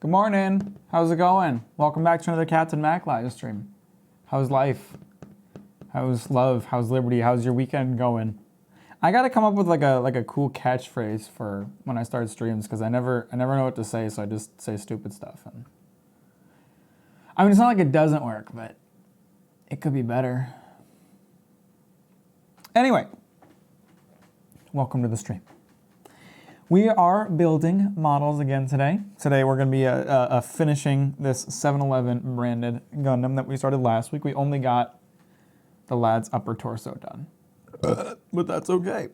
Good morning. How's it going? Welcome back to another Captain Mac live stream. How's life? How's love? How's liberty? How's your weekend going? I gotta come up with like a cool catchphrase for when I start streams because I never know what to say, so I just say stupid stuff. And I mean, it's not like it doesn't work, but it could be better. Anyway, welcome to the stream. We are building models again today. Today we're going to be finishing this 7-Eleven branded Gundam that we started last week. We only got the lad's upper torso done. But that's okay.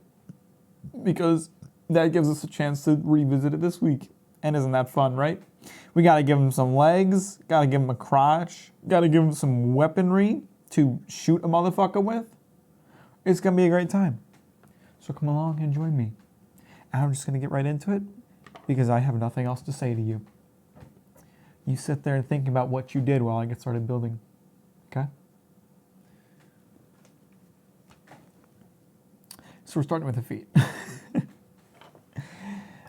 Because that gives us a chance to revisit it this week. And isn't that fun, right? We got to give him some legs, got to give him a crotch, got to give him some weaponry to shoot a motherfucker with. It's going to be a great time. So come along and join me. I'm just going to get right into it because I have nothing else to say to you. You sit there and think about what you did while I get started building. Okay? So we're starting with the feet.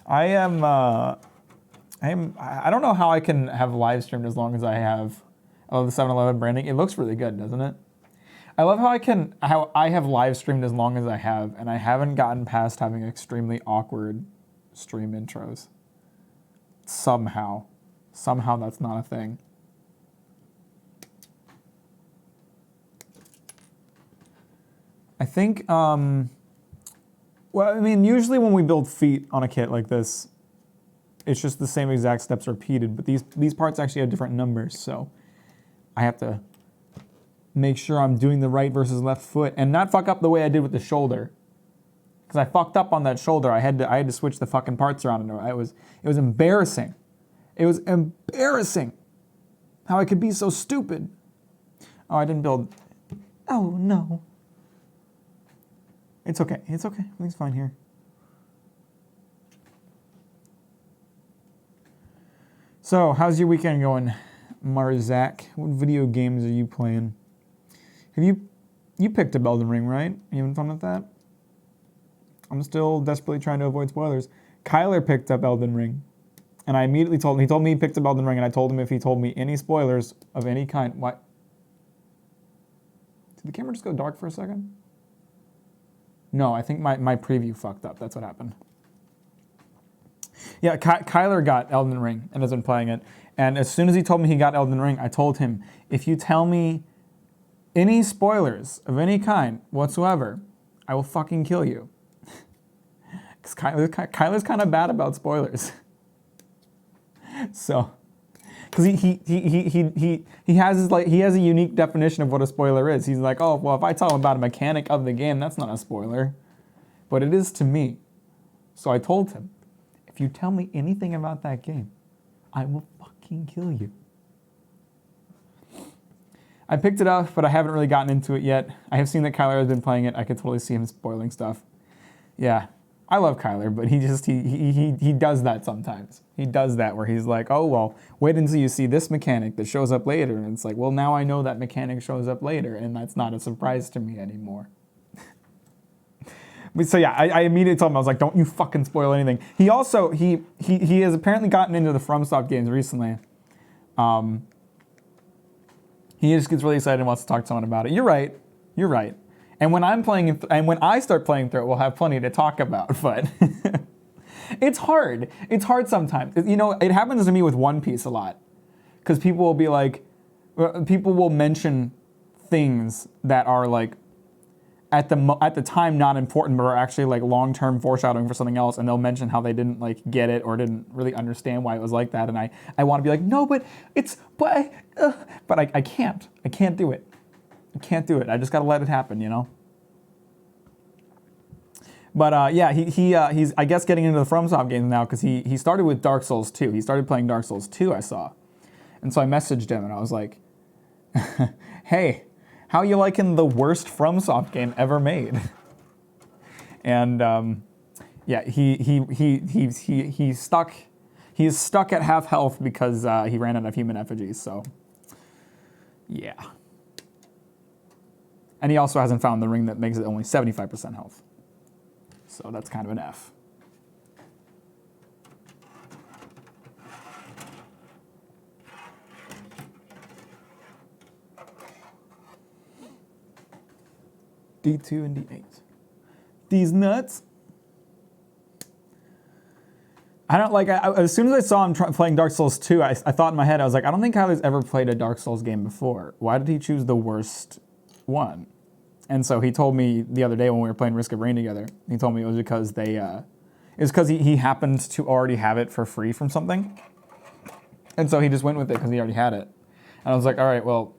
I don't know how I can have live streamed as long as I have of the 7-Eleven branding. It looks really good, doesn't it? I love how I have live streamed as long as I have, and I haven't gotten past having extremely awkward stream intros. Somehow that's not a thing. I think, well, I mean, usually when we build feet on a kit like this, it's just the same exact steps repeated, but these parts actually have different numbers, so I have to make sure I'm doing the right versus left foot and not fuck up the way I did with the shoulder. Because I fucked up on that shoulder. I had to switch the fucking parts around. And it was embarrassing. It was embarrassing how I could be so stupid. Oh, I didn't build. Oh, no. It's okay. It's okay. Everything's fine here. So, how's your weekend going, Marzak? What video games are you playing? Have you picked up Elden Ring, right? You having fun with that? I'm still desperately trying to avoid spoilers. Kyler picked up Elden Ring, and I immediately told him. He told me he picked up Elden Ring, and I told him if he told me any spoilers of any kind. What? Did the camera just go dark for a second? No, I think my preview fucked up. That's what happened. Yeah, Kyler got Elden Ring and has been playing it. And as soon as he told me he got Elden Ring, I told him, if you tell me any spoilers of any kind whatsoever, I will fucking kill you. Because Kyler's kind of bad about spoilers. So, because he has a unique definition of what a spoiler is. He's like, oh, well, if I tell him about a mechanic of the game, that's not a spoiler. But it is to me. So I told him, if you tell me anything about that game, I will fucking kill you. I picked it up, but I haven't really gotten into it yet. I have seen that Kyler has been playing it. I could totally see him spoiling stuff. Yeah, I love Kyler, but he does that sometimes. He does that where he's like, oh, well, wait until you see this mechanic that shows up later. And it's like, well, now I know that mechanic shows up later, and that's not a surprise to me anymore. So yeah, I immediately told him, I was like, don't you fucking spoil anything. He also, he has apparently gotten into the FromSoft games recently. He just gets really excited and wants to talk to someone about it. You're right. And when when I start playing through it, we'll have plenty to talk about. But it's hard. It's hard sometimes. You know, it happens to me with One Piece a lot, because people will be like, people will mention things that are like at the time not important, but are actually like long-term foreshadowing for something else, and they'll mention how they didn't like get it or didn't really understand why it was like that, and I want to be like, no, but I can't do it. I can't do it. I just got to let it happen, you know. But yeah, he's I guess getting into the FromSoft games now because he started with Dark Souls 2. He started playing Dark Souls 2, I saw, and so I messaged him and I was like, hey, how you liking the worst FromSoft game ever made? And yeah, he's stuck. He's stuck at half health because he ran out of human effigies. So yeah, and he also hasn't found the ring that makes it only 75% health. So that's kind of an F. D2 and D8. These nuts. I don't like. As soon as I saw him playing Dark Souls 2, I thought in my head, I was like, I don't think Kyler's ever played a Dark Souls game before. Why did he choose the worst one? And so he told me the other day when we were playing Risk of Rain together. He told me it was because he happened to already have it for free from something, and so he just went with it because he already had it. And I was like, all right, well,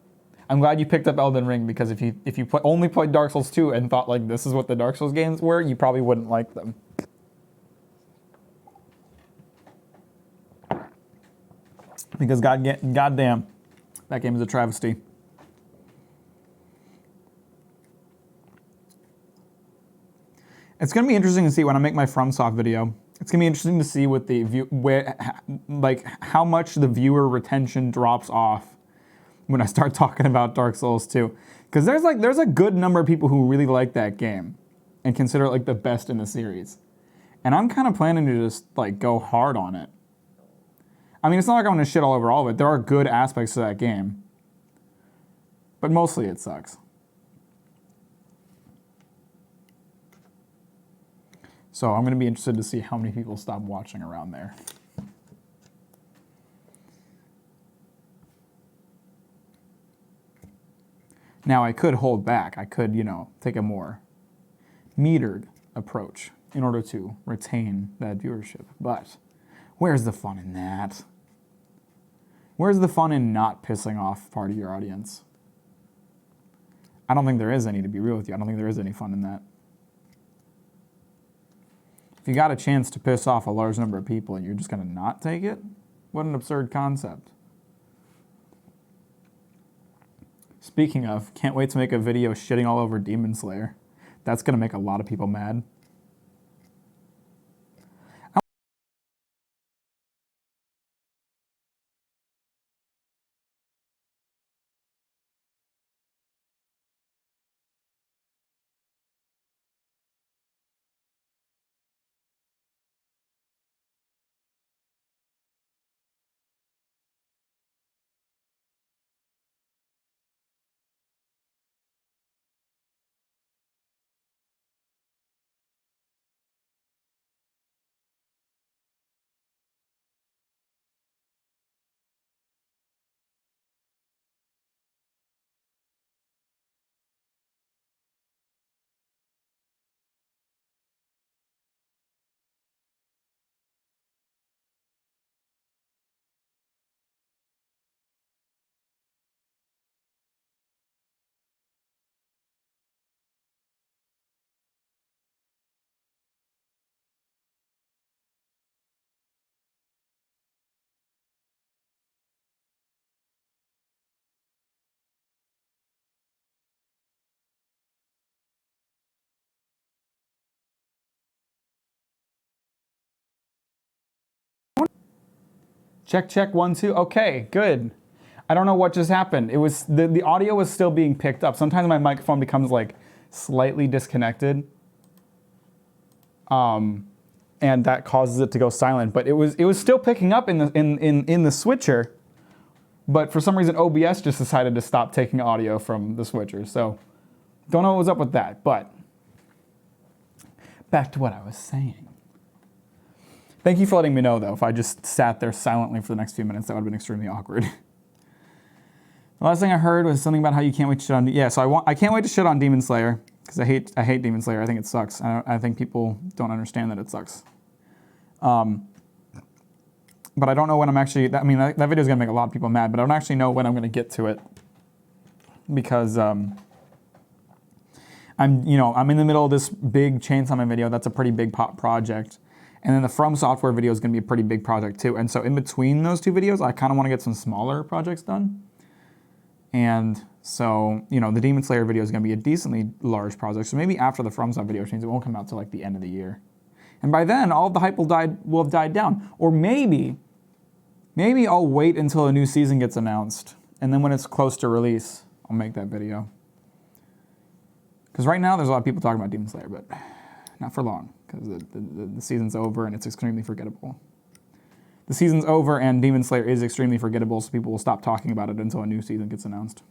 I'm glad you picked up Elden Ring, because if you only played Dark Souls 2 and thought like this is what the Dark Souls games were, you probably wouldn't like them. Because goddamn, that game is a travesty. It's gonna be interesting to see when I make my FromSoft video. It's gonna be interesting to see what the how much the viewer retention drops off when I start talking about Dark Souls 2. Because there's a good number of people who really like that game and consider it like the best in the series. And I'm kind of planning to just like go hard on it. I mean, it's not like I'm gonna shit all over all of it. There are good aspects to that game, but mostly it sucks. So I'm gonna be interested to see how many people stop watching around there. Now I could hold back. I could, take a more metered approach in order to retain that viewership. But where's the fun in that? Where's the fun in not pissing off part of your audience? I don't think there is any, to be real with you. I don't think there is any fun in that. If you got a chance to piss off a large number of people and you're just going to not take it, what an absurd concept. Speaking of, can't wait to make a video shitting all over Demon Slayer. That's going to make a lot of people mad. Check, check, 1, 2. Okay, good. I don't know what just happened. It was the audio was still being picked up. Sometimes my microphone becomes like slightly disconnected, and that causes it to go silent. But it was still picking up in the switcher. But for some reason, OBS just decided to stop taking audio from the switcher. So don't know what was up with that. But back to what I was saying. Thank you for letting me know, though. If I just sat there silently for the next few minutes, that would have been extremely awkward. The last thing I heard was something about how you can't wait to shit on... Yeah, so I can't wait to shit on Demon Slayer, because I hate Demon Slayer. I think it sucks. I think people don't understand that it sucks. But I don't know when I'm actually... I mean, that video is going to make a lot of people mad, but I don't actually know when I'm going to get to it. Because I'm in the middle of this big Chainsaw Man video. That's a pretty big project. And then the From Software video is going to be a pretty big project too. And so in between those two videos, I kind of want to get some smaller projects done. And so, the Demon Slayer video is going to be a decently large project. So maybe after the From Software video change, it won't come out till like the end of the year. And by then, all of the hype will have died down. Or maybe I'll wait until a new season gets announced. And then when it's close to release, I'll make that video. Because right now, there's a lot of people talking about Demon Slayer, but not for long. Because the season's over and it's extremely forgettable. The season's over and Demon Slayer is extremely forgettable, so people will stop talking about it until a new season gets announced.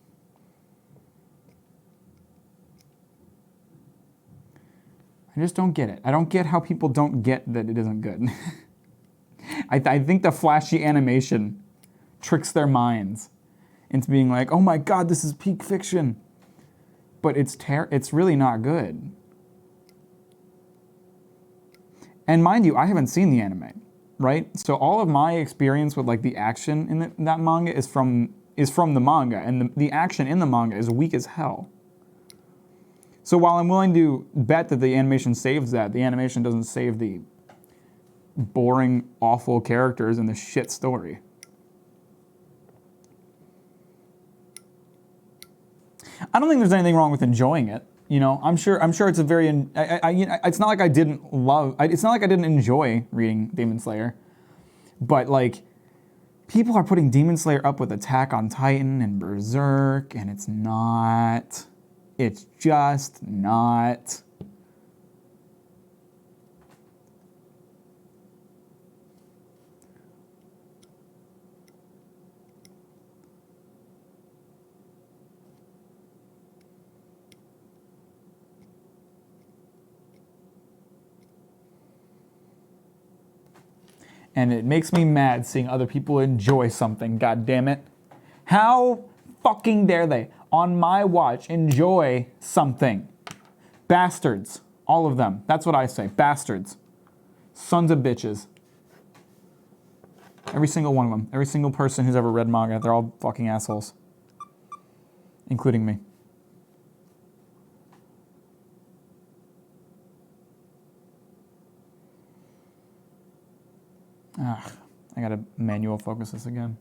I just don't get it. I don't get how people don't get that it isn't good. I think the flashy animation tricks their minds into being like, oh my god, this is peak fiction. But it's really not good. And mind you, I haven't seen the anime, right? So all of my experience with like the action in that manga is from the manga, and the action in the manga is weak as hell. So while I'm willing to bet that the animation saves that, the animation doesn't save the boring, awful characters and the shit story. I don't think there's anything wrong with enjoying it. You know, I'm sure it's a very. It's not like I didn't love. It's not like I didn't enjoy reading Demon Slayer, but like, people are putting Demon Slayer up with Attack on Titan and Berserk, and it's not. It's just not. And it makes me mad seeing other people enjoy something, god damn it. How fucking dare they, on my watch, enjoy something? Bastards. All of them. That's what I say. Bastards. Sons of bitches. Every single one of them. Every single person who's ever read manga, they're all fucking assholes. Including me. Ah, I gotta manual focus this again.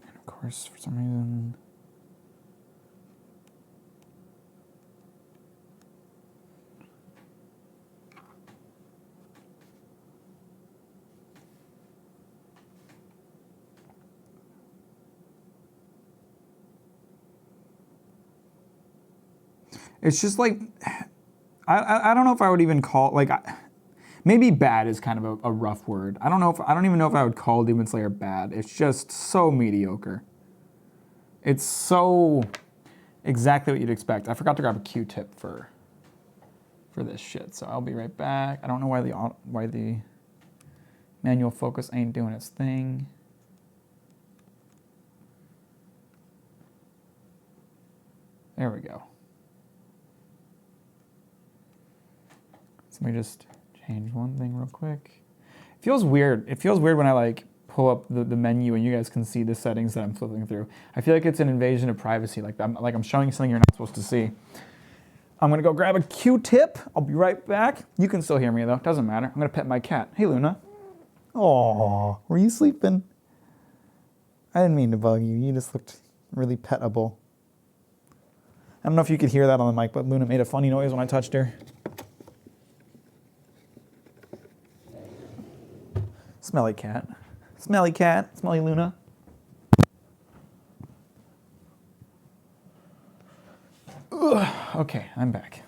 And of course, for some reason... It's just like... I don't know if I would even call, like, maybe bad is kind of a rough word. I don't even know if I would call Demon Slayer bad. It's just so mediocre. It's so exactly what you'd expect. I forgot to grab a Q-tip for this shit, so I'll be right back. I don't know why the manual focus ain't doing its thing. There we go. Let me just change one thing real quick. It feels weird. It feels weird when I like pull up the menu and you guys can see the settings that I'm flipping through. I feel like it's an invasion of privacy. Like I'm showing you something you're not supposed to see. I'm gonna go grab a Q-tip. I'll be right back. You can still hear me though. Doesn't matter. I'm gonna pet my cat. Hey Luna. Aw, were you sleeping? I didn't mean to bug you. You just looked really petable. I don't know if you could hear that on the mic, but Luna made a funny noise when I touched her. Smelly cat. Smelly cat. Smelly Luna. Ugh. Okay, I'm back.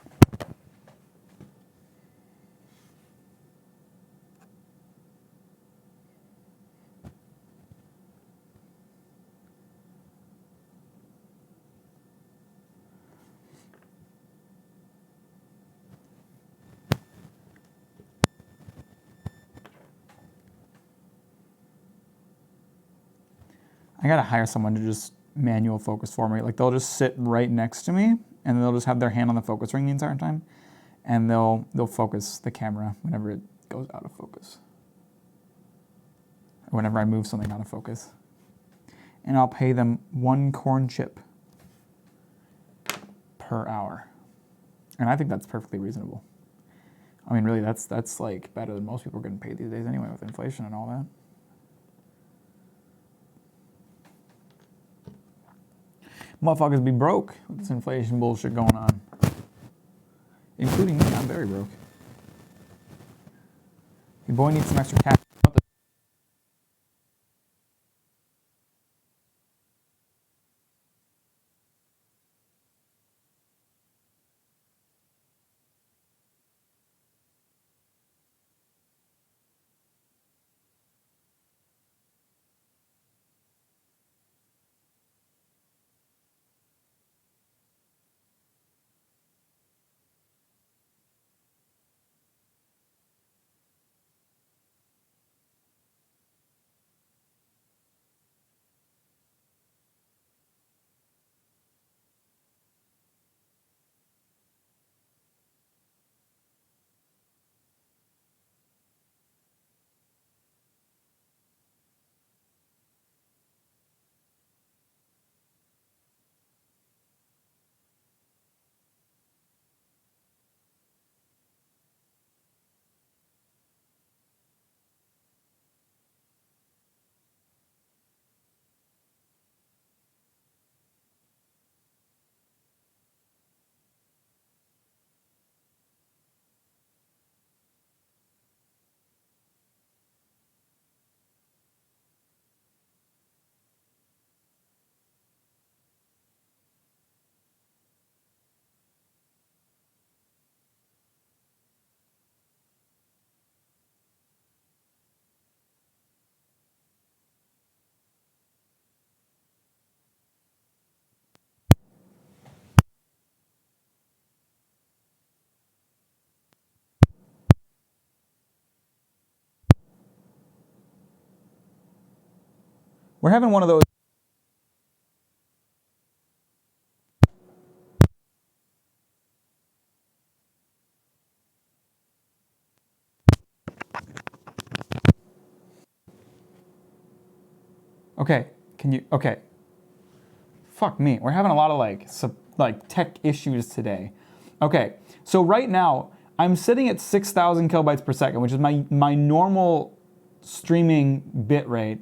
I gotta hire someone to just manual focus for me. Like they'll just sit right next to me and they'll just have their hand on the focus ring the entire time. And they'll focus the camera whenever it goes out of focus. Or whenever I move something out of focus. And I'll pay them 1 corn chip per hour. And I think that's perfectly reasonable. I mean, really, that's like better than most people are getting paid these days anyway with inflation and all that. Motherfuckers be broke with this inflation bullshit going on. Including me, I'm very broke. Your boy needs some extra cash. We're having one of those. Okay, can you, okay. Fuck me, we're having a lot of like tech issues today. Okay, so right now, I'm sitting at 6,000 kilobytes per second, which is my normal streaming bit rate.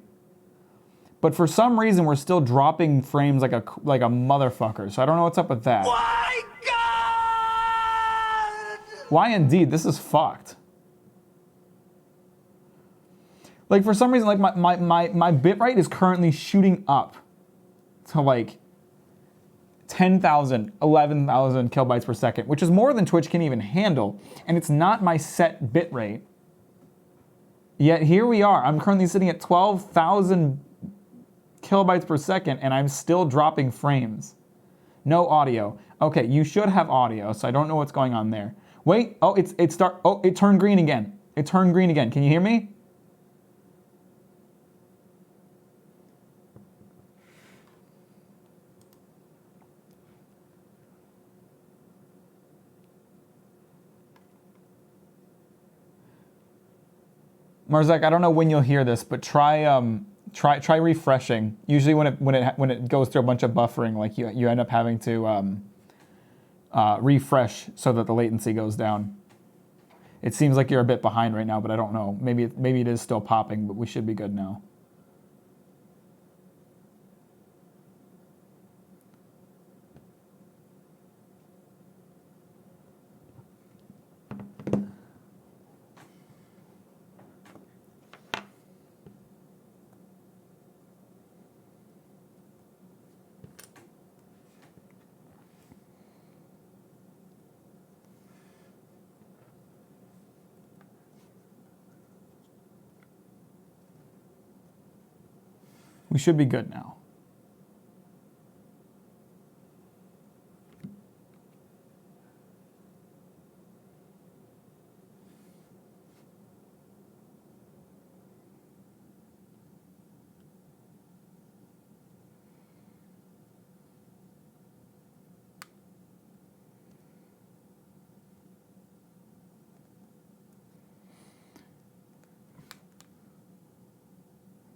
But for some reason, we're still dropping frames like a motherfucker. So I don't know what's up with that. My God! Why indeed? This is fucked. Like for some reason, like my bit rate is currently shooting up to like 10,000, 11,000 kilobytes per second, which is more than Twitch can even handle. And it's not my set bit rate. Yet here we are. I'm currently sitting at 12,000 kilobytes per second and I'm still dropping frames. No audio. Okay, you should have audio, so I don't know what's going on there. Wait, oh, it turned green again. It turned green again. Can you hear me? Marzek, I don't know when you'll hear this, but try refreshing. Usually when it goes through a bunch of buffering, like you end up having to refresh so that the latency goes down. It seems like you're a bit behind right now, but I don't know. Maybe it is still popping, but we should be good now. We should be good now.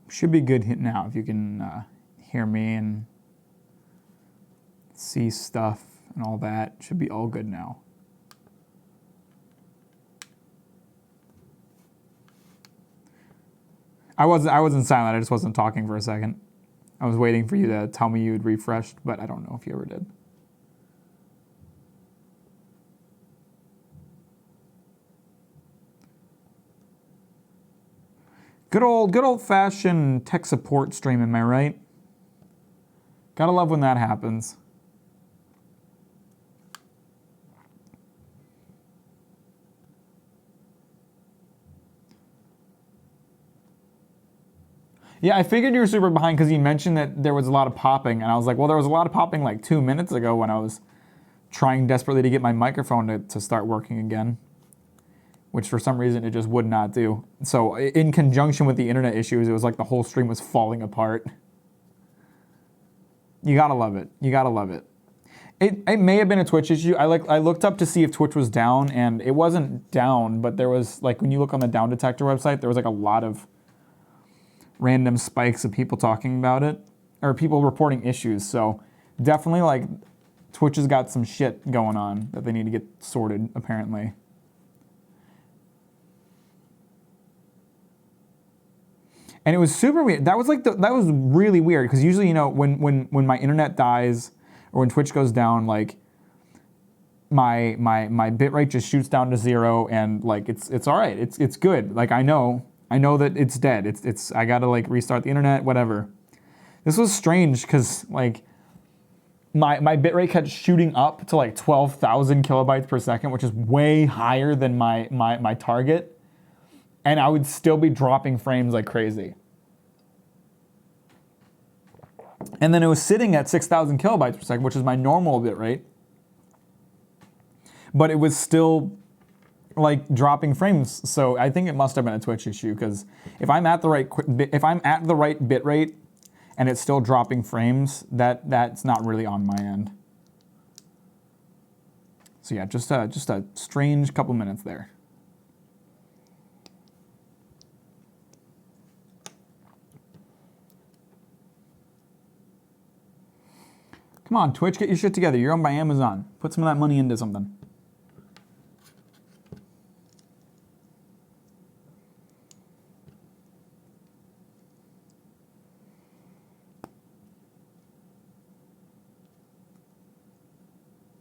Should be good now if you can hear me and see stuff and all that. Should be all good now. I wasn't silent. I just wasn't talking for a second. I was waiting for you to tell me you'd refreshed, but I don't know if you ever did. Good old-fashioned tech support stream, am I right? Gotta love when that happens. Yeah, I figured you were super behind because you mentioned that there was a lot of popping, and I was like, well, there was a lot of popping like 2 minutes ago when I was trying desperately to get my microphone to start working again, which for some reason it just would not do. So in conjunction with the internet issues, it was like the whole stream was falling apart. You gotta love it. You gotta love it. It may have been a Twitch issue. I looked up to see if Twitch was down, and it wasn't down, but there was, like, when you look on the Down Detector website, there was like a lot of random spikes of people talking about it, or people reporting issues. So definitely, like, Twitch has got some shit going on that they need to get sorted, apparently. And it was super weird. That was really weird, because usually, you know, when my internet dies or when Twitch goes down, like my bitrate just shoots down to 0, and like it's all right. It's good. Like I know that it's dead. It's I gotta like restart the internet, whatever. This was strange because like my bitrate kept shooting up to like 12,000 kilobytes per second, which is way higher than my target. And I would still be dropping frames like crazy. And then it was sitting at 6,000 kilobytes per second, which is my normal bit rate. But it was still like dropping frames. So I think it must have been a Twitch issue, because if I'm at the right bit rate and it's still dropping frames, that's not really on my end. So yeah, just a strange couple minutes there. Come on, Twitch, get your shit together. You're owned by Amazon. Put some of that money into something.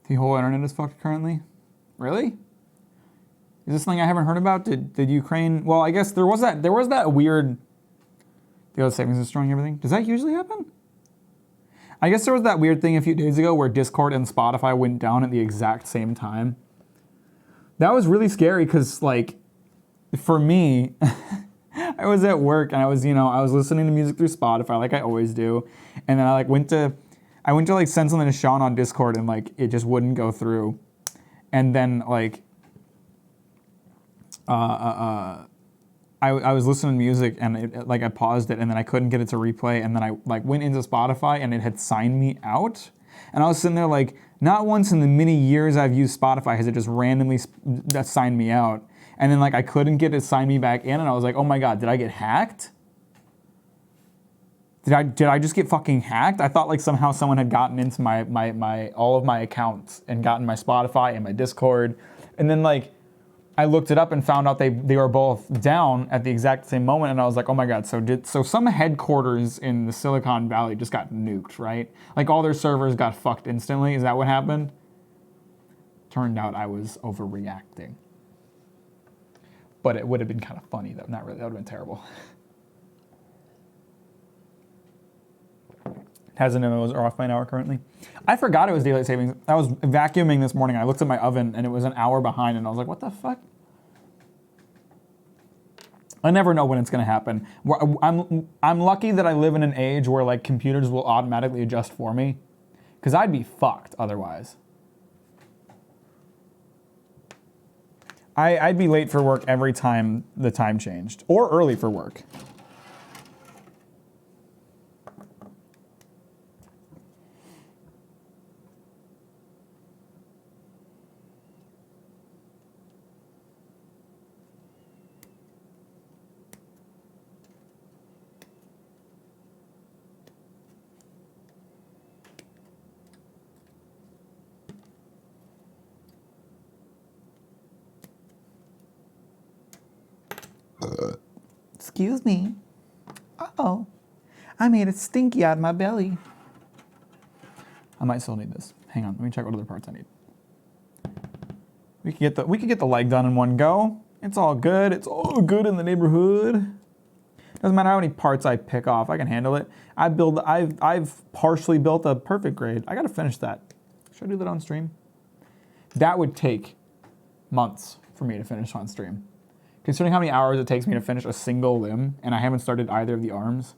The whole internet is fucked currently? Really? Is this something I haven't heard about? Did Ukraine... Well, I guess there was that weird... The other savings is destroying everything. Does that usually happen? I guess there was that weird thing a few days ago where Discord and Spotify went down at the exact same time. That was really scary because, like, for me, I was at work and I was listening to music through Spotify like I always do. And then I went to like send something to Sean on Discord and like it just wouldn't go through. And then like I was listening to music and I paused it and then I couldn't get it to replay, and then I like went into Spotify and it had signed me out. And I was sitting there like, not once in the many years I've used Spotify has it just randomly signed me out. And then like I couldn't get it to sign me back in, and I was like, oh my god, did I get hacked? Did I just get fucking hacked? I thought like somehow someone had gotten into my all of my accounts and gotten my Spotify and my Discord. And then like I looked it up and found out they were both down at the exact same moment, and I was like, oh my god, so some headquarters in the Silicon Valley just got nuked, right? Like all their servers got fucked instantly. Is that what happened? Turned out I was overreacting. But it would have been kind of funny though. Not really, that would have been terrible. Hazard memos are off by an hour currently. I forgot it was daylight savings. I was vacuuming this morning. I looked at my oven and it was an hour behind, and I was like, what the fuck? I never know when it's gonna happen. I'm lucky that I live in an age where like computers will automatically adjust for me, because I'd be fucked otherwise. I'd be late for work every time the time changed, or early for work. Excuse me. Uh-oh. I made it stinky out of my belly. I might still need this. Hang on, let me check what other parts I need. We could get the leg done in one go. It's all good. It's all good in the neighborhood. Doesn't matter how many parts I pick off. I can handle it. I've partially built a perfect grade. I gotta finish that. Should I do that on stream? That would take months for me to finish on stream. Considering how many hours it takes me to finish a single limb, and I haven't started either of the arms.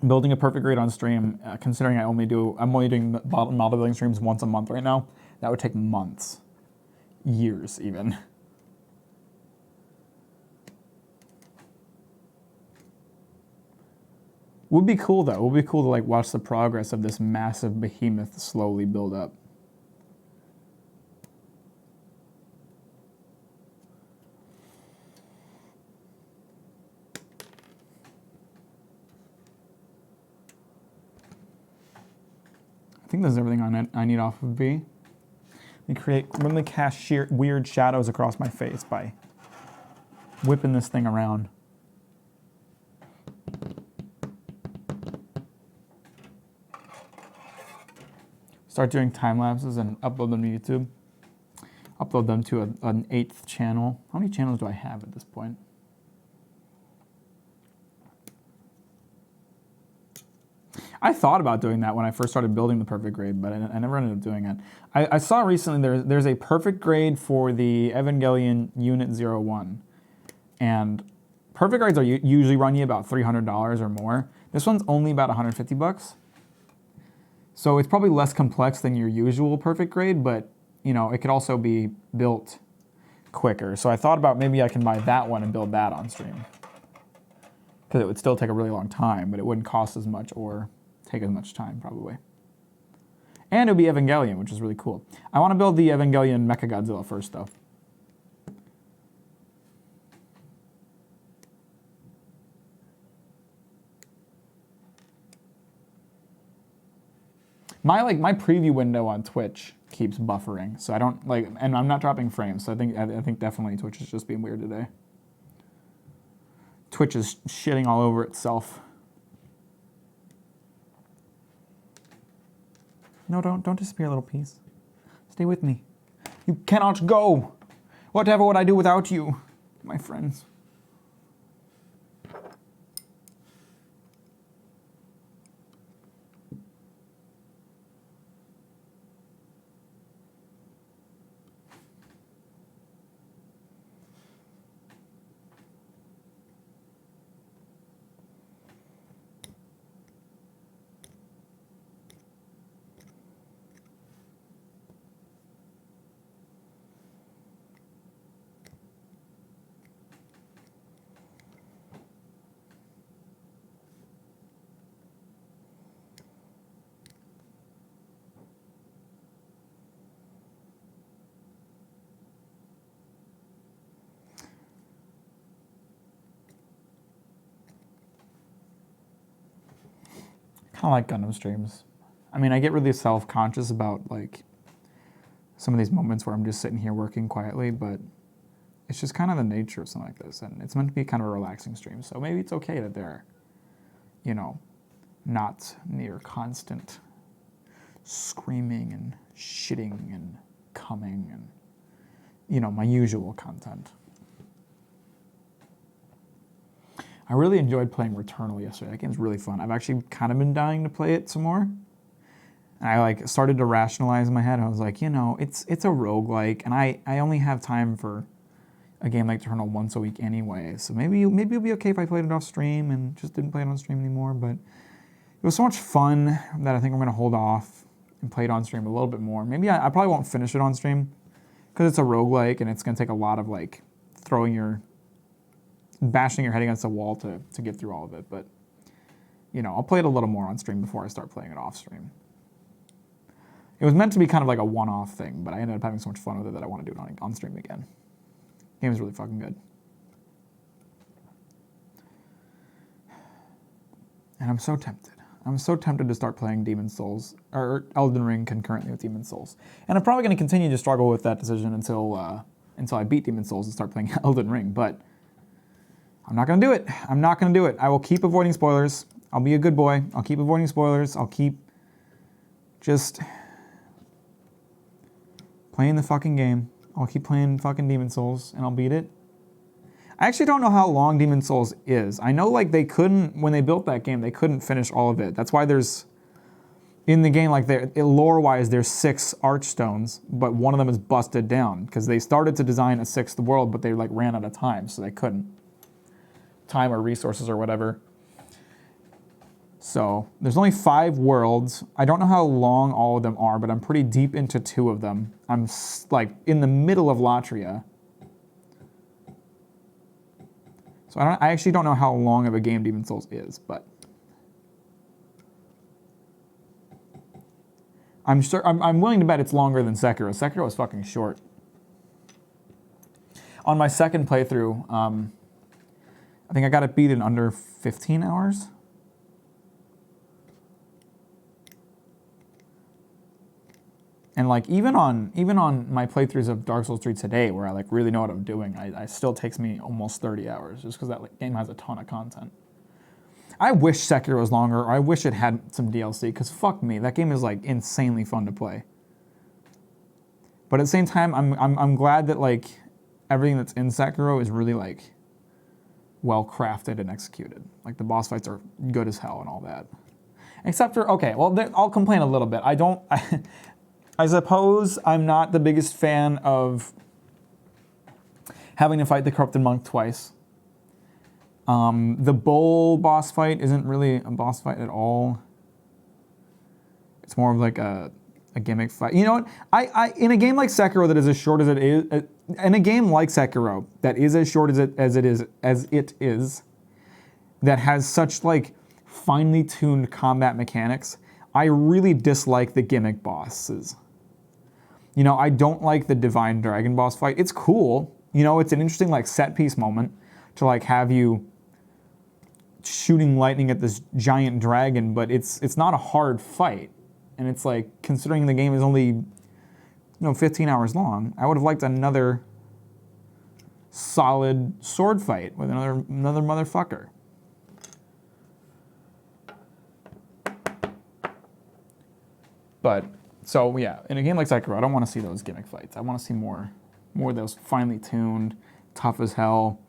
Building a perfect grade on stream, considering I'm only doing model building streams once a month right now, that would take months. Years, even. Would be cool, though. It would be cool to like watch the progress of this massive behemoth slowly build up. I think that's everything I need off of B. Let me cast weird shadows across my face by whipping this thing around. Start doing time lapses and upload them to YouTube. Upload them to an 8th channel. How many channels do I have at this point? I thought about doing that when I first started building the perfect grade, but I never ended up doing it. I saw recently there's a perfect grade for the Evangelion Unit 01. And perfect grades are usually run you about $300 or more. This one's only about 150 bucks. So it's probably less complex than your usual perfect grade, but you know, it could also be built quicker. So I thought about maybe I can buy that one and build that on stream. Because it would still take a really long time, but it wouldn't cost as much or take as much time, probably. And it would be Evangelion, which is really cool. I want to build the Evangelion Mechagodzilla first, though. My preview window on Twitch keeps buffering, so I don't and I'm not dropping frames, so I think definitely Twitch is just being weird today. Twitch is shitting all over itself. No, don't disappear, little piece. Stay with me. You cannot go. Whatever would I do without you, my friends? Kind of like Gundam streams. I mean, I get really self-conscious about some of these moments where I'm just sitting here working quietly, but it's just kind of the nature of something like this, and it's meant to be kind of a relaxing stream, so maybe it's okay that they're, not near constant screaming and shitting and coming and, my usual content. I really enjoyed playing Returnal yesterday. That game's really fun. I've actually kind of been dying to play it some more. And I started to rationalize in my head. I was like, it's a roguelike, and I only have time for a game like Returnal once a week anyway. So maybe it'll be okay if I played it off stream and just didn't play it on stream anymore. But it was so much fun that I think I'm going to hold off and play it on stream a little bit more. Maybe I probably won't finish it on stream because it's a roguelike and it's going to take a lot of bashing your head against a wall to get through all of it. But, I'll play it a little more on stream before I start playing it off stream. It was meant to be kind of like a one-off thing, but I ended up having so much fun with it that I want to do it on stream again. The game is really fucking good. And I'm so tempted. I'm so tempted to start playing Demon's Souls, or Elden Ring concurrently with Demon's Souls. And I'm probably going to continue to struggle with that decision until I beat Demon's Souls and start playing Elden Ring, but I'm not going to do it. I'm not going to do it. I will keep avoiding spoilers. I'll be a good boy. I'll keep avoiding spoilers. I'll keep just playing the fucking game. I'll keep playing fucking Demon's Souls, and I'll beat it. I actually don't know how long Demon's Souls is. I know they couldn't, when they built that game, they couldn't finish all of it. That's why there's, in the game, lore-wise, there's 6 archstones, but one of them is busted down, because they started to design a 6th world, but they ran out of time, so they couldn't. Time or resources or whatever. So there's only 5 worlds. I don't know how long all of them are, but I'm pretty deep into 2 of them. I'm in the middle of Latria. So I actually don't know how long of a game Demon's Souls is, but I'm willing to bet it's longer than Sekiro. Sekiro is fucking short. On my second playthrough, I think I got it beat in under 15 hours. And even on my playthroughs of Dark Souls 3 today, where I really know what I'm doing, it still takes me almost 30 hours, just because that game has a ton of content. I wish Sekiro was longer, or I wish it had some DLC, because fuck me, that game is insanely fun to play. But at the same time, I'm glad that everything that's in Sekiro is really well crafted and executed. The boss fights are good as hell and all that. Except for, okay, well, I'll complain a little bit. I suppose I'm not the biggest fan of having to fight the Corrupted Monk twice. The Bull boss fight isn't really a boss fight at all. It's more of a gimmick fight. You know what? I in a game like Sekiro that is as short as it is, in a game like Sekiro that is as short as it is, that has such like finely tuned combat mechanics, I really dislike the gimmick bosses. You know, I don't like the Divine Dragon boss fight. It's cool. You know, it's an interesting like set piece moment to like have you shooting lightning at this giant dragon, but it's not a hard fight. And it's like, considering the game is only, 15 hours long, I would have liked another solid sword fight with another motherfucker. But, so yeah, in a game like Sekiro, I don't want to see those gimmick fights. I want to see more of those finely tuned, tough as hell,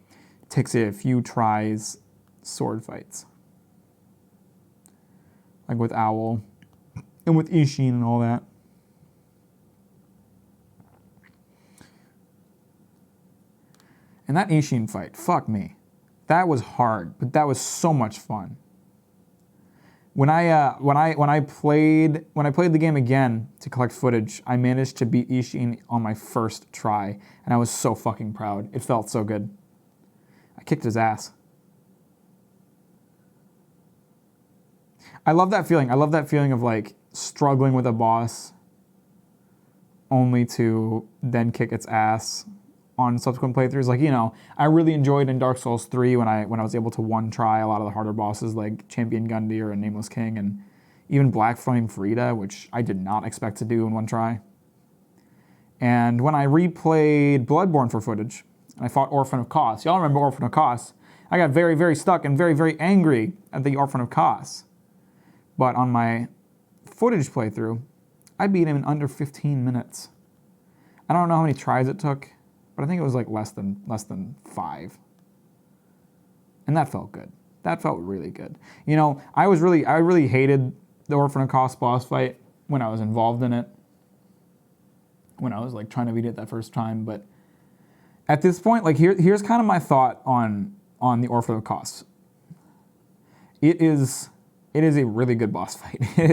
takes a few tries sword fights. Like with Owl, and with Ishin and all that. And that Ishin fight, fuck me. That was hard, but that was so much fun. When I played the game again to collect footage, I managed to beat Ishin on my first try, and I was so fucking proud. It felt so good. I kicked his ass. I love that feeling. I love that feeling of like struggling with a boss only to then kick its ass on subsequent playthroughs. Like, I really enjoyed in Dark Souls 3 when I was able to one try a lot of the harder bosses like Champion Gundyr and Nameless King, and even Black Flame Frida, which I did not expect to do in one try. And when I replayed Bloodborne for footage, and I fought Orphan of Kos. Y'all remember Orphan of Kos? I got very, very stuck and very, very angry at the Orphan of Kos. But on my footage playthrough, I beat him in under 15 minutes. I don't know how many tries it took, but I think it was like less than 5. And that felt good. That felt really good. I really hated the Orphan of Kos boss fight when I was involved in it. When I was like trying to beat it that first time, but at this point, like here's kind of my thought on the Orphan of Kos. It is a really good boss fight. It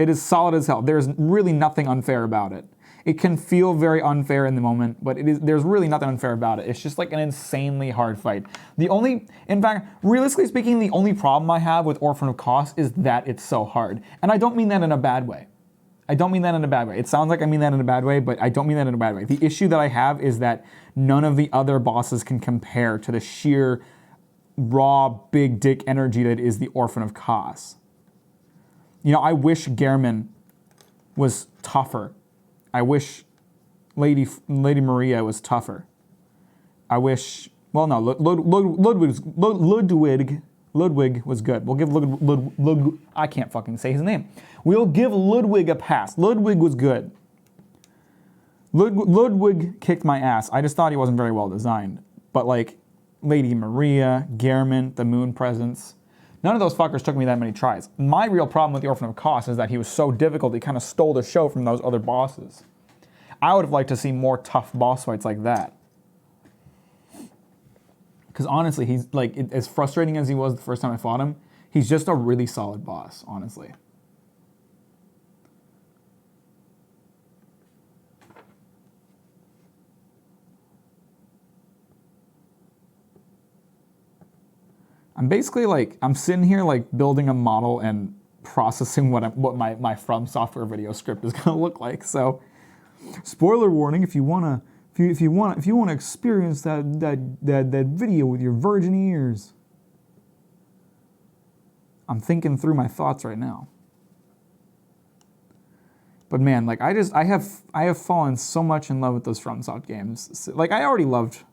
is solid as hell. There's really nothing unfair about it. It can feel very unfair in the moment, but there's really nothing unfair about it. It's just like an insanely hard fight. In fact, realistically speaking, the only problem I have with Orphan of Kos is that it's so hard. And I don't mean that in a bad way. It sounds like I mean that in a bad way, but I don't mean that in a bad way. The issue that I have is that none of the other bosses can compare to the sheer raw big dick energy that is the Orphan of Kos. I wish Gehrman was tougher. I wish Lady Maria was tougher. I wish, well, no, Ludwig was good. We'll give I can't fucking say his name. We'll give Ludwig a pass. Ludwig was good. Ludwig kicked my ass. I just thought he wasn't very well designed. But like Lady Maria, Gehrman, the Moon Presence, none of those fuckers took me that many tries. My real problem with the Orphan of Kos is that he was so difficult, he kind of stole the show from those other bosses. I would have liked to see more tough boss fights like that. Because honestly, he's like, as frustrating as he was the first time I fought him, he's just a really solid boss, honestly. I'm basically like, I'm sitting here like building a model and processing what my From Software video script is gonna look like. So, spoiler warning: if you wanna experience that video with your virgin ears, I'm thinking through my thoughts right now. But man, like I have fallen so much in love with those FromSoft games. Like I already loved,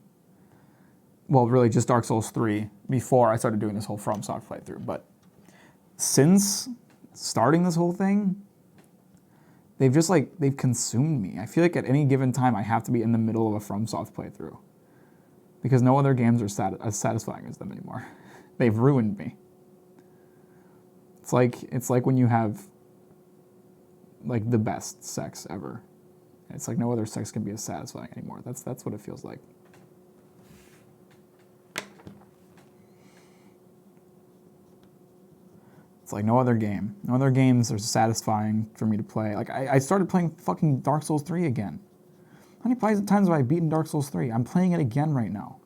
well, really just Dark Souls 3 before I started doing this whole FromSoft playthrough. But since starting this whole thing, they've consumed me. I feel like at any given time I have to be in the middle of a FromSoft playthrough because no other games are as satisfying as them anymore. They've ruined me. It's like when you have like the best sex ever. It's like no other sex can be as satisfying anymore. That's what it feels like. It's like no other game. No other games are satisfying for me to play. Like I started playing fucking Dark Souls 3 again. How many times have I beaten Dark Souls 3? I'm playing it again right now.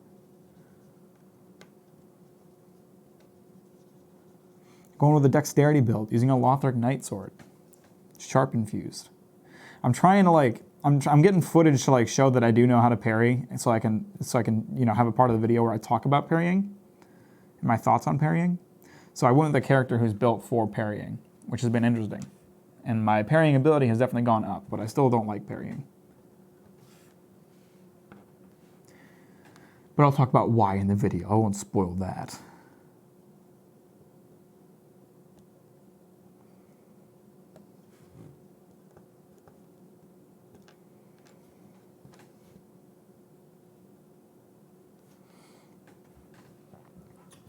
Going with a dexterity build, using a Lothric Knight Sword. Sharp infused. I'm trying to like, I'm getting footage to like show that I do know how to parry, and so I can you know, have a part of the video where I talk about parrying and my thoughts on parrying. So I went with a character who's built for parrying, which has been interesting. And my parrying ability has definitely gone up, but I still don't like parrying. But I'll talk about why in the video. I won't spoil that.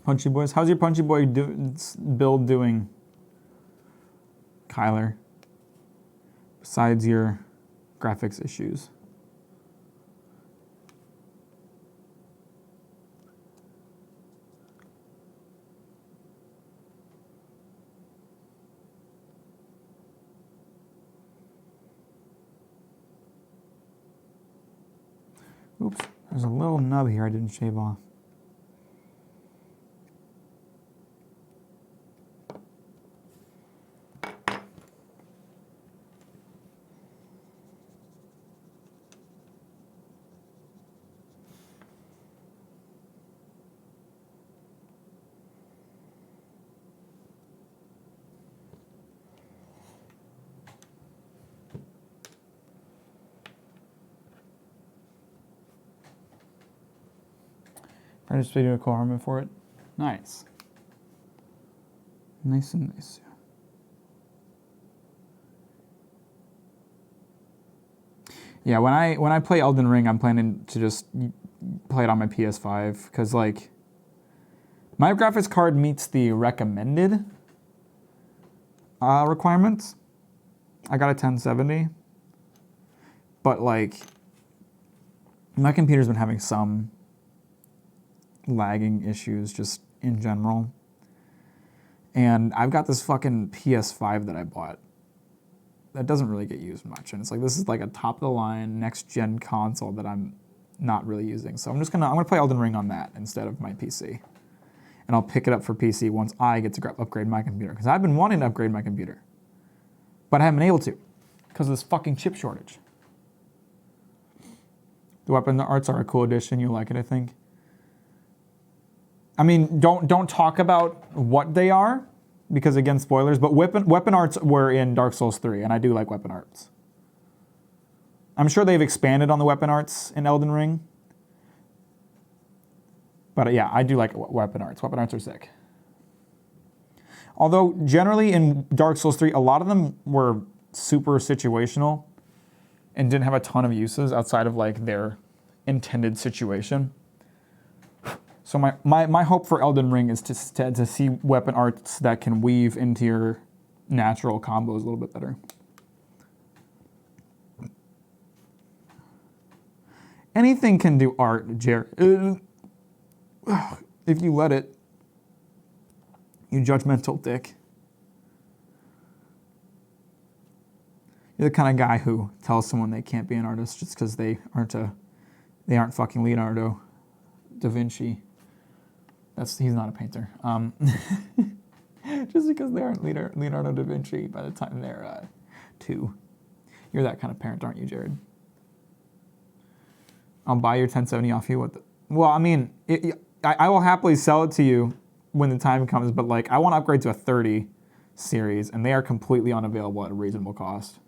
Punchy boys. How's your punchy boy build doing, Kyler? Besides your graphics issues. Oops, there's a little nub here I didn't shave off. I just doing a co-armament for it. Nice. Nice and nice. Yeah, when I play Elden Ring, I'm planning to just play it on my PS5 because like my graphics card meets the recommended requirements. I got a 1070, but like my computer's been having some lagging issues just in general. And I've got this fucking PS5 that I bought that doesn't really get used much. And it's like, this is like a top of the line next gen console that I'm not really using. So I'm gonna play Elden Ring on that instead of my PC. And I'll pick it up for PC once I get to upgrade my computer. Because I've been wanting to upgrade my computer. But I haven't been able to because of this fucking chip shortage. The weapon arts are a cool addition. You like it, I think. I mean, don't talk about what they are, because again, spoilers, but weapon arts were in Dark Souls 3, and I do like weapon arts. I'm sure they've expanded on the weapon arts in Elden Ring. But yeah, I do like weapon arts. Weapon arts are sick. Although, generally in Dark Souls 3, a lot of them were super situational and didn't have a ton of uses outside of like their intended situation. So my hope for Elden Ring is to see weapon arts that can weave into your natural combos a little bit better. Anything can do art, Jared. If you let it. You judgmental dick. You're the kind of guy who tells someone they can't be an artist just because they aren't fucking Leonardo da Vinci. He's not a painter. Just because they aren't Leonardo da Vinci by the time they're 2. You're that kind of parent, aren't you, Jared? I'll buy your 1070 off you. Well, I mean, I will happily sell it to you when the time comes, but like I want to upgrade to a 30 series, and they are completely unavailable at a reasonable cost.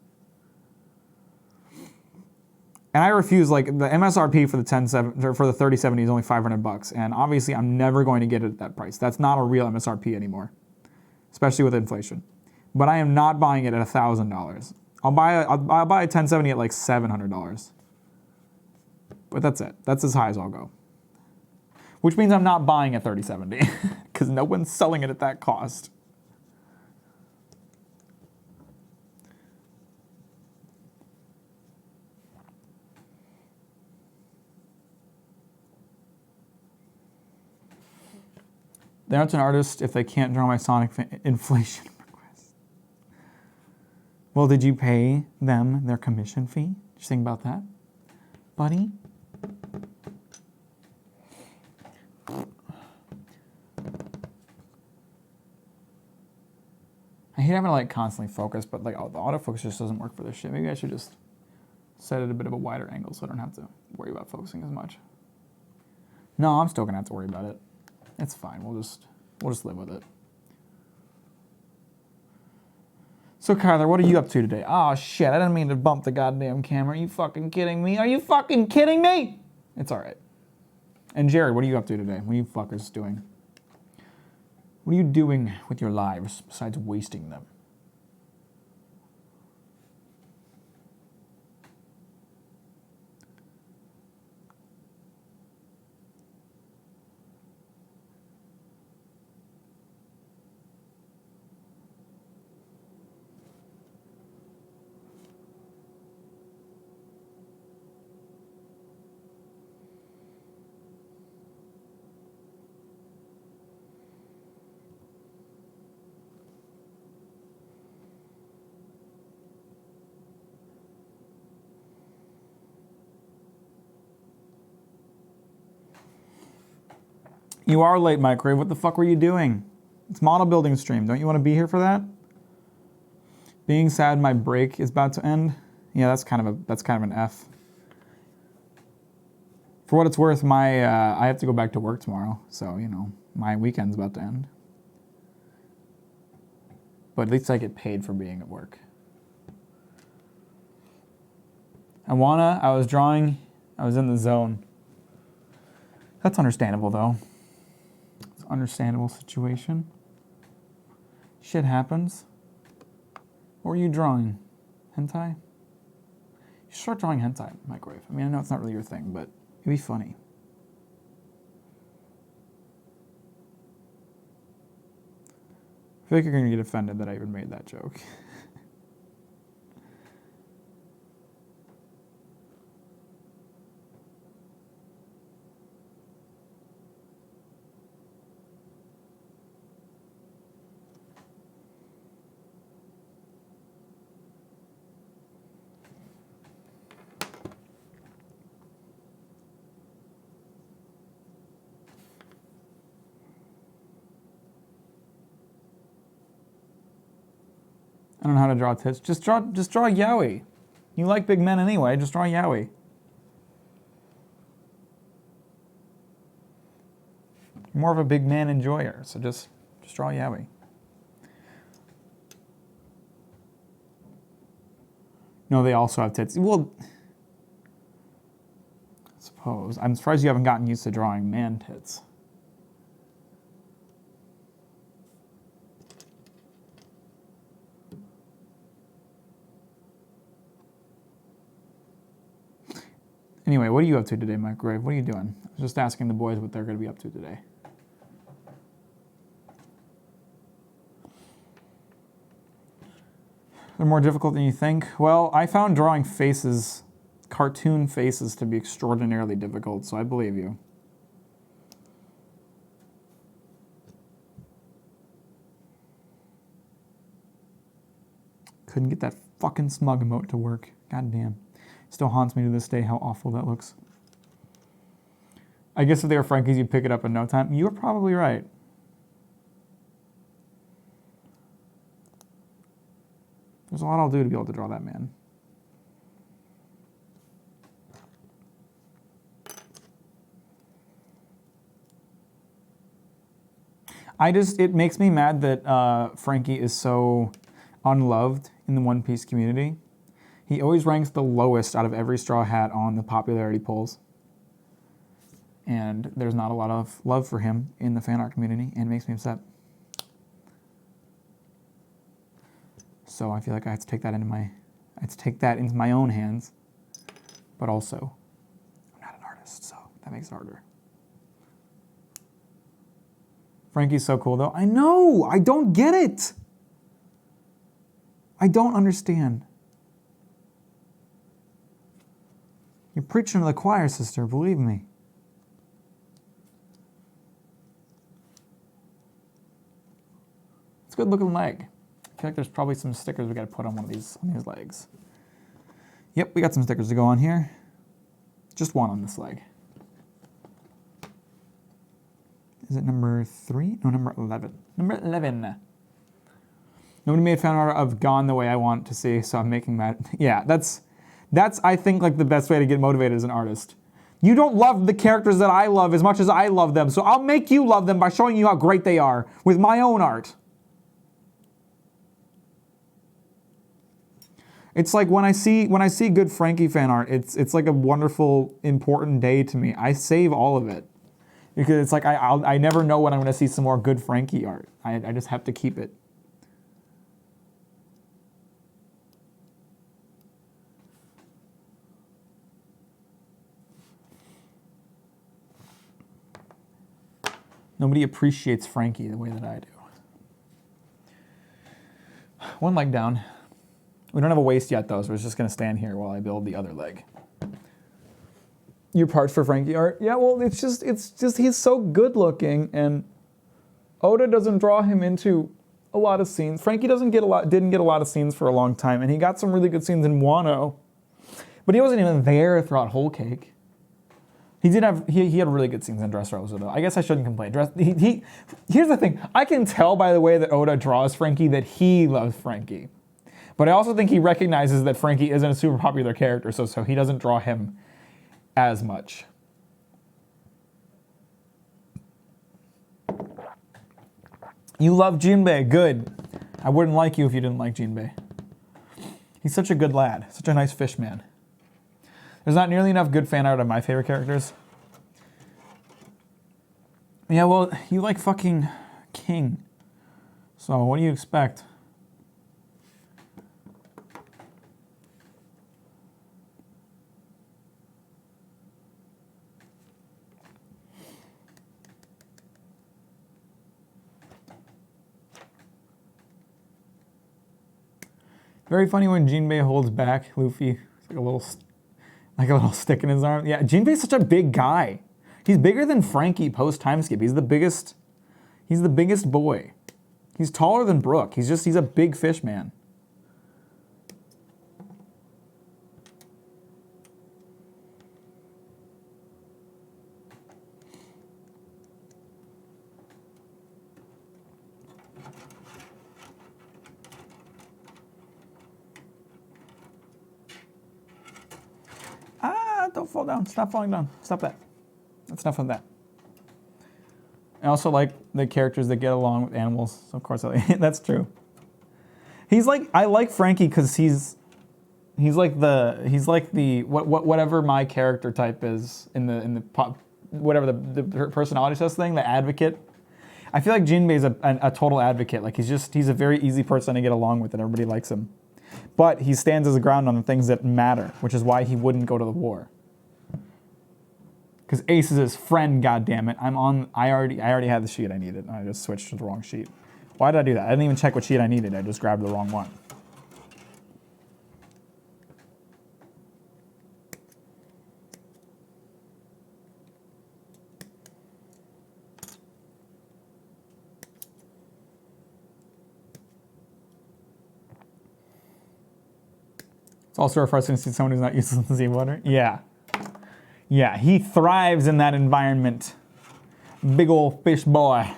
And I refuse, like, the MSRP for the 3070 is only $500, and obviously I'm never going to get it at that price. That's not a real MSRP anymore, especially with inflation. But I am not buying it at $1,000. I'll buy a 1070 at like $700. But that's it. That's as high as I'll go. Which means I'm not buying a 3070 because no one's selling it at that cost. They aren't an artist if they can't draw my Sonic inflation request. Well, did you pay them their commission fee? Did you think about that, buddy? hate having to like constantly focus, but like the autofocus just doesn't work for this shit. Maybe I should just set it a bit of a wider angle so I don't have to worry about focusing as much. No, I'm still gonna have to worry about it. It's fine. We'll just live with it. So Kyler, what are you up to today? Oh shit, I didn't mean to bump the goddamn camera. Are you fucking kidding me? Are you fucking kidding me? It's all right. And Jared, what are you up to today? What are you fuckers doing? What are you doing with your lives besides wasting them? You are late, Microwave. What the fuck were you doing? It's model building stream. Don't you want to be here for that? Being sad my break is about to end. Yeah, that's kind of an F. For what it's worth, I have to go back to work tomorrow, so you know my weekend's about to end. But at least I get paid for being at work. I was drawing. I was in the zone. That's understandable though. Understandable situation. Shit happens. What were you drawing? Hentai? You should start drawing hentai, Microwave. I mean, I know it's not really your thing, but it'd be funny. I feel like you're gonna get offended that I even made that joke. I don't know how to draw tits. Just draw yaoi. You like big men anyway, just draw yaoi. You're more of a big man enjoyer, so just draw yaoi. No, they also have tits. Well, I suppose. I'm surprised you haven't gotten used to drawing man tits. Anyway, what are you up to today, Microwave? What are you doing? I was just asking the boys what they're going to be up to today. They're more difficult than you think. Well, I found drawing faces, cartoon faces, to be extraordinarily difficult, so I believe you. Couldn't get that fucking smug emote to work. God damn. Still haunts me to this day how awful that looks. I guess if they were Frankies, you'd pick it up in no time. You're probably right. There's a lot I'll do to be able to draw that man. It makes me mad that Frankie is so unloved in the One Piece community. He always ranks the lowest out of every Straw Hat on the popularity polls. And there's not a lot of love for him in the fan art community, and it makes me upset. So I feel like I have to take that into my own hands. But also, I'm not an artist, so that makes it harder. Frankie's so cool though. I know, I don't get it. I don't understand. You're preaching to the choir, sister, believe me. It's a good looking leg. I feel like there's probably some stickers we gotta put on one of these legs. Yep, we got some stickers to go on here. Just one on this leg. Is it number 3? No, number 11. Number 11. Nobody made fan art of Gone the way I want to see, so I'm making that. Yeah, that's I think like the best way to get motivated as an artist. You don't love the characters that I love as much as I love them, so I'll make you love them by showing you how great they are with my own art. It's like when I see good Frankie fan art, it's like a wonderful, important day to me. I save all of it because it's like I never know when I'm going to see some more good Frankie art. I just have to keep it. Nobody appreciates Frankie the way that I do. One leg down. We don't have a waist yet, though, so it's just going to stand here while I build the other leg. Your parts for Frankie art? Yeah, well, it's just he's so good looking, and Oda doesn't draw him into a lot of scenes. Frankie didn't get a lot of scenes for a long time, and he got some really good scenes in Wano, but he wasn't even there throughout Whole Cake. He had really good scenes in Dressrosa, though. I guess I shouldn't complain. Here's the thing. I can tell by the way that Oda draws Frankie that he loves Frankie. But I also think he recognizes that Frankie isn't a super popular character, so he doesn't draw him as much. You love Jinbei. Good. I wouldn't like you if you didn't like Jinbei. He's such a good lad. Such a nice fish man. There's not nearly enough good fan art of my favorite characters. Yeah, well, you like fucking King. So what do you expect? Very funny when Jinbei holds back Luffy. It's like a little stick in his arm. Yeah, Jinbei's such a big guy. He's bigger than Frankie post time skip. He's the biggest boy. He's taller than Brook. He's a big fish man. Don't fall down. Stop falling down. Stop that. That's enough of that. I also like the characters that get along with animals. So of course, that's true. I like Frankie because he's like the whatever my character type is in the pop, whatever the personality test thing, the advocate. I feel like Jinbei's a total advocate. Like he's a very easy person to get along with, and everybody likes him. But he stands his ground on the things that matter, which is why he wouldn't go to the war. Because Ace is his friend, goddammit. I already had the sheet I needed. I just switched to the wrong sheet. Why did I do that? I didn't even check what sheet I needed. I just grabbed the wrong one. It's also refreshing to see someone who's not used to the seawater. Yeah. Yeah, he thrives in that environment. Big old fish boy.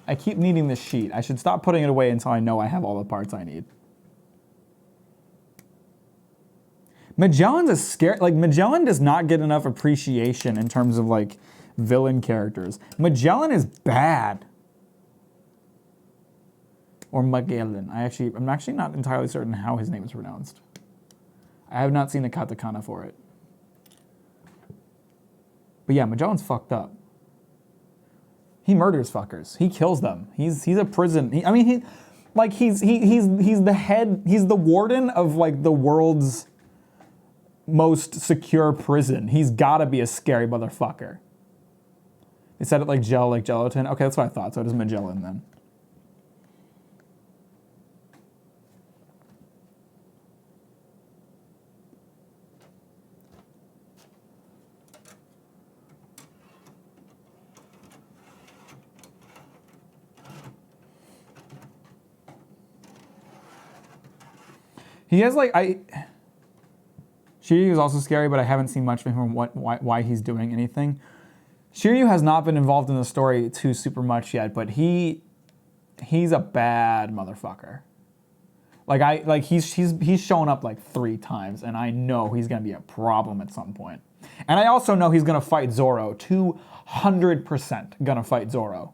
I keep needing this sheet. I should stop putting it away until I know I have all the parts I need. Magellan's a scare. Like, Magellan does not get enough appreciation in terms of, like, villain characters. Magellan is bad. Or Magellan. I'm actually not entirely certain how his name is pronounced. I have not seen the katakana for it. But yeah, Magellan's fucked up. He murders fuckers. He kills them. He's a prison. He's the head. He's the warden of like the world's most secure prison. He's gotta be a scary motherfucker. They said it like gelatin. Okay, that's what I thought. So it is Magellan then. He has like Shiryu is also scary, but I haven't seen much of him why he's doing anything. Shiryu has not been involved in the story too super much yet, but he's a bad motherfucker. Like he's shown up like 3 times, and I know he's gonna be a problem at some point. And I also know he's gonna fight Zoro. 200% gonna fight Zoro.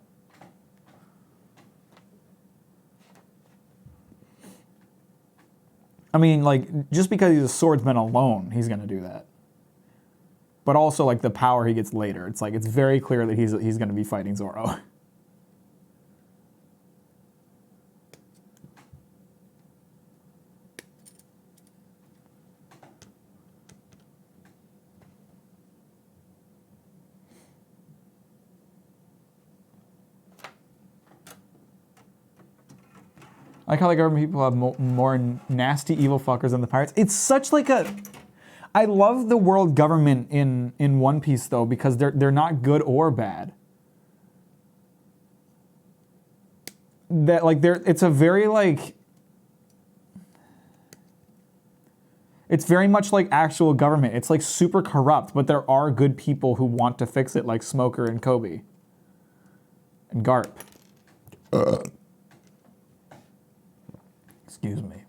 I mean, like, just because he's a swordsman alone, he's gonna do that. But also, like, the power he gets later. It's like, it's very clear that he's gonna be fighting Zoro. I like how the government people have more nasty evil fuckers than the pirates. It's such like a... I love the world government in One Piece though, because they're not good or bad. That like it's a very like... It's very much like actual government. It's like super corrupt, but there are good people who want to fix it, like Smoker and Kobe. And Garp. Excuse me.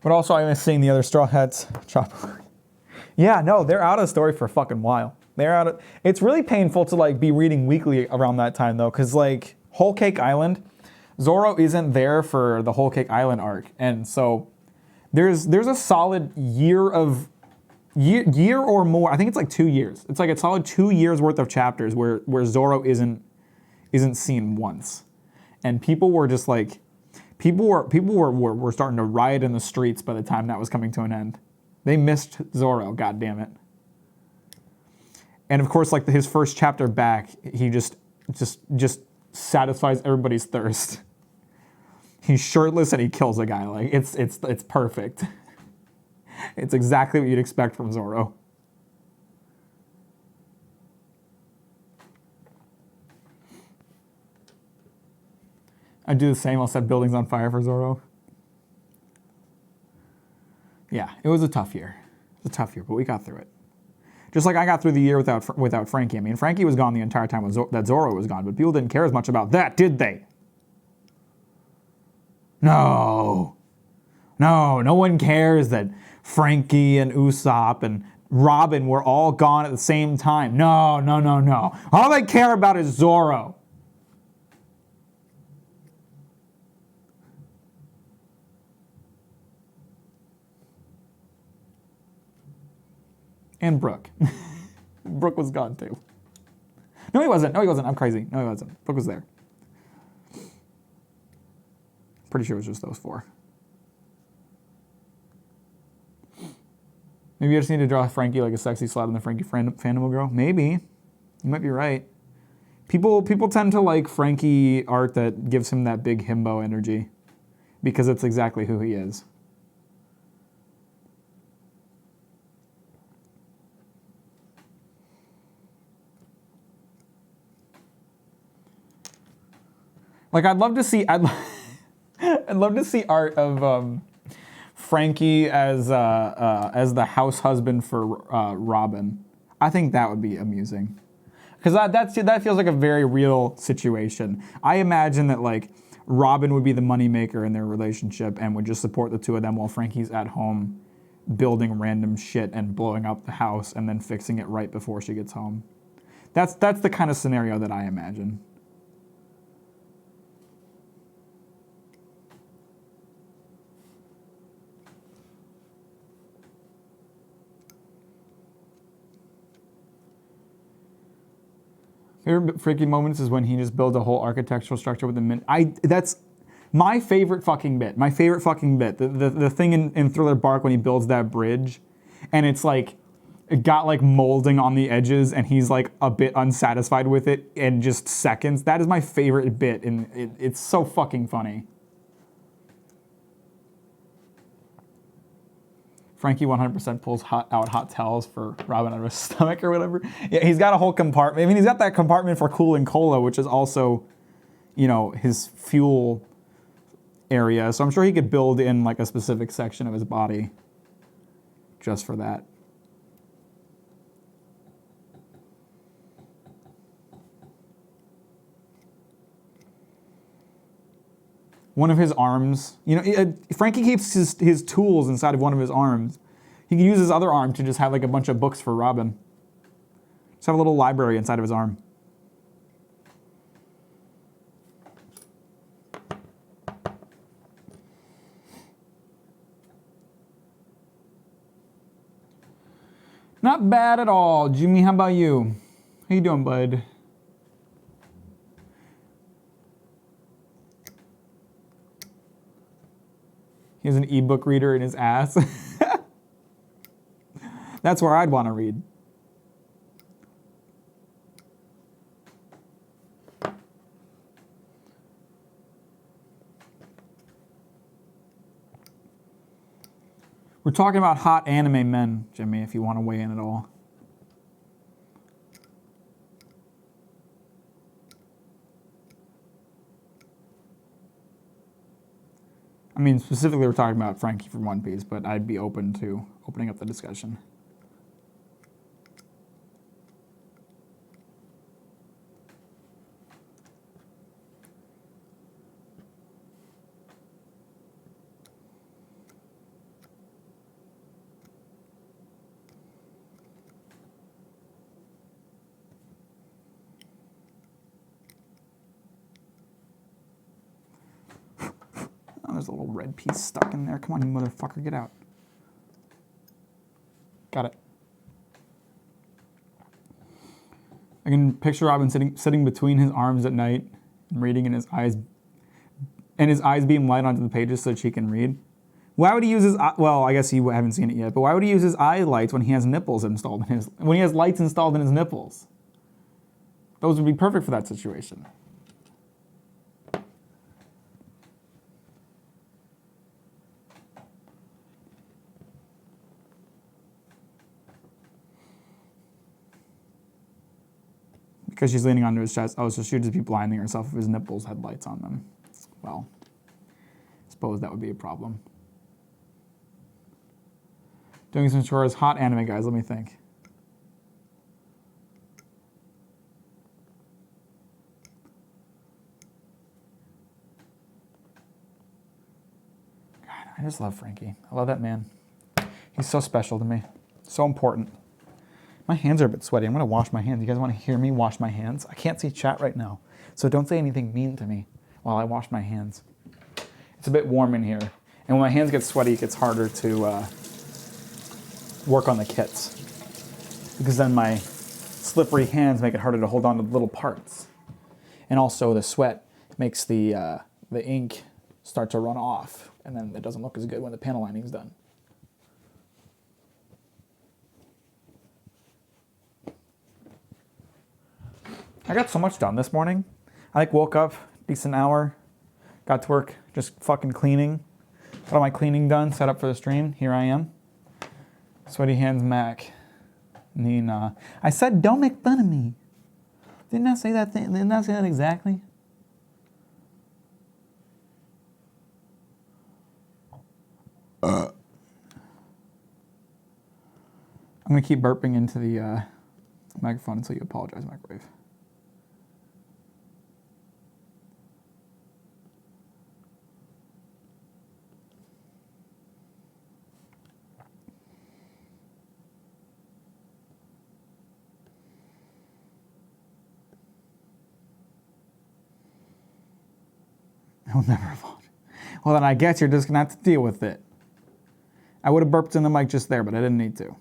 But also, I was seeing the other Straw Hats. Chopper. Yeah, no, they're out of the story for a fucking while. They're out of... It's really painful to, like, be reading weekly around that time, though, because, like, Whole Cake Island, Zoro isn't there for the Whole Cake Island arc. And so there's a solid year or more. I think it's like 2 years. It's like a solid 2 years worth of chapters where Zoro isn't seen once. And people were just like... People were starting to riot in the streets by the time that was coming to an end. They missed Zoro, god damn it. And of course, like his first chapter back, he just satisfies everybody's thirst. He's shirtless and he kills a guy. Like it's perfect. It's exactly what you'd expect from Zoro. I'd do the same. I'll set buildings on fire for Zoro. Yeah, it was a tough year. It was a tough year, but we got through it. Just like I got through the year without Frankie. I mean, Frankie was gone the entire time that Zoro was gone, but people didn't care as much about that, did they? No. No one cares that Frankie and Usopp and Robin were all gone at the same time. No. All they care about is Zoro. And Brooke. Brooke was gone too. No, he wasn't. I'm crazy. No, he wasn't. Brooke was there. Pretty sure it was just those 4. Maybe I just need to draw Frankie like a sexy slut in the Frankie fandom girl. Maybe. You might be right. People tend to like Frankie art that gives him that big himbo energy because it's exactly who he is. Like I'd love to see art of Frankie as the house husband for Robin. I think that would be amusing, because that feels like a very real situation. I imagine that like Robin would be the moneymaker in their relationship and would just support the two of them while Frankie's at home building random shit and blowing up the house and then fixing it right before she gets home. That's the kind of scenario that I imagine. Favorite freaky moments is when he just builds a whole architectural structure with that's my favorite fucking bit. My favorite fucking bit. The thing in Thriller Bark when he builds that bridge, and it's like it got like molding on the edges, and he's like a bit unsatisfied with it in just seconds. That is my favorite bit, and it's so fucking funny. Frankie 100% pulls out hot towels for Robin out of his stomach or whatever. Yeah, he's got a whole compartment. I mean, he's got that compartment for cooling cola, which is also, you know, his fuel area. So I'm sure he could build in like a specific section of his body just for that. One of his arms, you know, Frankie keeps his tools inside of one of his arms. He can use his other arm to just have like a bunch of books for Robin. Just have a little library inside of his arm. Not bad at all. Jimmy, how about you? How you doing, bud? He has an ebook reader in his ass. That's where I'd want to read. We're talking about hot anime men, Jimmy, if you want to weigh in at all. I mean, specifically we're talking about Frankie from One Piece, but I'd be open to opening up the discussion. Oh, there's a little red piece stuck in there. Come on, you motherfucker, get out. Got it. I can picture Robin sitting between his arms at night and reading in his eyes, and his eyes beam light onto the pages so that she can read. Why would he use his, well, I guess you haven't seen it yet, but why would he use his eye lights when he has nipples installed in his, when he has lights installed in his nipples? Those would be perfect for that situation. Because she's leaning onto his chest. Oh, so she'd just be blinding herself if his nipples had lights on them. Well, I suppose that would be a problem. Doing some chores, hot anime, guys, let me think. God, I just love Frankie. I love that man. He's so special to me. So important. My hands are a bit sweaty. I'm going to wash my hands. You guys want to hear me wash my hands? I can't see chat right now, so don't say anything mean to me while I wash my hands. It's a bit warm in here, and when my hands get sweaty, it gets harder to work on the kits, because then my slippery hands make it harder to hold on to the little parts. And also the sweat makes the ink start to run off, and then it doesn't look as good when the panel lining's done. I got so much done this morning. I woke up, decent hour, got to work just fucking cleaning. Got all my cleaning done, set up for the stream. Here I am. Sweaty Hands Mac. Nina. I said don't make fun of me. Didn't I say that thing? Didn't I say that exactly? I'm gonna keep burping into the microphone until you apologize, microwave. I'll never evolve. Well, then I guess you're just going to have to deal with it. I would have burped in the mic just there, but I didn't need to.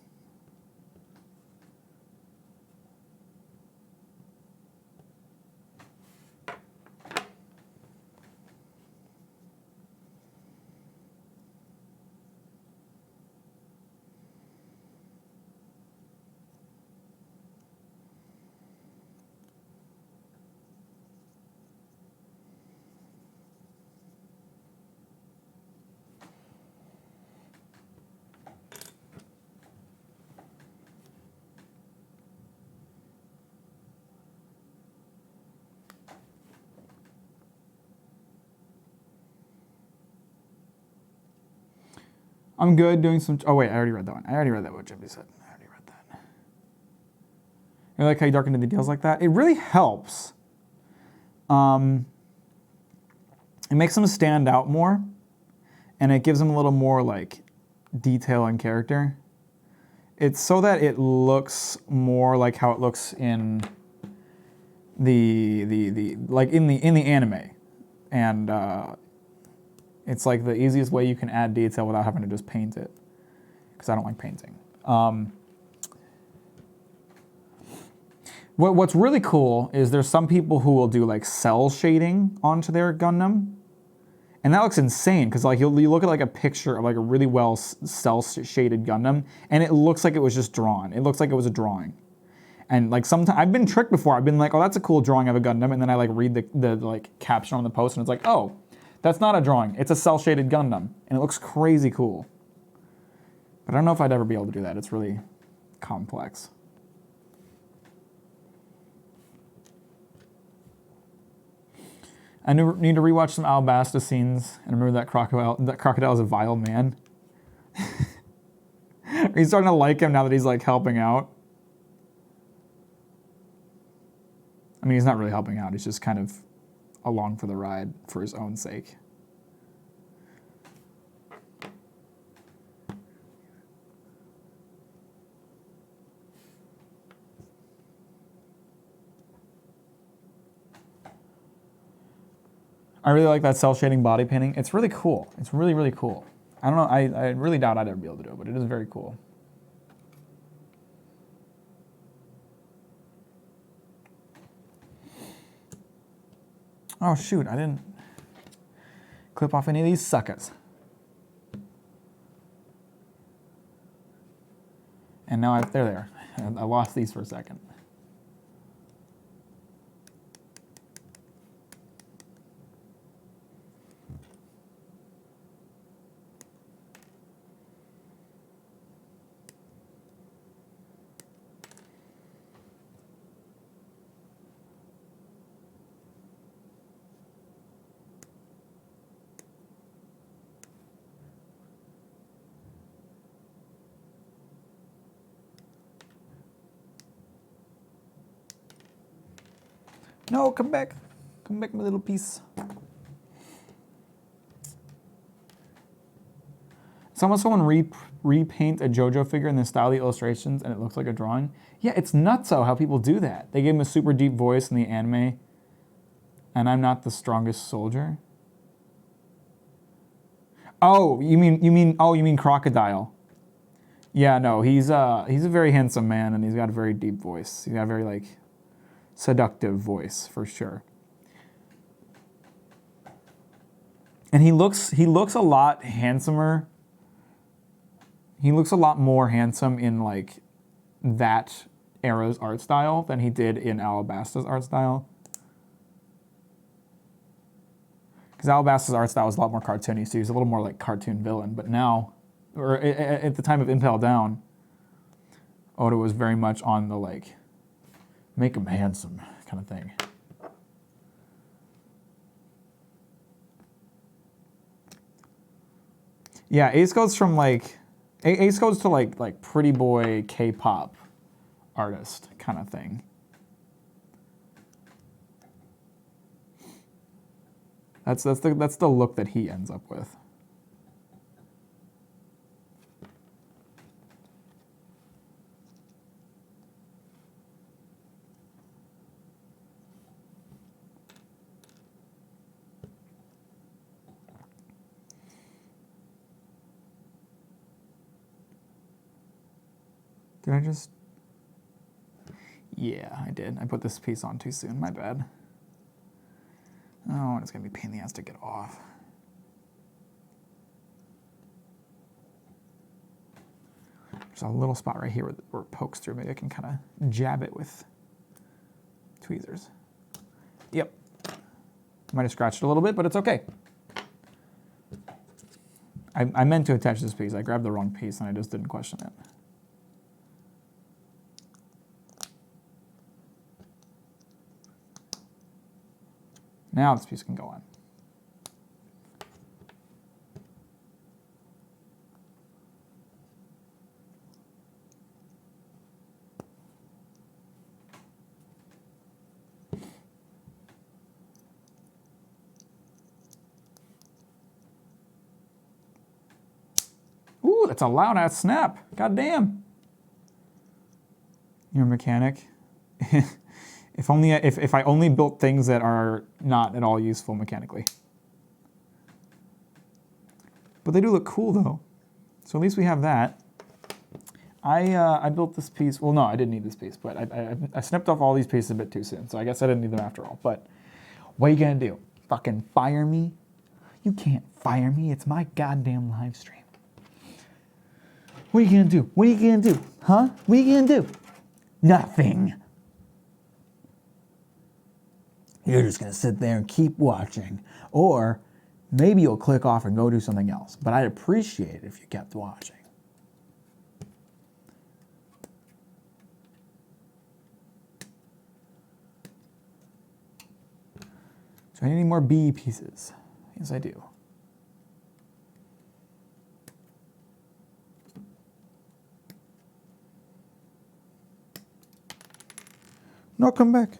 I'm good doing some, oh wait, I already read that one. I already read that, what Jimmy said. I already read that. I like how you darken the details like that. It really helps. It makes them stand out more, and it gives them a little more like detail and character. It's so that it looks more like how it looks in the like in the anime, and it's like the easiest way you can add detail without having to just paint it, because I don't like painting. What's really cool is there's some people who will do like cell shading onto their Gundam, and that looks insane, because like you look at like a picture of like a really well cell shaded Gundam, and it looks like it was just drawn. It looks like it was a drawing. And like sometimes I've been tricked before. I've been like, oh, that's a cool drawing of a Gundam, and then I like read the like caption on the post, and it's like, oh, that's not a drawing. It's a cell shaded Gundam, and it looks crazy cool. But I don't know if I'd ever be able to do that. It's really complex. I need to rewatch some Alabasta scenes and remember that crocodile. That crocodile is a vile man. Are you starting to like him now that he's like helping out? I mean, he's not really helping out. He's just kind of along for the ride for his own sake. I really like that cell shading body painting. It's really cool. It's really, really cool. I don't know, I really doubt I'd ever be able to do it, but it is very cool. Oh shoot, I didn't clip off any of these suckers. And now they're there. I lost these for a second. No, come back. Come back, my little piece. Someone repaint a JoJo figure in the style of the illustrations and it looks like a drawing. Yeah, it's nutso how people do that. They gave him a super deep voice in the anime. And I'm not the strongest soldier. Oh, you mean Crocodile? Yeah, no, he's a very handsome man and he's got a very deep voice. He's got a very like seductive voice for sure. And he looks a lot handsomer. He looks a lot more handsome in like that era's art style than he did in Alabasta's art style. Because Alabasta's art style was a lot more cartoony, so he's a little more like cartoon villain. But now, or at the time of Impel Down, Oda was very much on the like, make him handsome kind of thing. Yeah, Ace goes from like, Ace goes to like pretty boy K-pop artist kind of thing. That's the look that he ends up with. Did I just? Yeah, I did. I put this piece on too soon. My bad. Oh, and it's going to be a pain in the ass to get off. There's a little spot right here where it pokes through. Maybe I can kind of jab it with tweezers. Yep. Might have scratched it a little bit, but it's okay. I meant to attach this piece. I grabbed the wrong piece and I just didn't question it. Now this piece can go on. that's a loud ass snap. God damn. You're a mechanic. If I only built things that are not at all useful mechanically. But they do look cool though. So at least we have that. I built this piece. Well, no, I didn't need this piece, but I snipped off all these pieces a bit too soon. So I guess I didn't need them after all. But what are you gonna do? Fucking fire me? You can't fire me. It's my goddamn live stream. What are you gonna do? What are you gonna do? Huh? What are you gonna do? Nothing. You're just gonna sit there and keep watching. Or maybe you'll click off and go do something else. But I'd appreciate it if you kept watching. Do I need any more B pieces? Yes, I do. No, come back.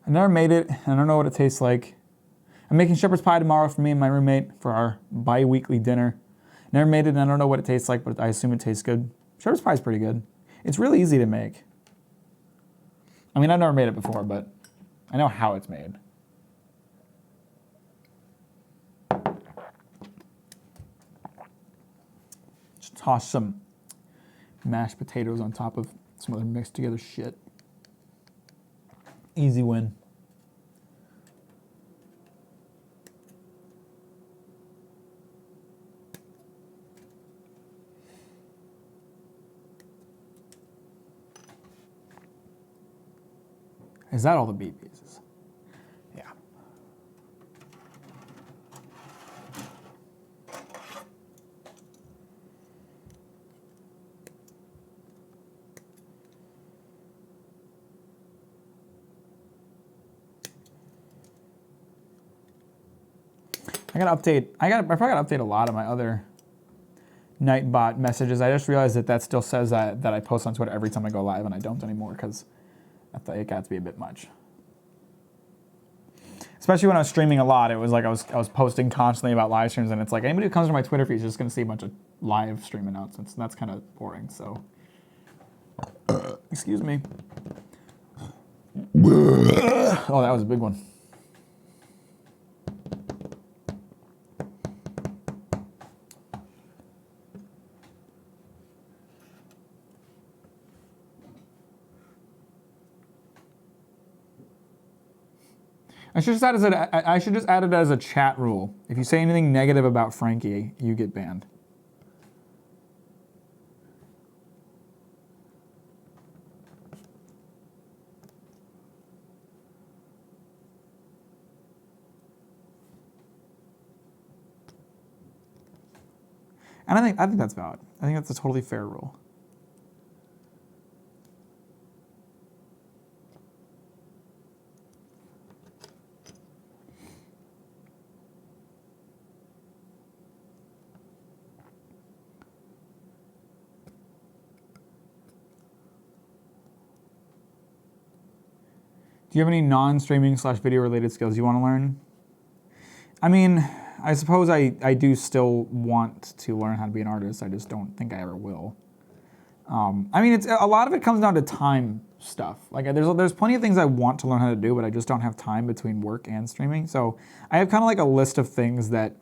I never made it. I don't know what it tastes like. I'm making shepherd's pie tomorrow for me and my roommate for our bi-weekly dinner. Never made it, and I don't know what it tastes like, but I assume it tastes good. Shepherd's pie is pretty good. It's really easy to make. I mean, I've never made it before, but I know how it's made. Just toss some mashed potatoes on top of some other mixed together shit. Easy win. Is that all the B pieces? Yeah. I probably gotta update a lot of my other Nightbot messages. I just realized that still says that I post on Twitter every time I go live, and I don't anymore because I thought it got to be a bit much. Especially when I was streaming a lot, it was like I was posting constantly about live streams, and it's like anybody who comes to my Twitter feed is just going to see a bunch of live stream announcements, and that's kind of boring. So, excuse me. Oh, that was a big one. I should just add it as a chat rule. If you say anything negative about Frankie, you get banned. And I think that's valid. I think that's a totally fair rule. Do you have any non-streaming / video related skills you want to learn? I mean, I suppose I do still want to learn how to be an artist. I just don't think I ever will. I mean, a lot of it comes down to time stuff. Like there's plenty of things I want to learn how to do, but I just don't have time between work and streaming. So I have kind of like a list of things that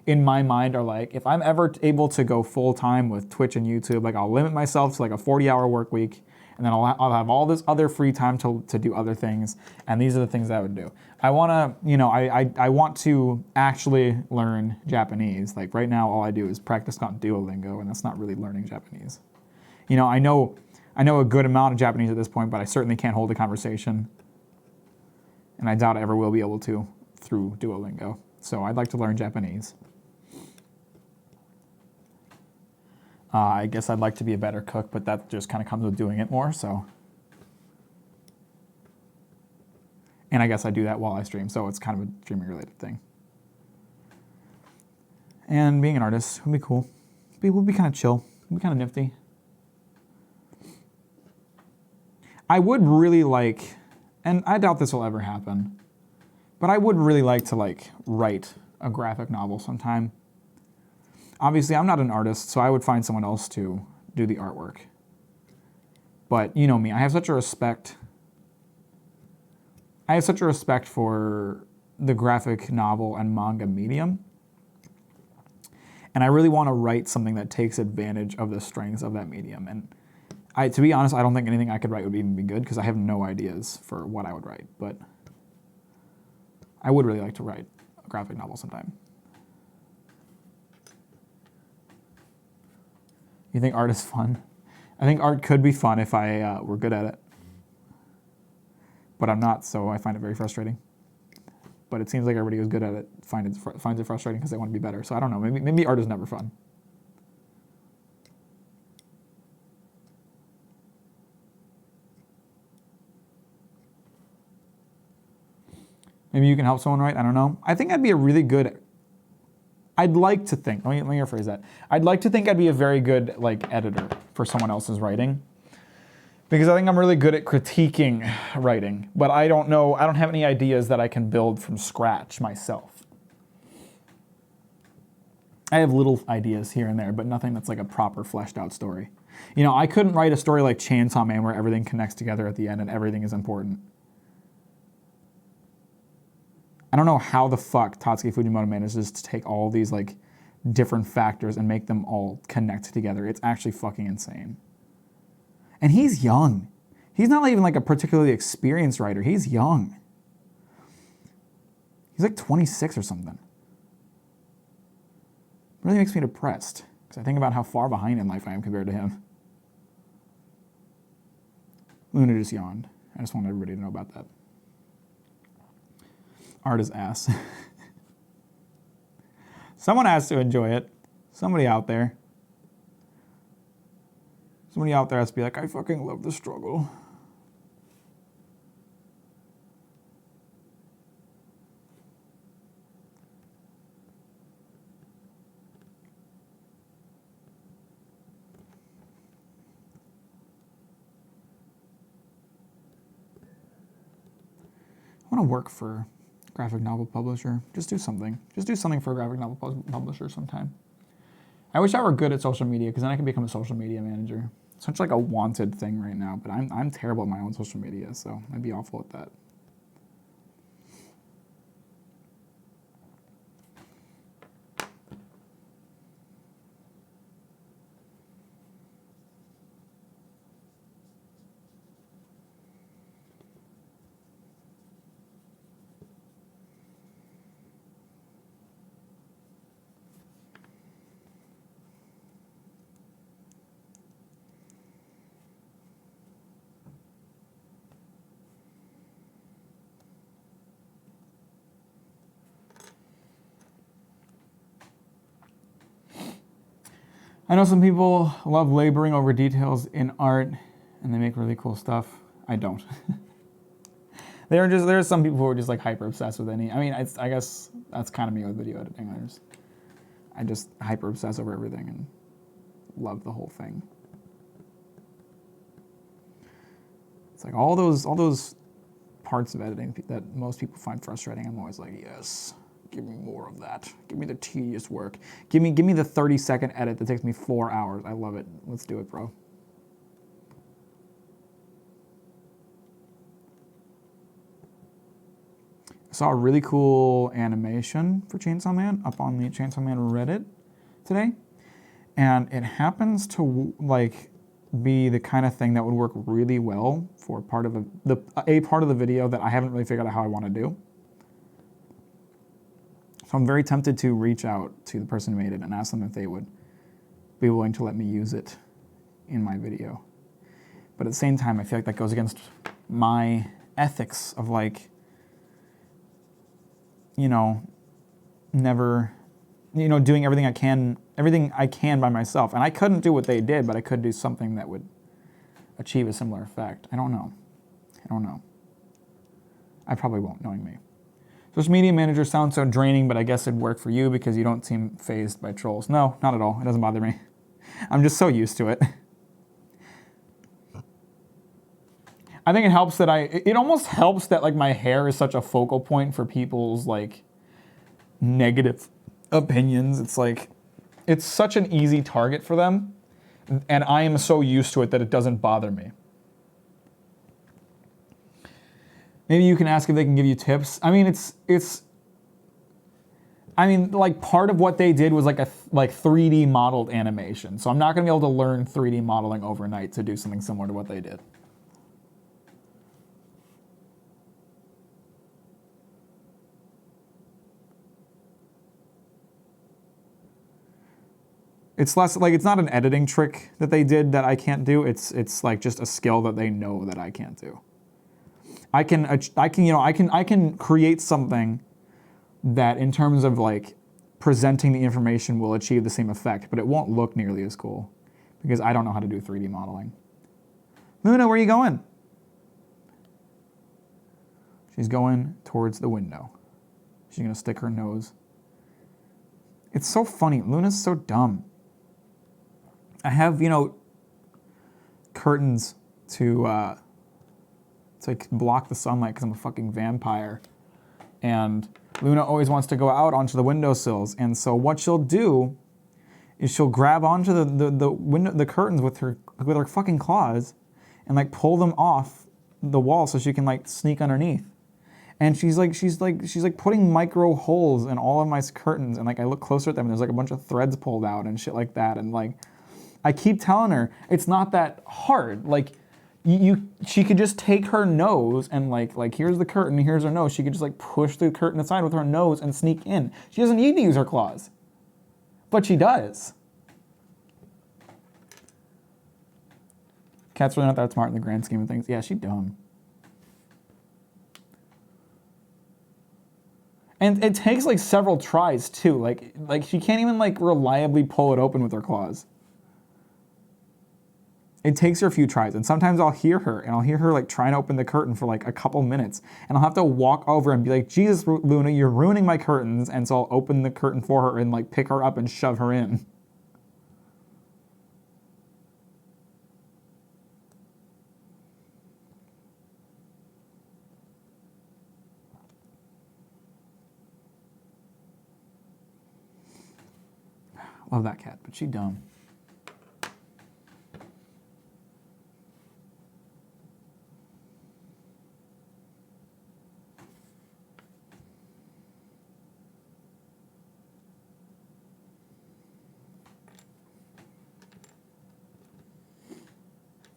in my mind are like, if I'm ever able to go full time with Twitch and YouTube, like I'll limit myself to like a 40-hour work week. And then I'll have all this other free time to do other things, and these are the things that I would do. I want to, I want to actually learn Japanese. Like right now, all I do is practice on Duolingo, and that's not really learning Japanese. I know a good amount of Japanese at this point, but I certainly can't hold a conversation, and I doubt I ever will be able to through Duolingo. So I'd like to learn Japanese. I guess I'd like to be a better cook, but that just kind of comes with doing it more, so. And I guess I do that while I stream, so it's kind of a streaming-related thing. And being an artist would be cool. It would be kind of chill. It would be kind of nifty. I would really like, and I doubt this will ever happen, but I would really like to write a graphic novel sometime. Obviously, I'm not an artist, so I would find someone else to do the artwork. But you know me, I have such a respect. I have such a respect for the graphic novel and manga medium. And I really want to write something that takes advantage of the strengths of that medium. And to be honest, I don't think anything I could write would even be good because I have no ideas for what I would write. But I would really like to write a graphic novel sometime. You think art is fun? I think art could be fun if I were good at it. But I'm not, so I find it very frustrating. But it seems like everybody who's good at it finds it frustrating because they want to be better. So I don't know, maybe art is never fun. Maybe you can help someone write, I don't know. I think I'd be a really good, I'd like to think, let me rephrase that. I'd like to think I'd be a very good editor for someone else's writing. Because I think I'm really good at critiquing writing, but I don't have any ideas that I can build from scratch myself. I have little ideas here and there, but nothing that's like a proper fleshed out story. You know, I couldn't write a story like Chainsaw Man where everything connects together at the end and everything is important. I don't know how the fuck Tatsuki Fujimoto manages to take all these different factors and make them all connect together. It's actually fucking insane. And he's young. He's not even a particularly experienced writer. He's young. He's 26 or something. It really makes me depressed because I think about how far behind in life I am compared to him. Luna just yawned. I just want everybody to know about that. Art is ass. Someone has to enjoy it. Somebody out there. Somebody out there has to be like, I fucking love the struggle. I want to work for a graphic novel publisher. Just do something. Just do something for a graphic novel publisher sometime. I wish I were good at social media because then I can become a social media manager. It's such a wanted thing right now, but I'm terrible at my own social media, so I'd be awful at that. I know some people love laboring over details in art and they make really cool stuff. I don't. There are some people who are just hyper obsessed with any. I mean, I guess that's kind of me with video editing. I just hyper obsess over everything and love the whole thing. It's all those parts of editing that most people find frustrating. I'm always like, yes. Give me more of that. Give me the tedious work. Give me the 30-second edit that takes me 4 hours. I love it. Let's do it, bro. I saw a really cool animation for Chainsaw Man up on the Chainsaw Man Reddit today. And it happens to be the kind of thing that would work really well for part of a part of the video that I haven't really figured out how I want to do. So I'm very tempted to reach out to the person who made it and ask them if they would be willing to let me use it in my video. But at the same time, I feel like that goes against my ethics of never, doing everything I can by myself. And I couldn't do what they did, but I could do something that would achieve a similar effect. I don't know. I probably won't, knowing me. Social media manager sounds so draining, but I guess it'd work for you because you don't seem fazed by trolls. No, not at all. It doesn't bother me. I'm just so used to it. I think it helps that it almost helps that my hair is such a focal point for people's negative opinions. It's It's such an easy target for them, and I am so used to it that it doesn't bother me. Maybe you can ask if they can give you tips. I mean, like part of what they did was like 3D modeled animation. So I'm not going to be able to learn 3D modeling overnight to do something similar to what they did. It's less like, it's not an editing trick that they did that I can't do. It's like just a skill that they know that I can't do. I can create something that in terms of like presenting the information will achieve the same effect, but it won't look nearly as cool because I don't know how to do 3D modeling. Luna, where are you going? She's going towards the window. She's gonna stick her nose. It's so funny. Luna's so dumb. I have, curtains to like block the sunlight because I'm a fucking vampire. And Luna always wants to go out onto the windowsills. And so what she'll do is she'll grab onto the curtains with her fucking claws and like pull them off the wall so she can like sneak underneath. And she's putting micro holes in all of my curtains, and like I look closer at them and there's like a bunch of threads pulled out and shit like that. And like I keep telling her it's not that hard. Like she could just take her nose and like here's the curtain, here's her nose. She could just like push the curtain aside with her nose and sneak in. She doesn't need to use her claws, but she does. Cat's really not that smart in the grand scheme of things. Yeah, she's dumb. And it takes like several tries too. Like she can't even like reliably pull it open with her claws. It takes her a few tries, and sometimes I'll hear her like trying to open the curtain for like a couple minutes, and I'll have to walk over and be like, Jesus, Luna, you're ruining my curtains, and so I'll open the curtain for her and like pick her up and shove her in. Love that cat, but she's dumb.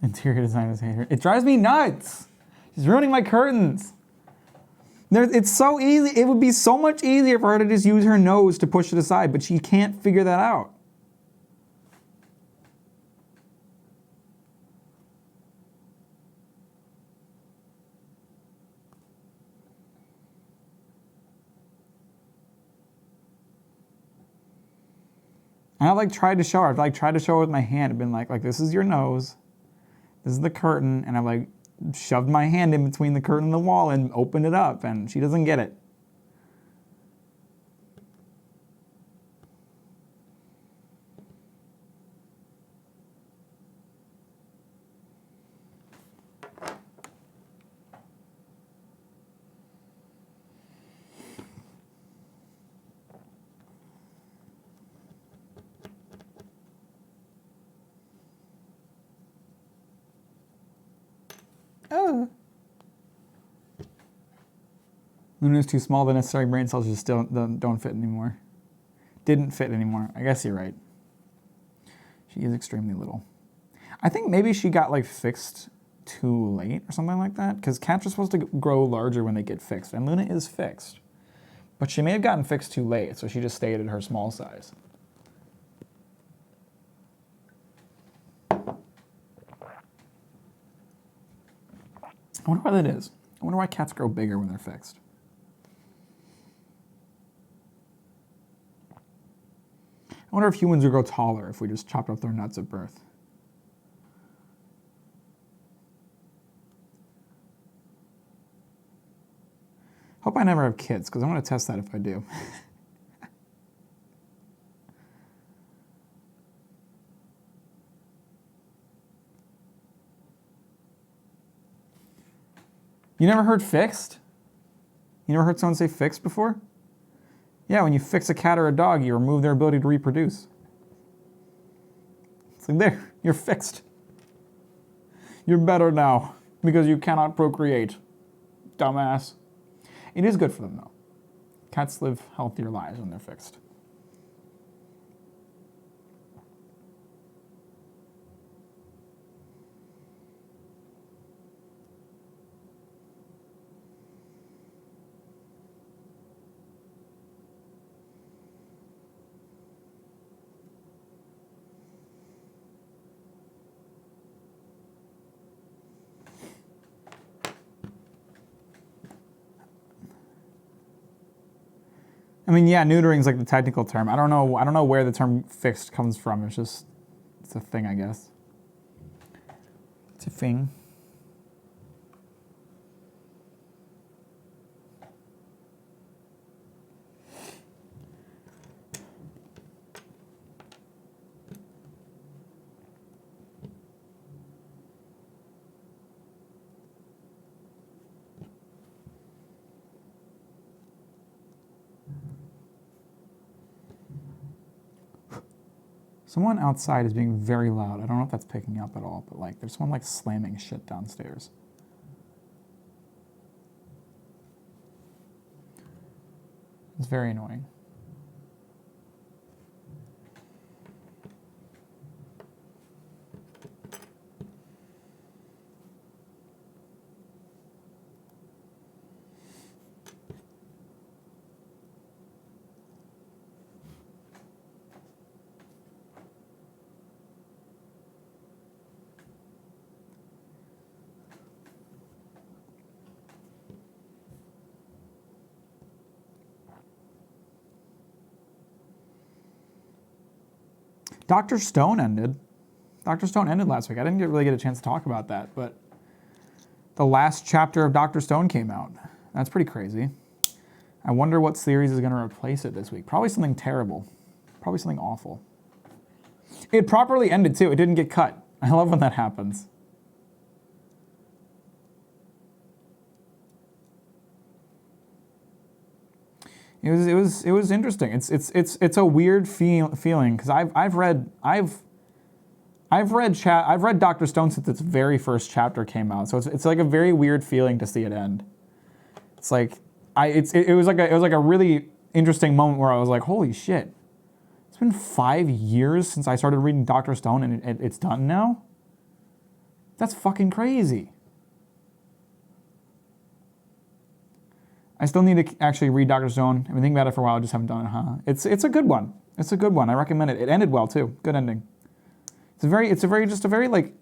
Interior designers hate her. It drives me nuts. She's ruining my curtains. It's so easy. It would be so much easier for her to just use her nose to push it aside, but she can't figure that out. And I've like tried to show her. I've like tried to show her with my hand. I've been like this is your nose. This is the curtain. And I've like shoved my hand in between the curtain and the wall and opened it up, and she doesn't get it. Oh. Luna's too small. The necessary brain cells just don't fit anymore. Didn't fit anymore. I guess you're right. She is extremely little. I think maybe she got like fixed too late or something like that, because cats are supposed to grow larger when they get fixed, and Luna is fixed. But she may have gotten fixed too late, so she just stayed at her small size. I wonder why that is. I wonder why cats grow bigger when they're fixed. I wonder if humans would grow taller if we just chopped off their nuts at birth. Hope I never have kids, because I want to test that if I do. You never heard fixed? You never heard someone say fixed before? Yeah, when you fix a cat or a dog, you remove their ability to reproduce. It's like, there, you're fixed. You're better now because you cannot procreate. Dumbass. It is good for them, though. Cats live healthier lives when they're fixed. I mean, yeah, neutering is like the technical term. I don't know where the term fixed comes from. It's a thing, I guess. It's a thing. Someone outside is being very loud. I don't know if that's picking up at all, but like there's someone like slamming shit downstairs. It's very annoying. Dr. Stone ended. Dr. Stone ended last week. I didn't really get a chance to talk about that, but the last chapter of Dr. Stone came out. That's pretty crazy. I wonder what series is going to replace it this week. Probably something terrible. Probably something awful. It properly ended too. It didn't get cut. I love when that happens. It was interesting. It's a weird feeling because I've read Dr. Stone since its very first chapter came out. So it's like a very weird feeling to see it end. It's like it was like a really interesting moment where I was like, holy shit. It's been 5 years since I started reading Dr. Stone and it's done now? That's fucking crazy. I still need to actually read Dr. Stone. I've been thinking about it for a while. I just haven't done it. It's a good one. It's a good one. I recommend it. It ended well too. Good ending. It's a very like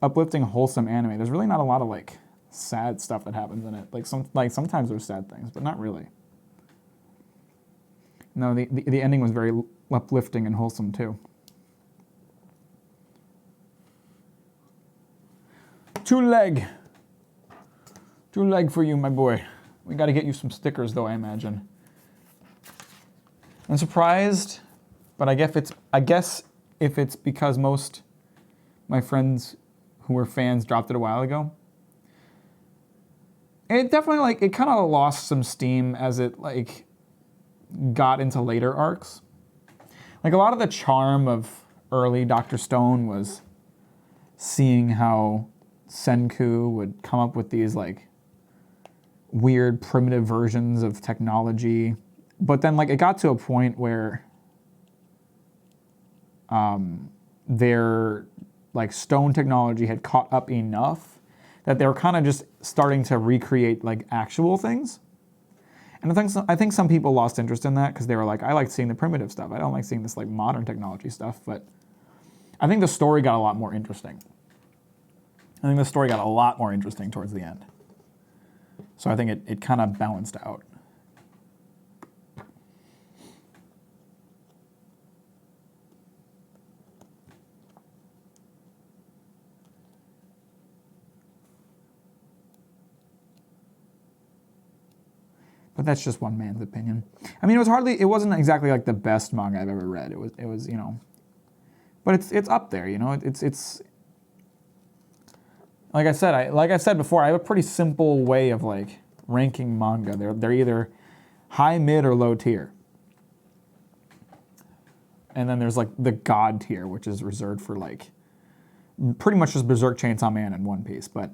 uplifting, wholesome anime. There's really not a lot of like sad stuff that happens in it. Like sometimes there's sad things, but not really. No, the ending was very uplifting and wholesome too. Two leg for you, my boy. We got to get you some stickers, though, I imagine. I'm surprised, but I guess if it's because most my friends who were fans dropped it a while ago. It definitely it kind of lost some steam as it got into later arcs. Like a lot of the charm of early Dr. Stone was seeing how Senku would come up with these weird primitive versions of technology, but then it got to a point where their stone technology had caught up enough that they were kind of just starting to recreate actual things. And I think some people lost interest in that because they were like, I like seeing the primitive stuff. I don't like seeing this modern technology stuff. But I think the story got a lot more interesting. Towards the end. So I think it kind of balanced out. But that's just one man's opinion. I mean, it wasn't exactly the best manga I've ever read. It was, but it's up there, it's like I said before, I have a pretty simple way of ranking manga. They're either high, mid, or low tier. And then there's like the God tier, which is reserved for like pretty much just Berserk, Chainsaw Man, and One Piece. But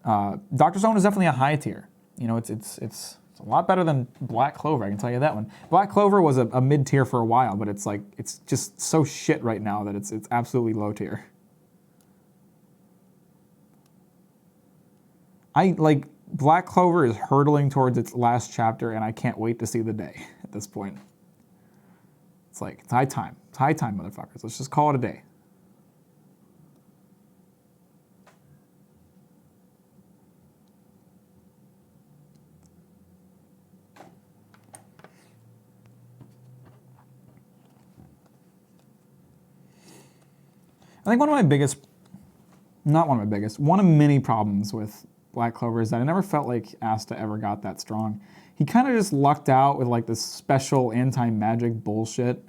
Dr. Stone is definitely a high tier. You know, it's a lot better than Black Clover, I can tell you that one. Black Clover was a mid tier for a while, but it's like it's just so shit right now that it's absolutely low tier. I like Black Clover is hurtling towards its last chapter, and I can't wait to see the day at this point. It's like, it's high time. It's high time, motherfuckers. Let's just call it a day. I think one of many problems with Black Clover is that I never felt like Asta ever got that strong. He kind of just lucked out with like this special anti-magic bullshit,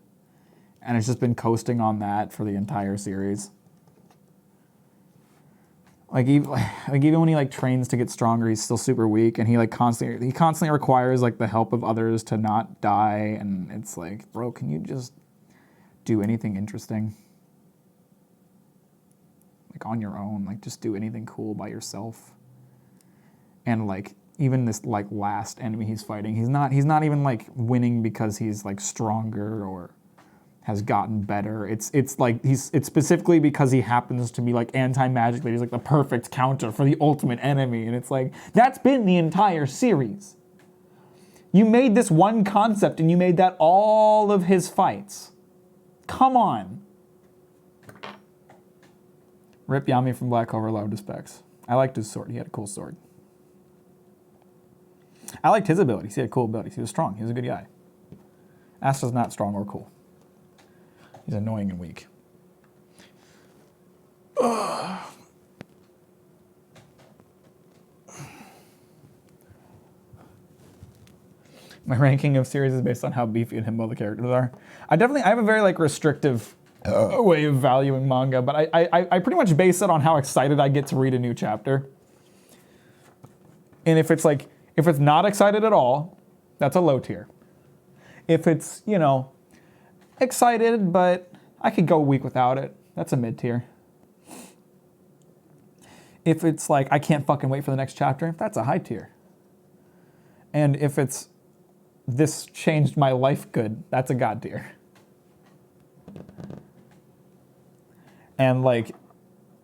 and it's just been coasting on that for the entire series. Like even when he like trains to get stronger, he's still super weak, and he constantly requires like the help of others to not die, and it's like, bro, can you just do anything interesting? Like on your own, like just do anything cool by yourself. And like even this like last enemy he's fighting, he's not even like winning because he's like stronger or has gotten better. It's specifically because he happens to be like anti-magic, that he's like the perfect counter for the ultimate enemy. And it's like, that's been the entire series. You made this one concept and you made that all of his fights. Come on. Rip Yami from Black Clover, loved his specs. I liked his sword. He had a cool sword. I liked his abilities. He had cool abilities. He was strong. He was a good guy. Asta's not strong or cool. He's annoying and weak. Ugh. My ranking of series is based on how beefy and himbo the characters are. I have a very like restrictive way of valuing manga, but I pretty much base it on how excited I get to read a new chapter. And if it's not excited at all, that's a low tier. If it's, you know, excited, but I could go a week without it, that's a mid tier. If it's like, I can't fucking wait for the next chapter, that's a high tier. And if it's, this changed my life good, that's a god tier. And like,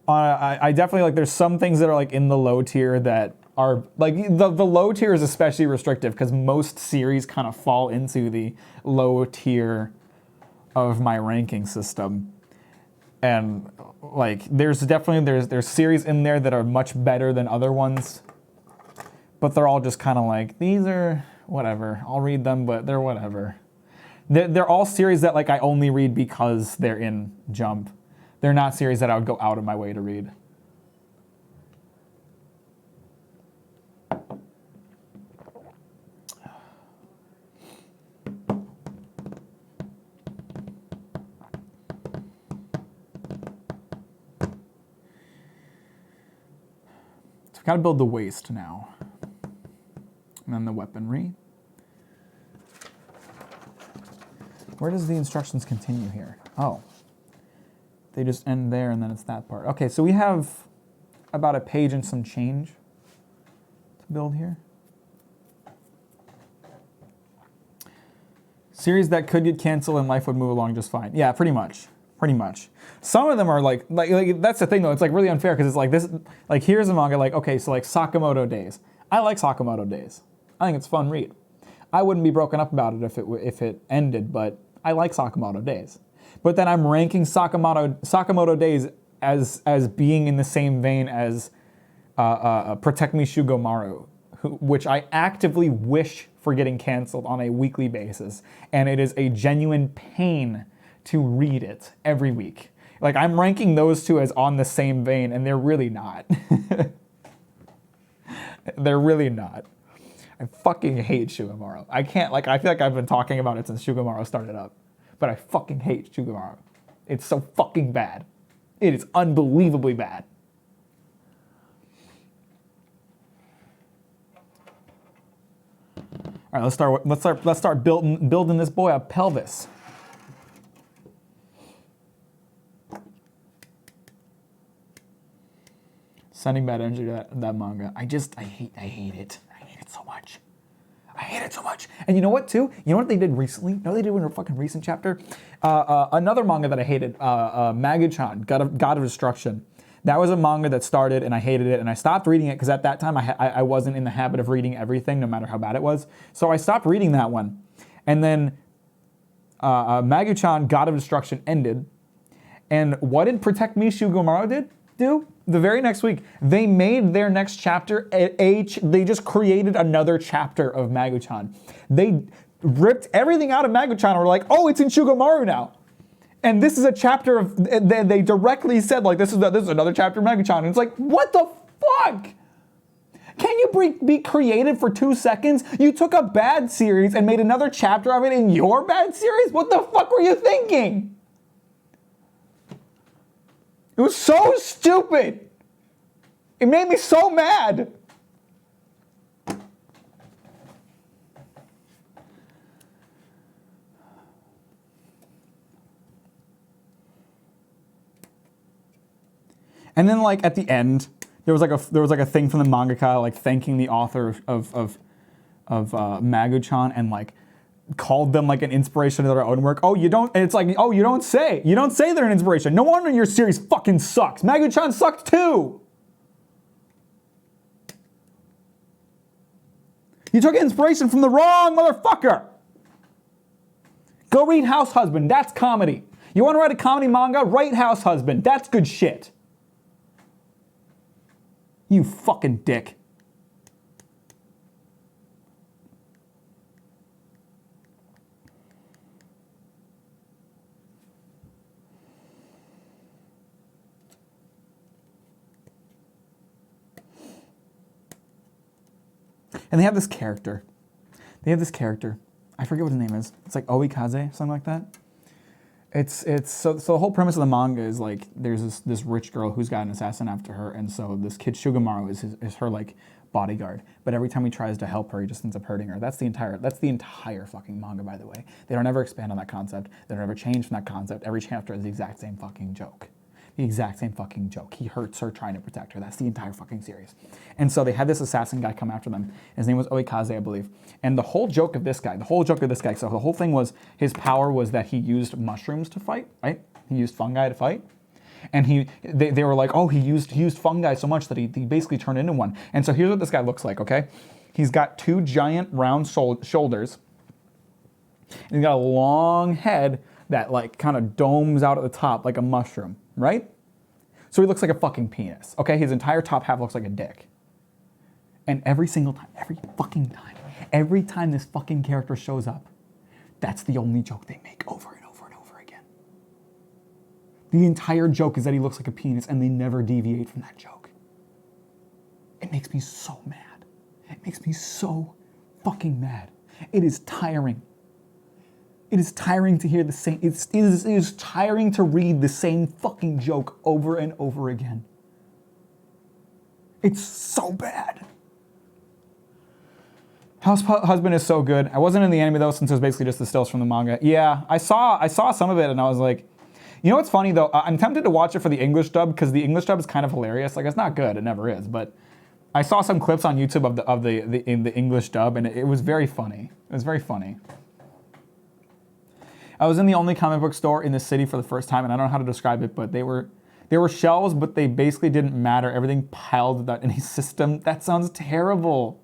I definitely like, there's some things that are like in the low tier that are like, the low tier is especially restrictive because most series kind of fall into the low tier of my ranking system. And like, there's series in there that are much better than other ones, but they're all just kind of like, these are whatever. I'll read them, but they're whatever. They're all series that like I only read because they're in Jump. They're not series that I would go out of my way to read. So we've got to build the waist now. And then the weaponry. Where does the instructions continue here? Oh. They just end there and then it's that part. Okay, so we have about a page and some change to build here. Series that could get canceled and life would move along just fine. Yeah, pretty much. Pretty much. Some of them are like that's the thing though, it's like really unfair because it's like this, like here's a manga like, okay, so like Sakamoto Days. I like Sakamoto Days. I think it's a fun read. I wouldn't be broken up about it if it ended, but I like Sakamoto Days. But then I'm ranking Sakamoto Days as being in the same vein as Protect Me Shugomaru, which I actively wish for getting canceled on a weekly basis. And it is a genuine pain to read it every week. Like, I'm ranking those two as on the same vein, and they're really not. They're really not. I fucking hate Shugomaru. I feel like I've been talking about it since Shugomaru started up. But I fucking hate Shugomaru. It's so fucking bad. It is unbelievably bad. All right, let's start building this boy a pelvis. Sending bad energy to that manga. I hate it. I hate it so much. I hate it so much. And you know what, too? You know what they did recently? You know what they did in a fucking recent chapter? Another manga that I hated, Magu-chan, God of Destruction. That was a manga that started, and I hated it, and I stopped reading it because at that time I wasn't in the habit of reading everything, no matter how bad it was. So I stopped reading that one. And then Magu-chan, God of Destruction ended. And what did Protect Me Shugomaru do? The very next week, they made their next chapter, they just created another chapter of Magu-chan. They ripped everything out of Magu-chan and were like, oh, it's in Shugomaru now. And this is a chapter of, they directly said, like, this is another chapter of Magu-chan. And it's like, what the fuck? Can you be creative for 2 seconds? You took a bad series and made another chapter of it in your bad series? What the fuck were you thinking? It was so stupid. It made me so mad. And then, like, at the end, there was like a thing from the mangaka, like, thanking the author of Magu-chan, and like called them like an inspiration to their own work. Oh, you don't, and it's like, oh, you don't say they're an inspiration. No wonder your series fucking sucks. Magu-chan sucked too. You took inspiration from the wrong motherfucker. Go read House Husband, that's comedy. You want to write a comedy manga? Write House Husband, that's good shit. You fucking dick. And they have this character. I forget what his name is. It's like Oikaze, something like that. So the whole premise of the manga is like there's this rich girl who's got an assassin after her, and so this kid Shugomaru is her like bodyguard. But every time he tries to help her, he just ends up hurting her. That's the entire fucking manga, by the way. They don't ever expand on that concept. They don't ever change from that concept. Every chapter is the exact same fucking joke. The exact same fucking joke. He hurts her trying to protect her. That's the entire fucking series. And so they had this assassin guy come after them. His name was Oikaze, I believe. And the whole joke of this guy, so the whole thing was, his power was that he used mushrooms to fight, right? He used fungi to fight. And they were like, oh, he used fungi so much that he basically turned into one. And so here's what this guy looks like, okay? He's got 2 giant round shoulders. And he's got a long head that like kind of domes out at the top like a mushroom, right? So he looks like a fucking penis, okay? His entire top half looks like a dick. And every time this fucking character shows up, that's the only joke they make over and over and over again. The entire joke is that he looks like a penis, and they never deviate from that joke. It makes me so mad. It makes me so fucking mad. It is tiring. It is tiring to hear the same, it is tiring to read the same fucking joke over and over again. It's so bad. House Husband is so good. I wasn't in the anime though, since it was basically just the stills from the manga. Yeah, I saw some of it and I was like, you know what's funny though? I'm tempted to watch it for the English dub because the English dub is kind of hilarious. Like, it's not good, it never is, but I saw some clips on YouTube of the English dub, and it was very funny. It was very funny. I was in the only comic book store in the city for the first time, and I don't know how to describe it, but they were shelves, but they basically didn't matter. Everything piled without any system. That sounds terrible.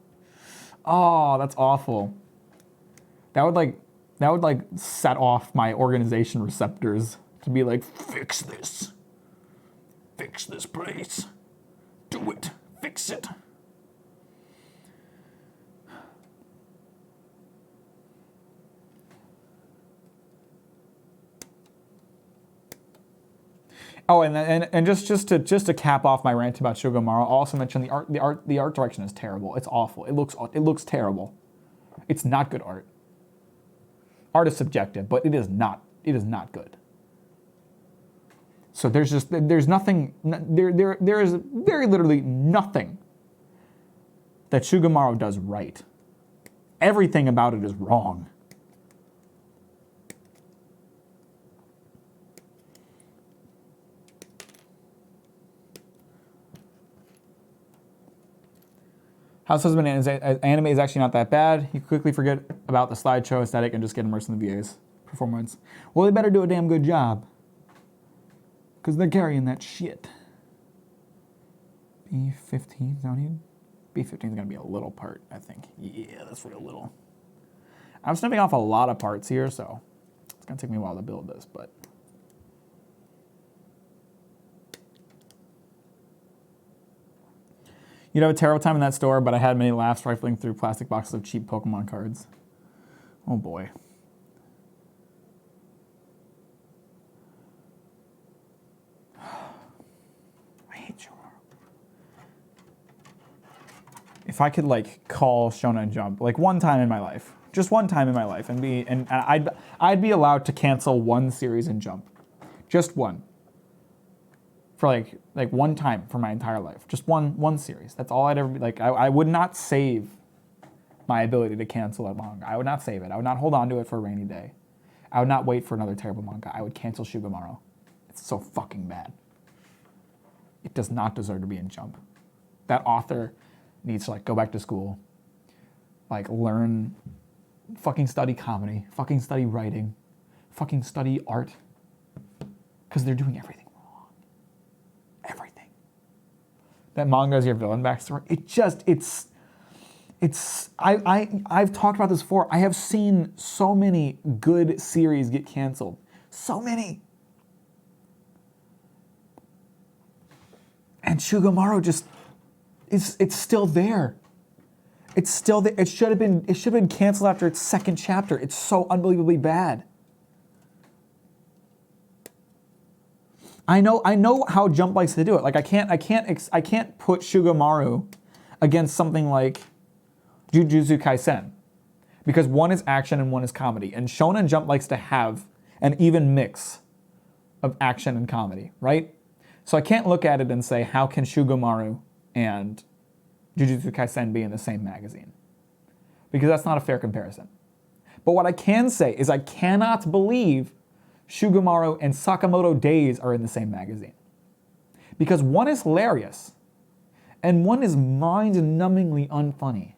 Oh, that's awful. That would like set off my organization receptors to be like, fix this place, do it, fix it. Oh, and just to cap off my rant about Shugomaru, I'll also mention the art direction is terrible. It's awful. It looks terrible. It's not good art. Art is subjective, but it is not good. So there is very literally nothing that Shugomaru does right. Everything about it is wrong. House Husband anime is actually not that bad. You quickly forget about the slideshow aesthetic and just get immersed in the VA's performance. Well, they better do a damn good job. Because they're carrying that shit. B15, don't need? B15 is going to be a little part, I think. Yeah, that's real little. I'm snipping off a lot of parts here, so it's going to take me a while to build this, but... You'd have a terrible time in that store, but I had many laughs rifling through plastic boxes of cheap Pokemon cards. Oh boy. I hate Shonen. If I could like call Shonen Jump like one time in my life, just one time in my life, and I'd be allowed to cancel one series in Jump, just one. For like one time for my entire life, just one series. That's all I'd ever be like. I would not save my ability to cancel a manga. I would not save it. I would not hold on to it for a rainy day. I would not wait for another terrible manga. I would cancel Shugamaru. It's so fucking bad. It does not deserve to be in Jump. That author needs to like go back to school, like learn, fucking study comedy, fucking study writing, fucking study art, because they're doing everything. Everything. That manga is your villain backstory. I've talked about this before. I have seen so many good series get canceled. So many. And Shugamaru just it's still there. It's still there. It should have been canceled after its second chapter. It's so unbelievably bad. I know how Jump likes to do it. Like I can't put Shugamaru against something like Jujutsu Kaisen because one is action and one is comedy. And Shonen Jump likes to have an even mix of action and comedy, right? So I can't look at it and say how can Shugamaru and Jujutsu Kaisen be in the same magazine? Because that's not a fair comparison. But what I can say is I cannot believe Shugamaru and Sakamoto Days are in the same magazine. Because one is hilarious, and one is mind-numbingly unfunny.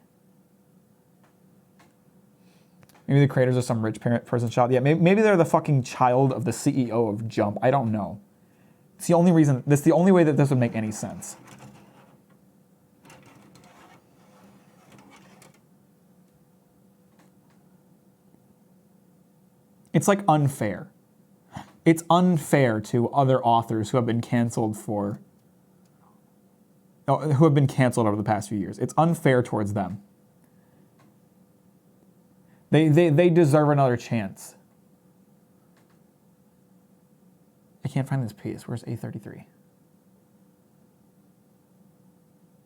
Maybe the creators are some rich person's child. Yeah, maybe they're the fucking child of the CEO of Jump. I don't know. It's the only reason, that's the only way that this would make any sense. It's like unfair. It's unfair to other authors who have been canceled over the past few years. It's unfair towards them. They deserve another chance. I can't find this piece. Where's A33?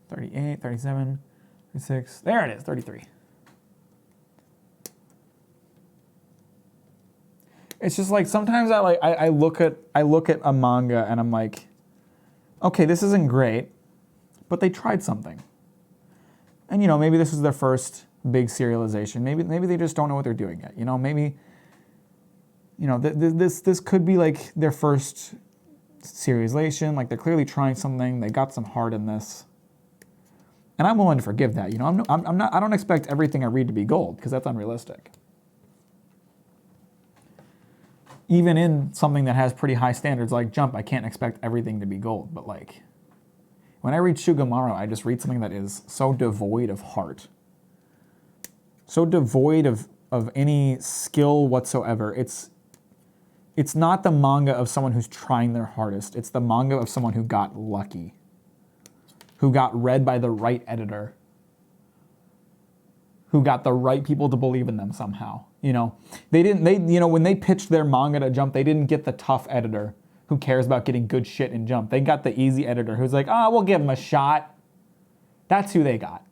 38, 37, 36. There it is, 33. It's just like sometimes I look at a manga and I'm like, okay, this isn't great, but they tried something. And maybe this is their first big serialization. Maybe they just don't know what they're doing yet. Maybe this could be like their first serialization. Like they're clearly trying something. They got some heart in this, and I'm willing to forgive that. I don't expect everything I read to be gold because that's unrealistic. Even in something that has pretty high standards like Jump, I can't expect everything to be gold. But like, when I read Shugamaru, I just read something that is so devoid of heart. So devoid of any skill whatsoever. It's not the manga of someone who's trying their hardest. It's the manga of someone who got lucky. Who got read by the right editor. Who got the right people to believe in them somehow. When they pitched their manga to Jump, they didn't get the tough editor who cares about getting good shit in Jump. They got the easy editor who's like, we'll give him a shot. That's who they got.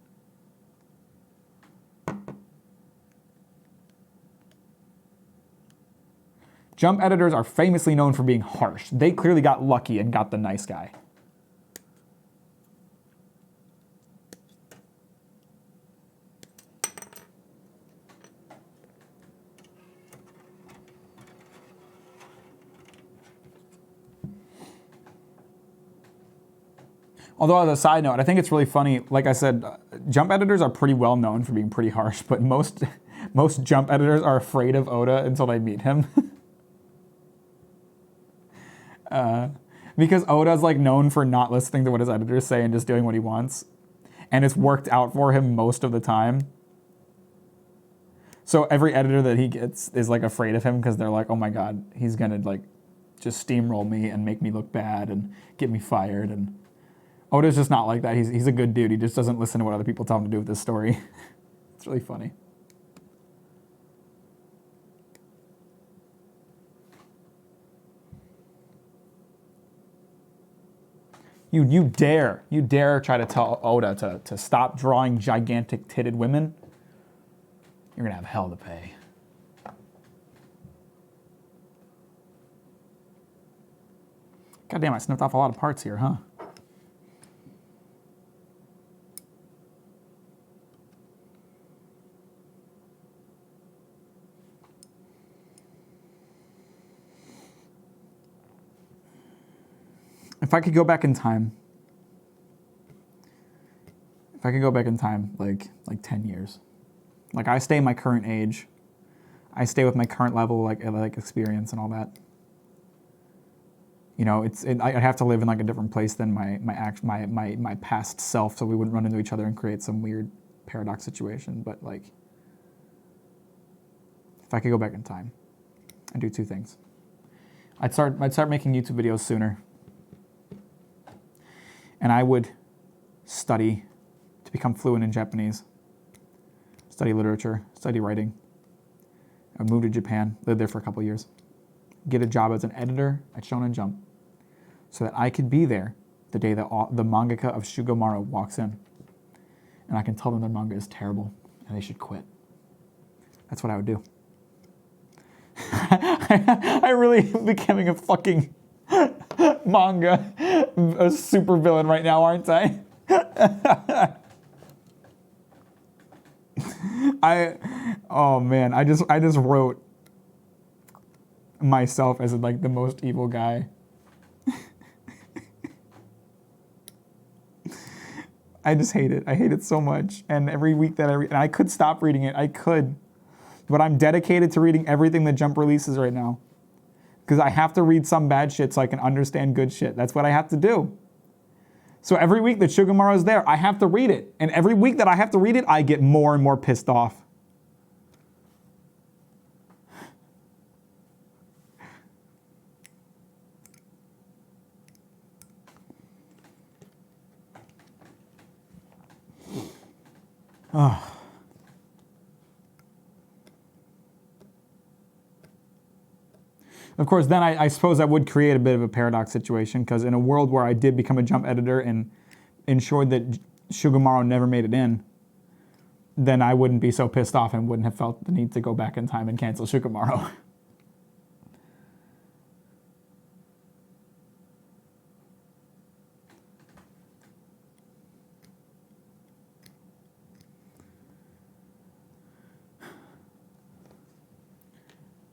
Jump editors are famously known for being harsh. They clearly got lucky and got the nice guy. Although, as a side note, I think it's really funny. Like I said, Jump editors are pretty well known for being pretty harsh, but most Jump editors are afraid of Oda until they meet him. Because Oda's like known for not listening to what his editors say and just doing what he wants. And it's worked out for him most of the time. So every editor that he gets is like afraid of him because they're like, oh my God, he's gonna like just steamroll me and make me look bad and get me fired. And Oda's just not like that. He's a good dude. He just doesn't listen to what other people tell him to do with this story. It's really funny. You dare try to tell Oda to stop drawing gigantic titted women. You're gonna have hell to pay. God damn, I sniffed off a lot of parts here, huh? If I could go back in time, like 10 years, like I stay my current age, I stay with my current level like experience and all that. You know, I'd have to live in like a different place than my past self, so we wouldn't run into each other and create some weird paradox situation. But like, if I could go back in time, I'd do two things. I'd start making YouTube videos sooner. And I would study to become fluent in Japanese, study literature, study writing. I would move to Japan, live there for a couple years, get a job as an editor at Shonen Jump so that I could be there the day that the mangaka of Shugomaru walks in. And I can tell them their manga is terrible and they should quit. That's what I would do. I really am becoming a fucking manga a super villain right now, aren't I? Oh man, I just wrote myself as like the most evil guy. I just hate it. I hate it so much. And every week that and I could stop reading it. I could. But I'm dedicated to reading everything that Jump releases right now. Because I have to read some bad shit so I can understand good shit. That's what I have to do. So every week that Shugomaru is there, I have to read it. And every week that I have to read it, I get more and more pissed off. Oh. Of course, then I suppose that would create a bit of a paradox situation, because in a world where I did become a Jump editor and ensured that Shugomaru never made it in, then I wouldn't be so pissed off and wouldn't have felt the need to go back in time and cancel Shugomaru.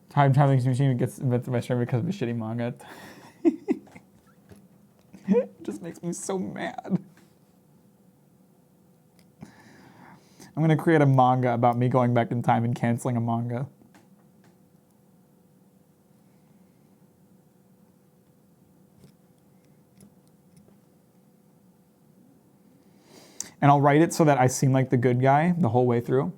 Time traveling machine gets invented by Sherman because of a shitty manga. It just makes me so mad. I'm gonna create a manga about me going back in time and canceling a manga. And I'll write it so that I seem like the good guy the whole way through.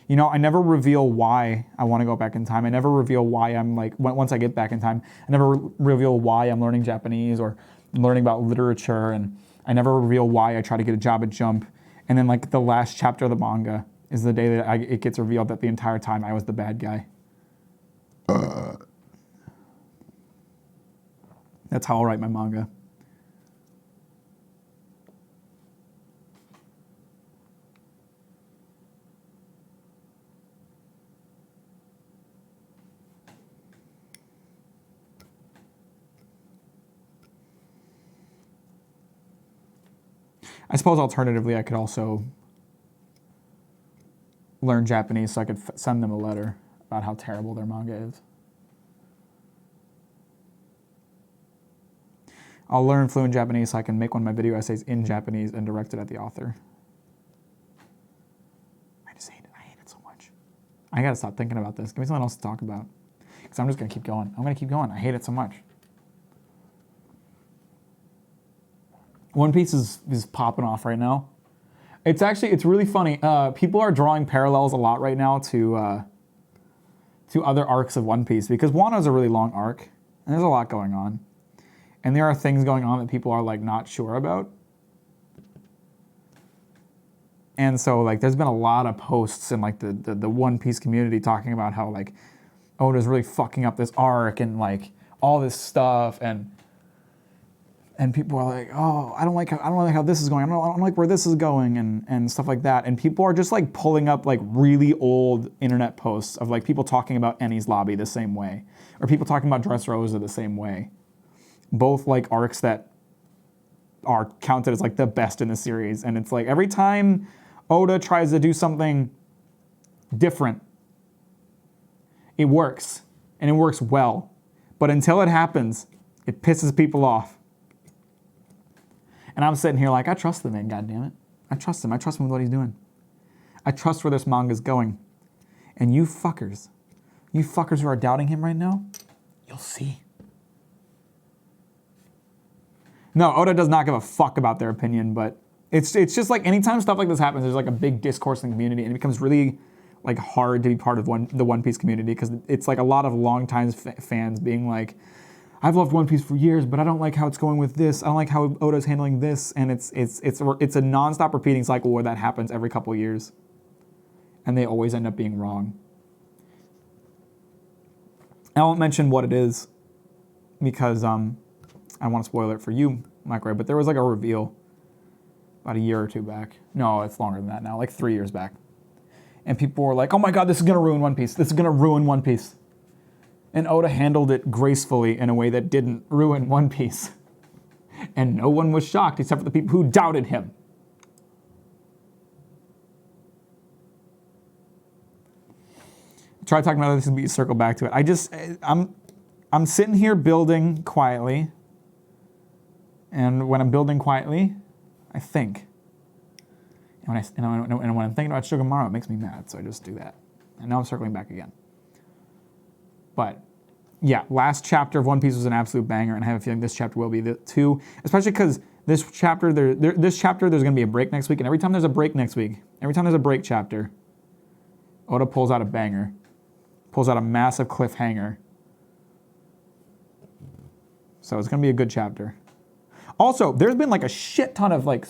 You know, I never reveal why I want to go back in time. I never reveal why I'm like, once I get back in time, I never reveal why I'm learning Japanese or learning about literature. And I never reveal why I try to get a job at Jump. And then like the last chapter of the manga is the day that it gets revealed that the entire time I was the bad guy. That's how I'll write my manga. I suppose alternatively, I could also learn Japanese so I could send them a letter about how terrible their manga is. I'll learn fluent Japanese so I can make one of my video essays in Japanese and direct it at the author. I gotta stop thinking about this. Give me something else to talk about. Because I'm just gonna keep going. I'm gonna keep going. I hate it so much. One Piece is popping off right now. It's really funny. People are drawing parallels a lot right now to other arcs of One Piece because Wano's a really long arc and there's a lot going on. And there are things going on that people are like not sure about. And so like there's been a lot of posts in like the One Piece community talking about how like Oda's really fucking up this arc and like all this stuff and people are like, oh, I don't like how this is going. I don't like where this is going and stuff like that. And people are just like pulling up like really old internet posts of like people talking about Enies Lobby the same way, or people talking about Dressrosa the same way. Both like arcs that are counted as like the best in the series. And it's like every time Oda tries to do something different, it works and it works well. But until it happens, it pisses people off. And I'm sitting here like, I trust the man, goddammit. I trust him. I trust him with what he's doing. I trust where this manga's going. And you fuckers who are doubting him right now, you'll see. No, Oda does not give a fuck about their opinion, but it's just like anytime stuff like this happens, there's like a big discourse in the community, and it becomes really like hard to be part of the One Piece community because it's like a lot of longtime fans being like, I've loved One Piece for years, but I don't like how it's going with this. I don't like how Oda's handling this, and it's a nonstop repeating cycle where that happens every couple of years, and they always end up being wrong. I won't mention what it is because I want to spoil it for you, Microwave, but there was like a reveal about a year or two back. No, it's longer than that now, like 3 years back. And people were like, oh my God, this is going to ruin One Piece. This is going to ruin One Piece. And Oda handled it gracefully in a way that didn't ruin One Piece. And no one was shocked except for the people who doubted him. Try talking about this, but you circle back to it. I'm sitting here building quietly. And when I'm building quietly, I think. And when I'm thinking about Sugamaru, it makes me mad, so I just do that. And now I'm circling back again. But yeah, last chapter of One Piece was an absolute banger, and I have a feeling this chapter will be too. Especially because this chapter, there's going to be a break next week, and every time there's a break next week, every time there's a break chapter, Oda pulls out a banger, pulls out a massive cliffhanger. So it's going to be a good chapter. Also, there's been like a shit ton of like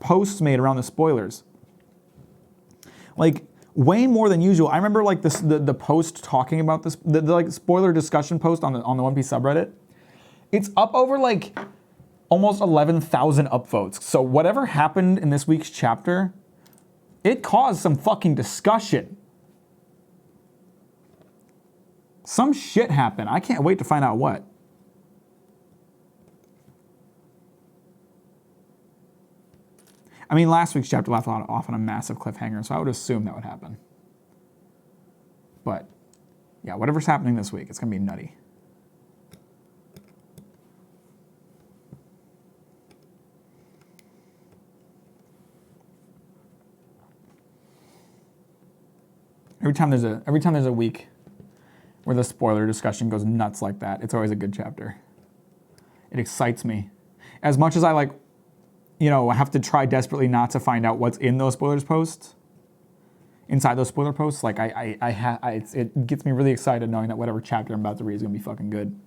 posts made around the spoilers. Like way more than usual. I remember like the post talking about this, the like spoiler discussion post on the One Piece subreddit. It's up over like almost 11,000 upvotes. So whatever happened in this week's chapter, it caused some fucking discussion. Some shit happened. I can't wait to find out what. I mean, last week's chapter left off on a massive cliffhanger, so I would assume that would happen. But, yeah, whatever's happening this week, it's going to be nutty. Every time there's a week where the spoiler discussion goes nuts like that, it's always a good chapter. It excites me. As much as I like, I have to try desperately not to find out what's in those spoilers posts. Inside those spoiler posts, like it gets me really excited knowing that whatever chapter I'm about to read is gonna be fucking good.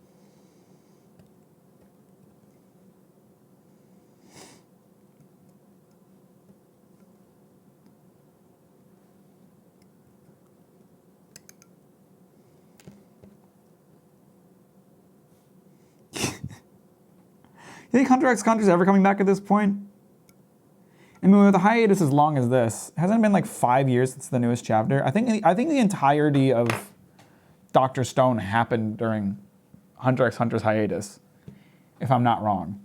You think Hunter x Hunter is ever coming back at this point? I mean, with a hiatus as long as this, hasn't it been like 5 years since the newest chapter? I think the entirety of Dr. Stone happened during Hunter x Hunter's hiatus, if I'm not wrong.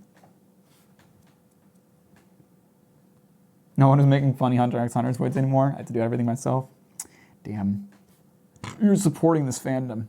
No one is making funny Hunter x Hunter's voids anymore. I have to do everything myself. Damn. You're supporting this fandom.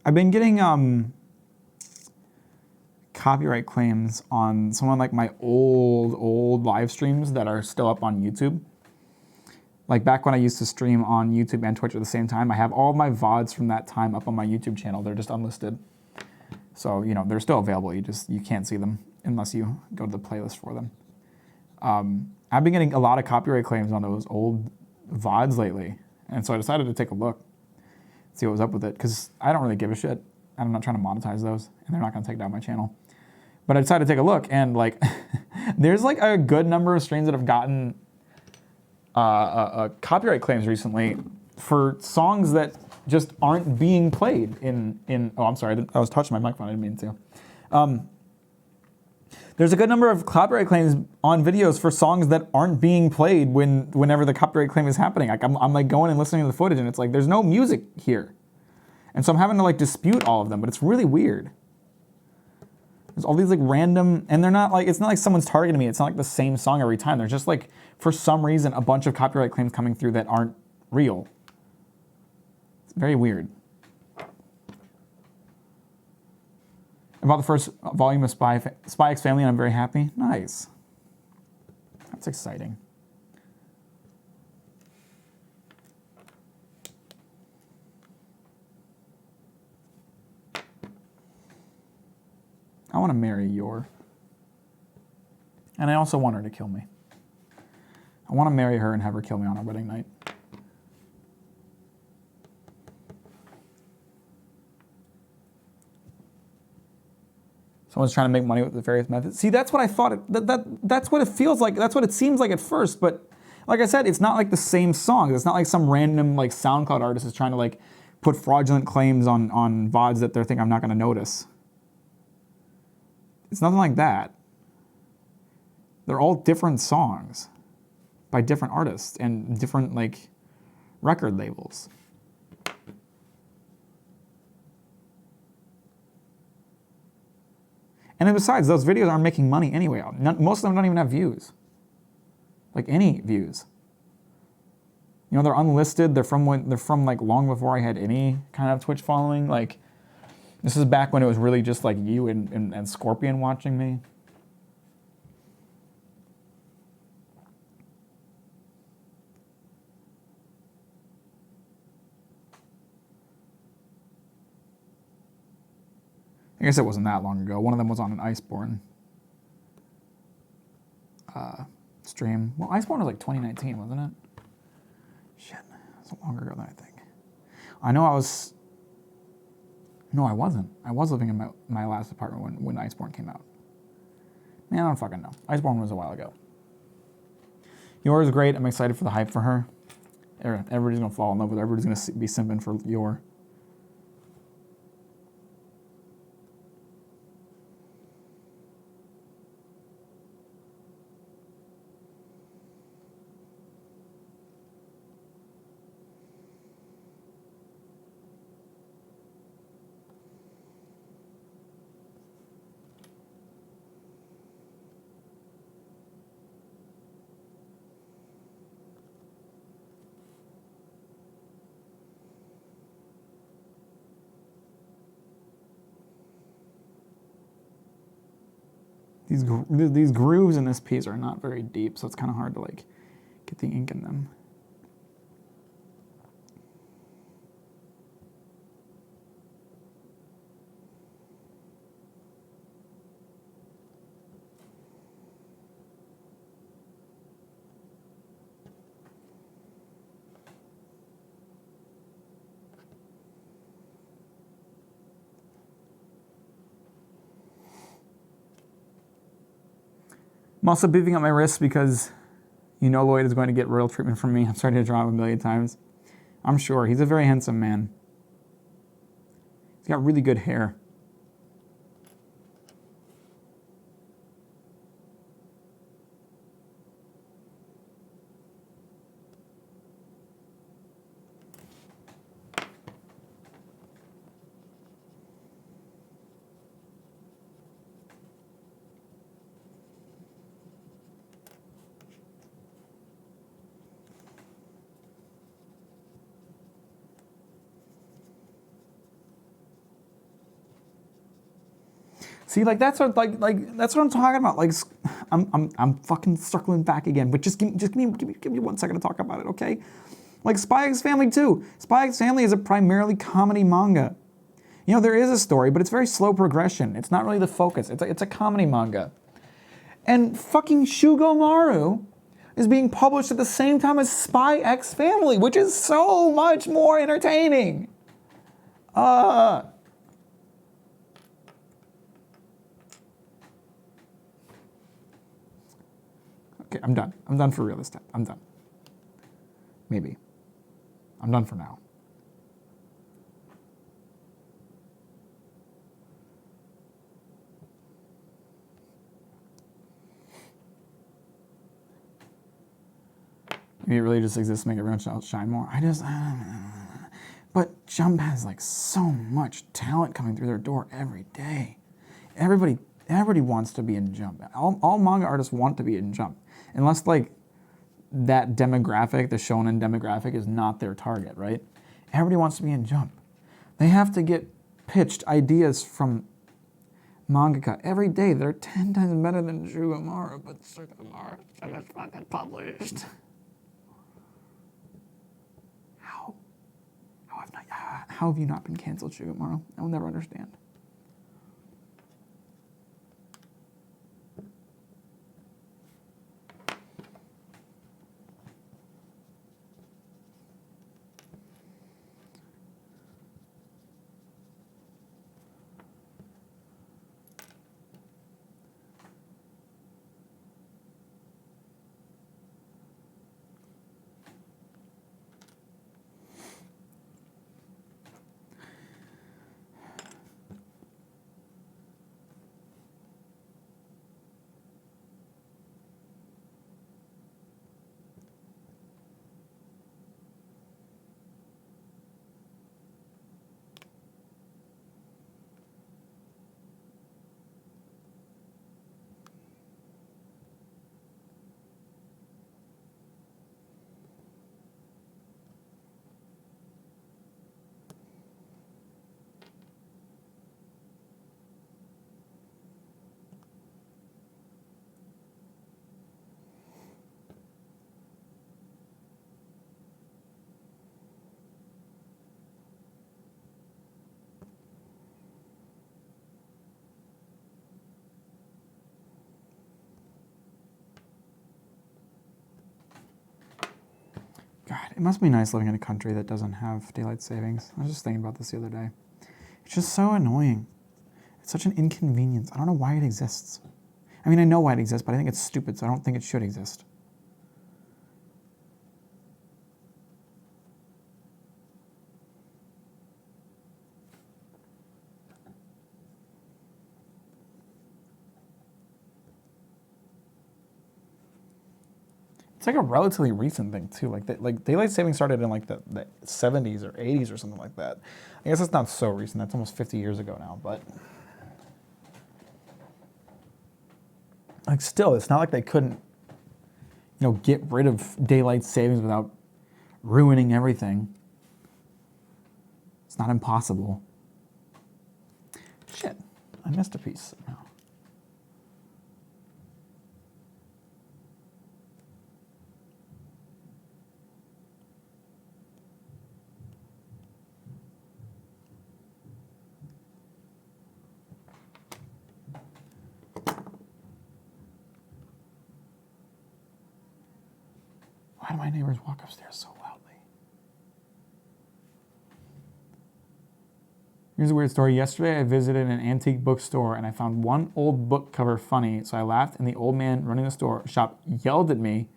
I've been getting copyright claims on some of like my old live streams that are still up on YouTube. Like back when I used to stream on YouTube and Twitch at the same time, I have all of my VODs from that time up on my YouTube channel. They're just unlisted. So, you know, they're still available. You can't see them unless you go to the playlist for them. I've been getting a lot of copyright claims on those old VODs lately. And so I decided to take a look, see what was up with it, because I don't really give a shit. I'm not trying to monetize those, and they're not going to take down my channel. But I decided to take a look, and like, there's like a good number of streams that have gotten copyright claims recently for songs that just aren't being played in. Oh, I'm sorry, I was touching my microphone. I didn't mean to. There's a good number of copyright claims on videos for songs that aren't being played whenever the copyright claim is happening. Like I'm like going and listening to the footage, and it's like there's no music here, and so I'm having to like dispute all of them. But it's really weird. There's all these like random, and they're not like, it's not like someone's targeting me. It's not like the same song every time. There's just like, for some reason, a bunch of copyright claims coming through that aren't real. It's very weird. I bought the first volume of Spy X Family, and I'm very happy. Nice. That's exciting. I want to marry Yor. And I also want her to kill me. I want to marry her and have her kill me on our wedding night. Someone's trying to make money with the various methods. See, that's what I thought. That's what it feels like. That's what it seems like at first. But like I said, it's not like the same song. It's not like some random like SoundCloud artist is trying to like put fraudulent claims on VODs that they think I'm not going to notice. It's nothing like that. They're all different songs by different artists and different like record labels. And besides, those videos aren't making money anyway. Most of them don't even have views. Like any views. You know, they're unlisted. They're from like long before I had any kind of Twitch following. Like, this is back when it was really just like you and Scorpion watching me. I guess it wasn't that long ago. One of them was on an Iceborne stream. Well, Iceborne was like 2019, wasn't it? Shit, it was longer ago than I think. I know I was... No, I wasn't. I was living in my last apartment when Iceborne came out. Man, I don't fucking know. Iceborne was a while ago. Yor is great. I'm excited for the hype for her. Everybody's going to fall in love with her. Everybody's going to be simping for Yor. These grooves in this piece are not very deep, so it's kind of hard to like get the ink in them. I'm also beefing up my wrists because you know Lloyd is going to get royal treatment from me. I'm starting to draw him a million times. I'm sure. He's a very handsome man. He's got really good hair. See, like that's what that's what I'm talking about. Like, I'm fucking circling back again. But just give me 1 second to talk about it, okay? Like Spy X Family too. Spy X Family is a primarily comedy manga. You know, there is a story, but it's very slow progression. It's not really the focus. It's a comedy manga. And fucking Shugomaru is being published at the same time as Spy X Family, which is so much more entertaining. Okay, I'm done. I'm done for real this time. I'm done. Maybe. I'm done for now. Maybe it really just exists to make everyone shine more. But Jump has like so much talent coming through their door every day. Everybody wants to be in Jump. All manga artists want to be in Jump. Unless like that demographic, the shonen demographic, is not their target, right? Everybody wants to be in Jump. They have to get pitched ideas from mangaka every day that are 10 times better than Shugomaru, but Shugomaru is fucking published. How have you not been canceled, Shugomaru? I will never understand. God, it must be nice living in a country that doesn't have daylight savings. I was just thinking about this the other day. It's just so annoying. It's such an inconvenience. I don't know why it exists. I mean, I know why it exists, but I think it's stupid, so I don't think it should exist. It's like a relatively recent thing too. Like daylight saving started in like the 70s or 80s or something like that. I guess it's not so recent. That's almost 50 years ago now. But like still, it's not like they couldn't, get rid of daylight savings without ruining everything. It's not impossible. Shit, I missed a piece somehow. Why do my neighbors walk upstairs so loudly? Here's a weird story. Yesterday, I visited an antique bookstore and I found one old book cover funny, so I laughed and the old man running the shop yelled at me.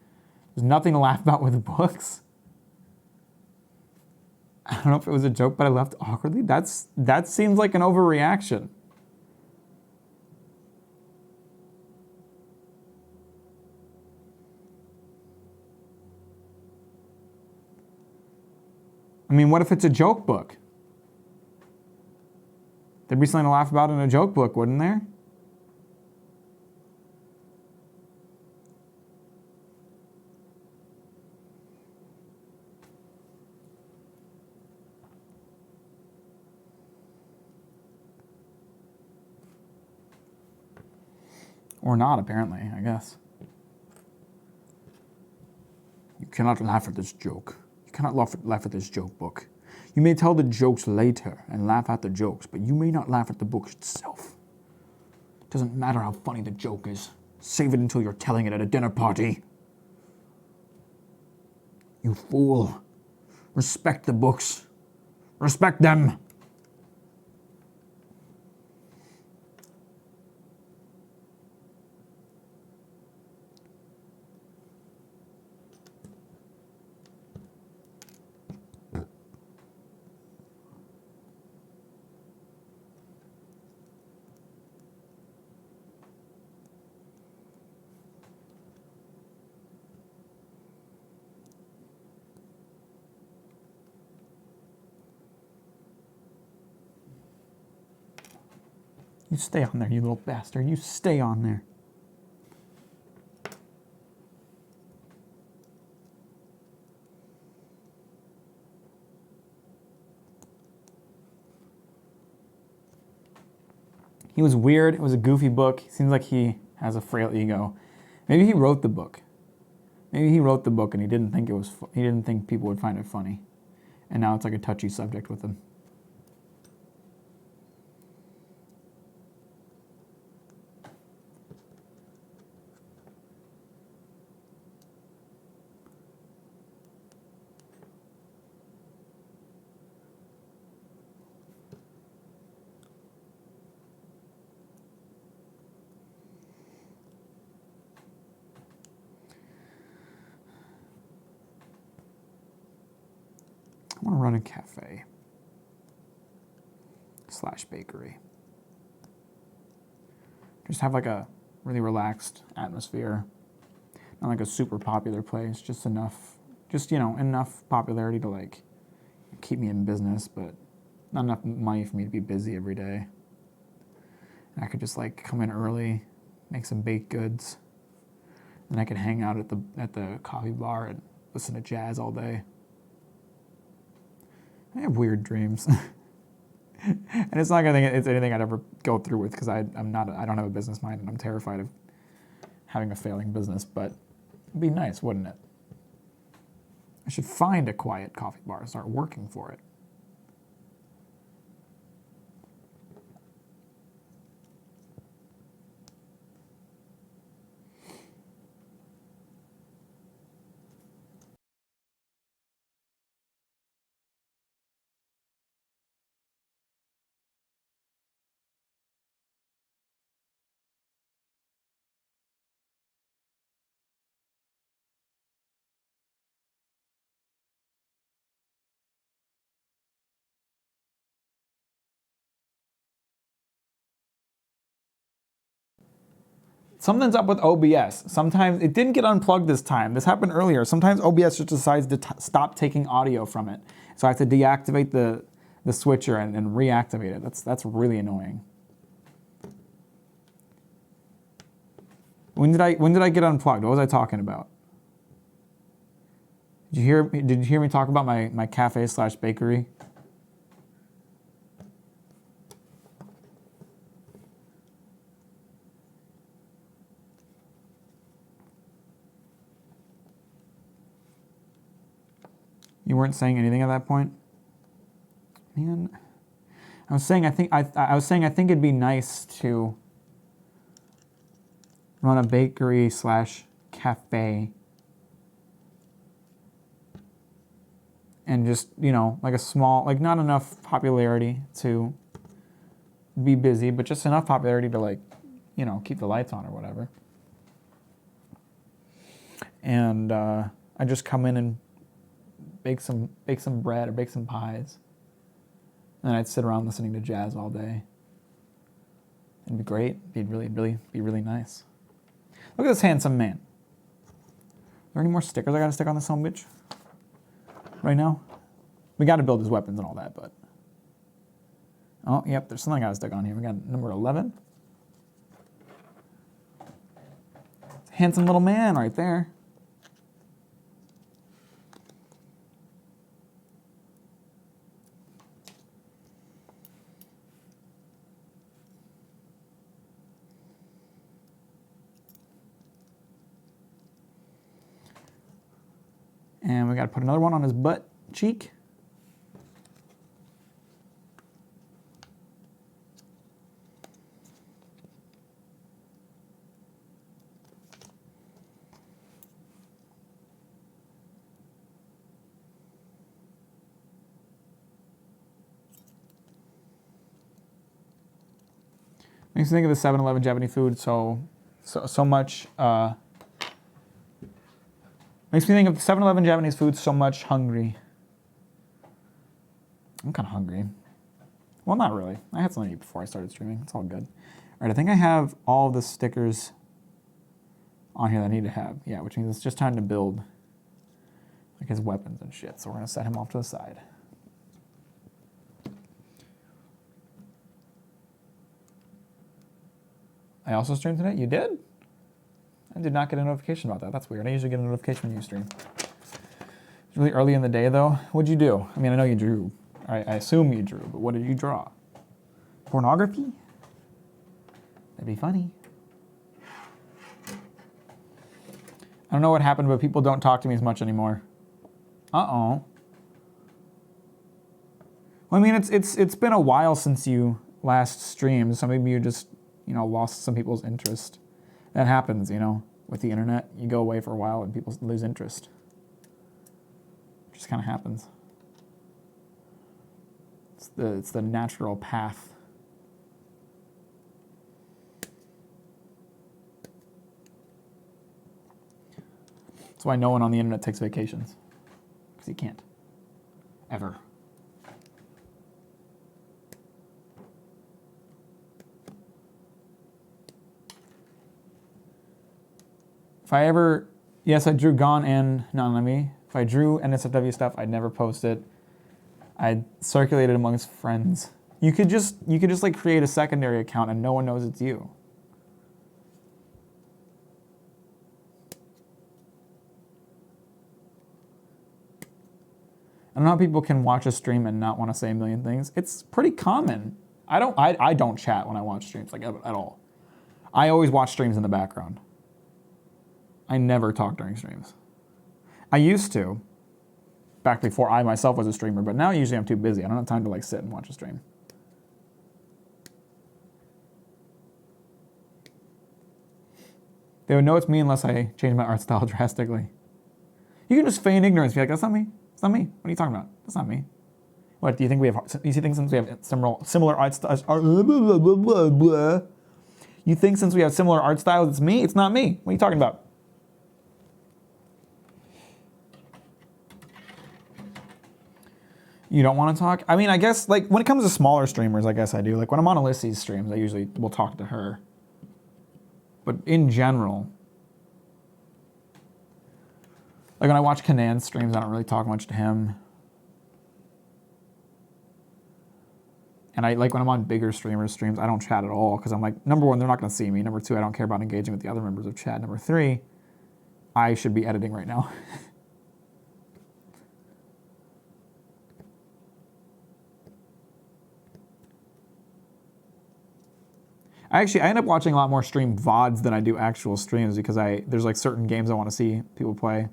There's nothing to laugh about with books. I don't know if it was a joke, but I left awkwardly. That seems like an overreaction. I mean, what if it's a joke book? There'd be something to laugh about in a joke book, wouldn't there? Or not, apparently, I guess. You cannot laugh at this joke. You cannot laugh at this joke book. You may tell the jokes later and laugh at the jokes, but you may not laugh at the book itself. It doesn't matter how funny the joke is. Save it until you're telling it at a dinner party. You fool. Respect the books. Respect them. You stay on there, you little bastard. You stay on there. He was weird. It was a goofy book. He seems like he has a frail ego. Maybe he wrote the book. Maybe he wrote the book and he didn't think he didn't think people would find it funny. And now it's like a touchy subject with him. I want to run a cafe / bakery. Just have like a really relaxed atmosphere. Not like a super popular place, just enough, enough popularity to like keep me in business, but not enough money for me to be busy every day. And I could just like come in early, make some baked goods, and I could hang out at the coffee bar and listen to jazz all day. I have weird dreams. And it's not gonna it's anything I'd ever go through with because I don't have a business mind and I'm terrified of having a failing business, but it'd be nice, wouldn't it? I should find a quiet coffee bar and start working for it. Something's up with OBS. Sometimes it didn't get unplugged this time. This happened earlier. Sometimes OBS just decides to stop taking audio from it. So I have to deactivate the switcher and reactivate it. That's really annoying. When did I get unplugged? What was I talking about? Did you hear me talk about my cafe / bakery? You weren't saying anything at that point? Man, I was saying I think it'd be nice to run a bakery / cafe and just, like a small, like not enough popularity to be busy, but just enough popularity to like, keep the lights on or whatever. And I just come in and bake some bread or bake some pies. And I'd sit around listening to jazz all day. It'd be great. It'd be really nice. Look at this handsome man. Are there any more stickers I gotta stick on this son of a bitch? Right now? We gotta build his weapons and all that, but. Oh, yep, there's something I gotta stick on here. We got number 11. Handsome little man right there. And we got to put another one on his butt cheek. Makes me think of the 7-Eleven Japanese food so much. Makes me think of the 7-Eleven Japanese food so much hungry. I'm kind of hungry. Well, not really. I had something to eat before I started streaming. It's all good. All right, I think I have all the stickers on here that I need to have. Yeah, which means it's just time to build like his weapons and shit. So we're going to set him off to the side. I also streamed today? You did? I did not get a notification about that. That's weird. I usually get a notification when you stream. It's really early in the day, though. What'd you do? I mean, I know you drew. I assume you drew, but what did you draw? Pornography? That'd be funny. I don't know what happened, but people don't talk to me as much anymore. Uh-oh. Well, I mean, it's been a while since you last streamed, so maybe you just, lost some people's interest. That happens, with the internet. You go away for a while and people lose interest. It just kind of happens. It's the natural path. That's why no one on the internet takes vacations. Because he can't. Ever. If I ever, yes, I drew Gone and Nanami. If I drew NSFW stuff, I'd never post it. I'd circulate it amongst friends. You could just like create a secondary account and no one knows it's you. I don't know how people can watch a stream and not want to say a million things. It's pretty common. I don't chat when I watch streams, like at all. I always watch streams in the background. I never talk during streams. I used to, back before I myself was a streamer, but now usually I'm too busy. I don't have time to like sit and watch a stream. They would know it's me unless I change my art style drastically. You can just feign ignorance, be like, that's not me. It's not me. What are you talking about? That's not me. What, do you think we have, you think since we have similar art styles, you think since we have similar art styles, it's me? It's not me. What are you talking about? You don't want to talk? I mean, I guess, like, when it comes to smaller streamers, I guess I do. Like, when I'm on Alyssa's streams, I usually will talk to her. But in general, like, when I watch Kanan's streams, I don't really talk much to him. And when I'm on bigger streamers' streams, I don't chat at all, because I'm like, number one, they're not going to see me. Number two, I don't care about engaging with the other members of chat. Number three, I should be editing right now. I end up watching a lot more stream VODs than I do actual streams because there's like certain games I want to see people play.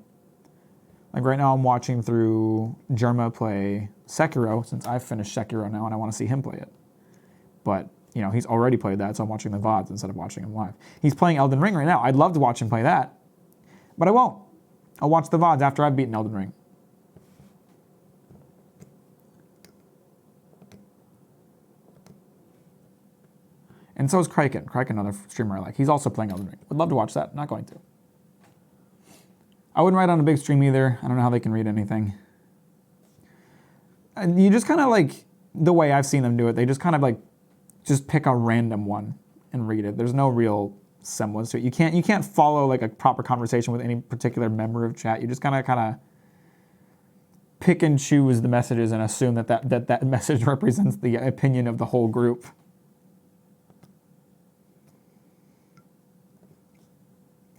Like right now I'm watching through Jerma play Sekiro since I've finished Sekiro now and I want to see him play it. But, he's already played that, so I'm watching the VODs instead of watching him live. He's playing Elden Ring right now. I'd love to watch him play that, but I won't. I'll watch the VODs after I've beaten Elden Ring. And so is Kraken. Kraken, another streamer I like. He's also playing Elden Ring. Would love to watch that. Not going to. I wouldn't write on a big stream either. I don't know how they can read anything. And you just kind of like, the way I've seen them do it, they just kind of like, just pick a random one and read it. There's no real semblance to it. You can't follow like a proper conversation with any particular member of chat. You just kind of pick and choose the messages and assume that message represents the opinion of the whole group.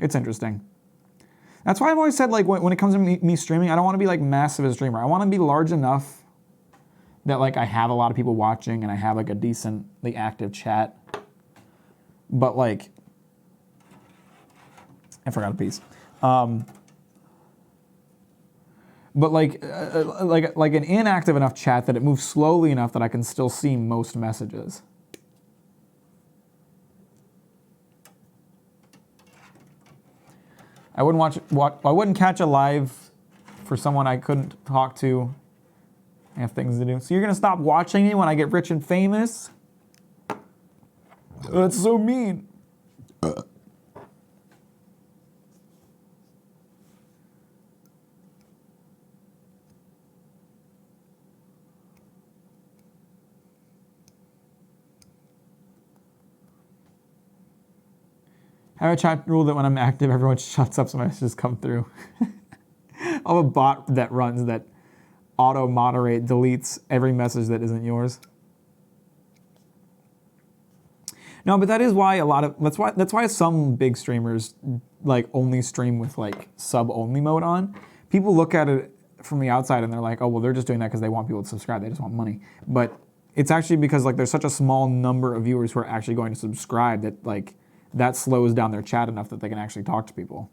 It's interesting. That's why I've always said, like, when it comes to me streaming, I don't want to be, like, massive as a streamer. I want to be large enough that, like, I have a lot of people watching and I have, like, a decently active chat. But, like, I forgot a piece. but like an inactive enough chat that it moves slowly enough that I can still see most messages. I wouldn't catch a live for someone I couldn't talk to. I have things to do. So you're gonna stop watching me when I get rich and famous? That's so mean. I have a chat rule that when I'm active, everyone shuts up so messages come through. I have a bot that runs that auto-moderate deletes every message that isn't yours. No, but that is why that's why some big streamers like only stream with like sub-only mode on. People look at it from the outside and they're like, oh, well, they're just doing that because they want people to subscribe. They just want money. But it's actually because like there's such a small number of viewers who are actually going to subscribe that like that slows down their chat enough that they can actually talk to people.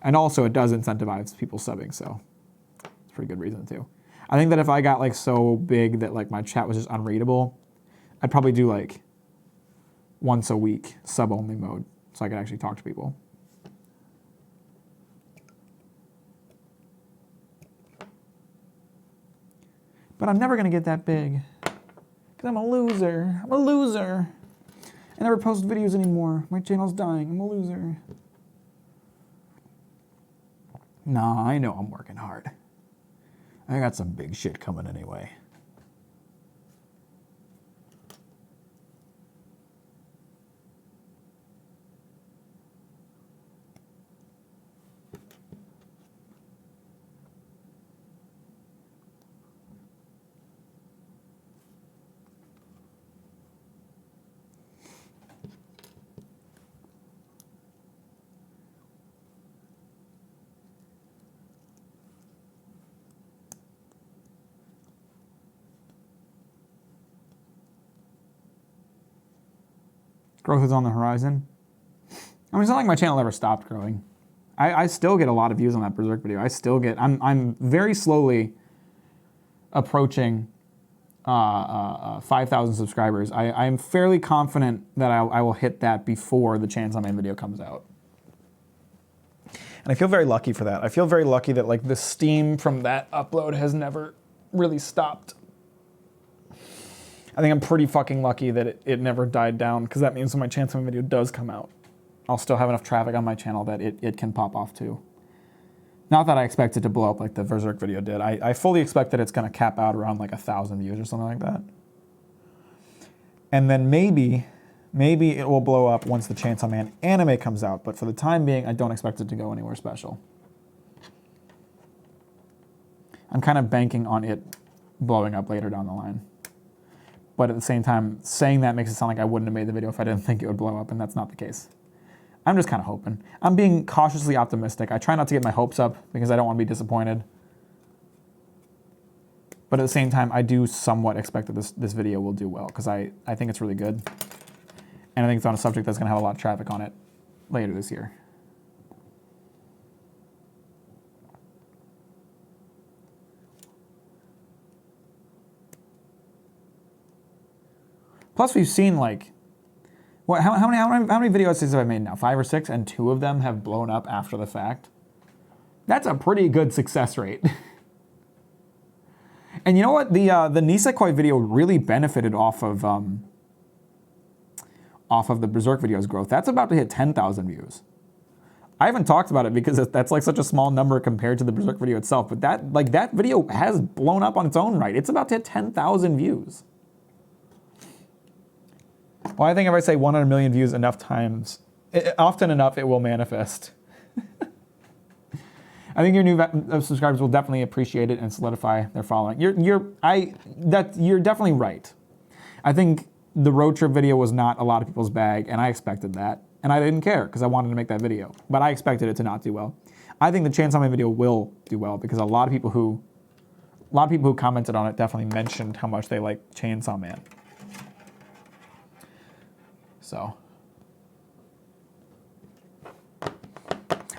And also it does incentivize people subbing, so it's a pretty good reason too. I think that if I got like so big that like my chat was just unreadable, I'd probably do like once a week sub-only mode so I could actually talk to people. But I'm never gonna get that big because I'm a loser. I'm a loser. I never post videos anymore. My channel's dying. I'm a loser. Nah, I know I'm working hard. I got some big shit coming anyway. Growth is on the horizon. I mean, it's not like my channel ever stopped growing. I still get a lot of views on that Berserk video. I'm very slowly approaching 5,000 subscribers. I'm fairly confident that I will hit that before the Chainsaw Man video comes out. And I feel very lucky for that. I feel very lucky that like the steam from that upload has never really stopped. I think I'm pretty fucking lucky that it never died down, because that means when my Chainsaw Man video does come out, I'll still have enough traffic on my channel that it can pop off too. Not that I expect it to blow up like the Berserk video did. I fully expect that it's going to cap out around like 1,000 views or something like that. And then maybe it will blow up once the Chainsaw Man anime comes out, but for the time being, I don't expect it to go anywhere special. I'm kind of banking on it blowing up later down the line. But at the same time, saying that makes it sound like I wouldn't have made the video if I didn't think it would blow up, and that's not the case. I'm just kind of hoping. I'm being cautiously optimistic. I try not to get my hopes up because I don't want to be disappointed. But at the same time, I do somewhat expect that this video will do well, because I think it's really good. And I think it's on a subject that's going to have a lot of traffic on it later this year. Plus, we've seen like, what? How many video essays have I made now? 5 or 6, and 2 of them have blown up after the fact. That's a pretty good success rate. And you know what? The Nisekoi video really benefited off of the Berserk video's growth. That's about to hit 10,000 views. I haven't talked about it because that's like such a small number compared to the Berserk video itself. But that video has blown up on its own right. It's about to hit 10,000 views. Well, I think if I say 1 in a million views enough times, often enough, it will manifest. I think your new subscribers will definitely appreciate it and solidify their following. You're definitely right. I think the road trip video was not a lot of people's bag, and I expected that, and I didn't care because I wanted to make that video. But I expected it to not do well. I think the Chainsaw Man video will do well because a lot of people who commented on it definitely mentioned how much they like Chainsaw Man. So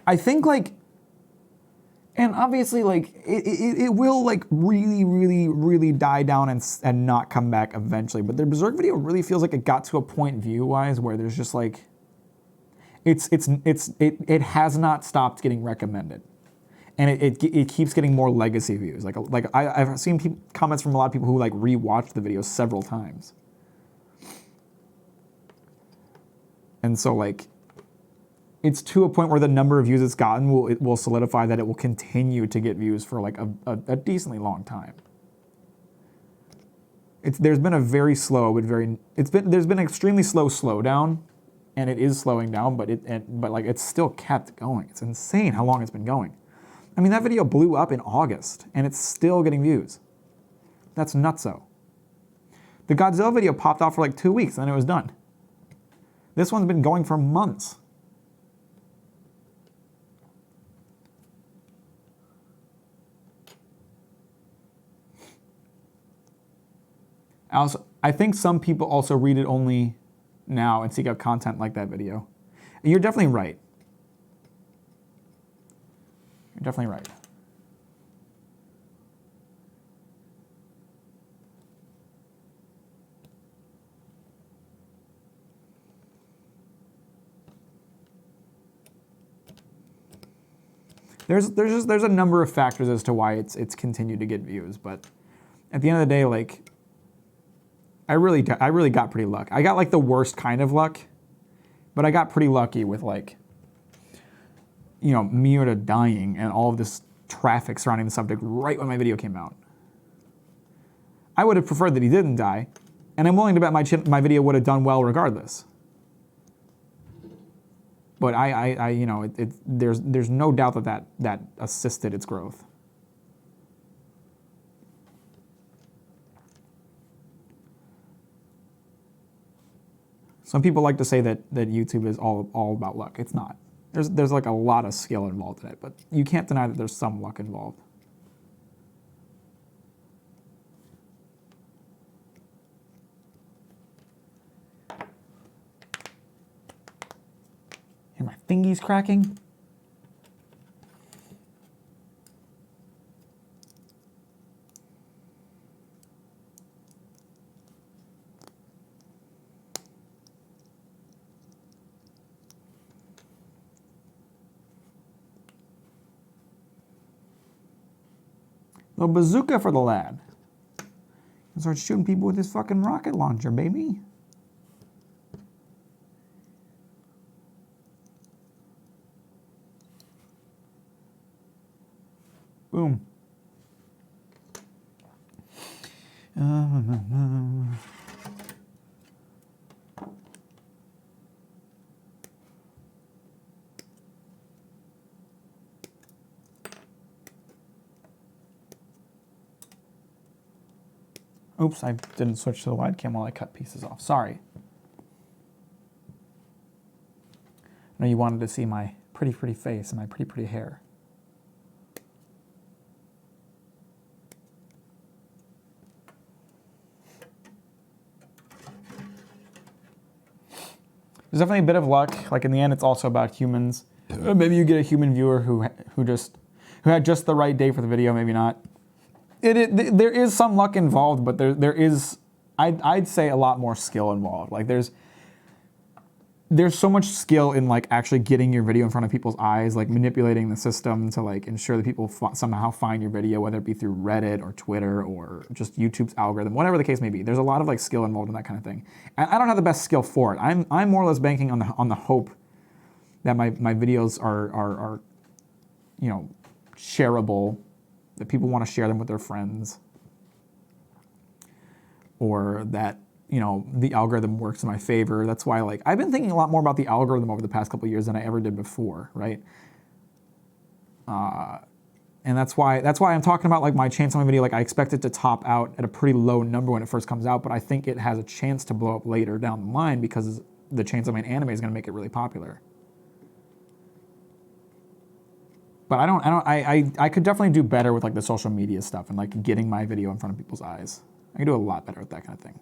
I think like And obviously, like, it will, like, really die down and not come back eventually. But the Berserk video really feels like it got to a point view-wise where there's just, like, it has not stopped getting recommended. And it keeps getting more legacy views. Like I've seen comments from a lot of people who, like, rewatched the video several times. And so, like, it's to a point where the number of views it's gotten will solidify that it will continue to get views for, like, a decently long time. There's been a very slow but there's been an extremely slow slowdown, and it is slowing down, but like, it's still kept going. It's insane how long it's been going. I mean, that video blew up in August, and it's still getting views. That's nutso. The Godzilla video popped off for like 2 weeks, and then it was done. This one's been going for months. I think some people also read it only now and seek out content like that video. And you're definitely right. You're definitely right. There's a number of factors as to why it's continued to get views, but at the end of the day, like, I really got pretty lucky. I got, like, the worst kind of luck, but I got pretty lucky with, like, you know, Miura dying and all of this traffic surrounding the subject right when my video came out. I would have preferred that he didn't die, and I'm willing to bet my video would have done well regardless. But you know, there's no doubt that assisted its growth. Some people like to say that YouTube is all about luck. It's not. There's like a lot of skill involved in it, but you can't deny that there's some luck involved. And my fingy's cracking. Little bazooka for the lad. And start shooting people with this fucking rocket launcher, baby. Boom. Oops, I didn't switch to the wide cam while I cut pieces off. Sorry. I know you wanted to see my pretty face and my pretty hair. There's definitely a bit of luck. Like, in the end, it's also about humans. Maybe you get a human viewer who had just the right day for the video, maybe not. There is some luck involved, but there is, I'd say, a lot more skill involved. Like, there's so much skill in, like, actually getting your video in front of people's eyes, like manipulating the system to, like, ensure that people somehow find your video, whether it be through Reddit or Twitter or just YouTube's algorithm, whatever the case may be. There's a lot of, like, skill involved in that kind of thing. And I don't have the best skill for it. I'm more or less banking on the hope that my videos are you know, shareable, that people want to share them with their friends, or that, you know, the algorithm works in my favor. That's why, like, I've been thinking a lot more about the algorithm over the past couple of years than I ever did before, right? And that's why I'm talking about, like, my chance on my video. Like, I expect it to top out at a pretty low number when it first comes out, but I think it has a chance to blow up later down the line because the Chainsaw Man anime is going to make it really popular. But I could definitely do better with, like, the social media stuff and, like, getting my video in front of people's eyes. I can do a lot better with that kind of thing.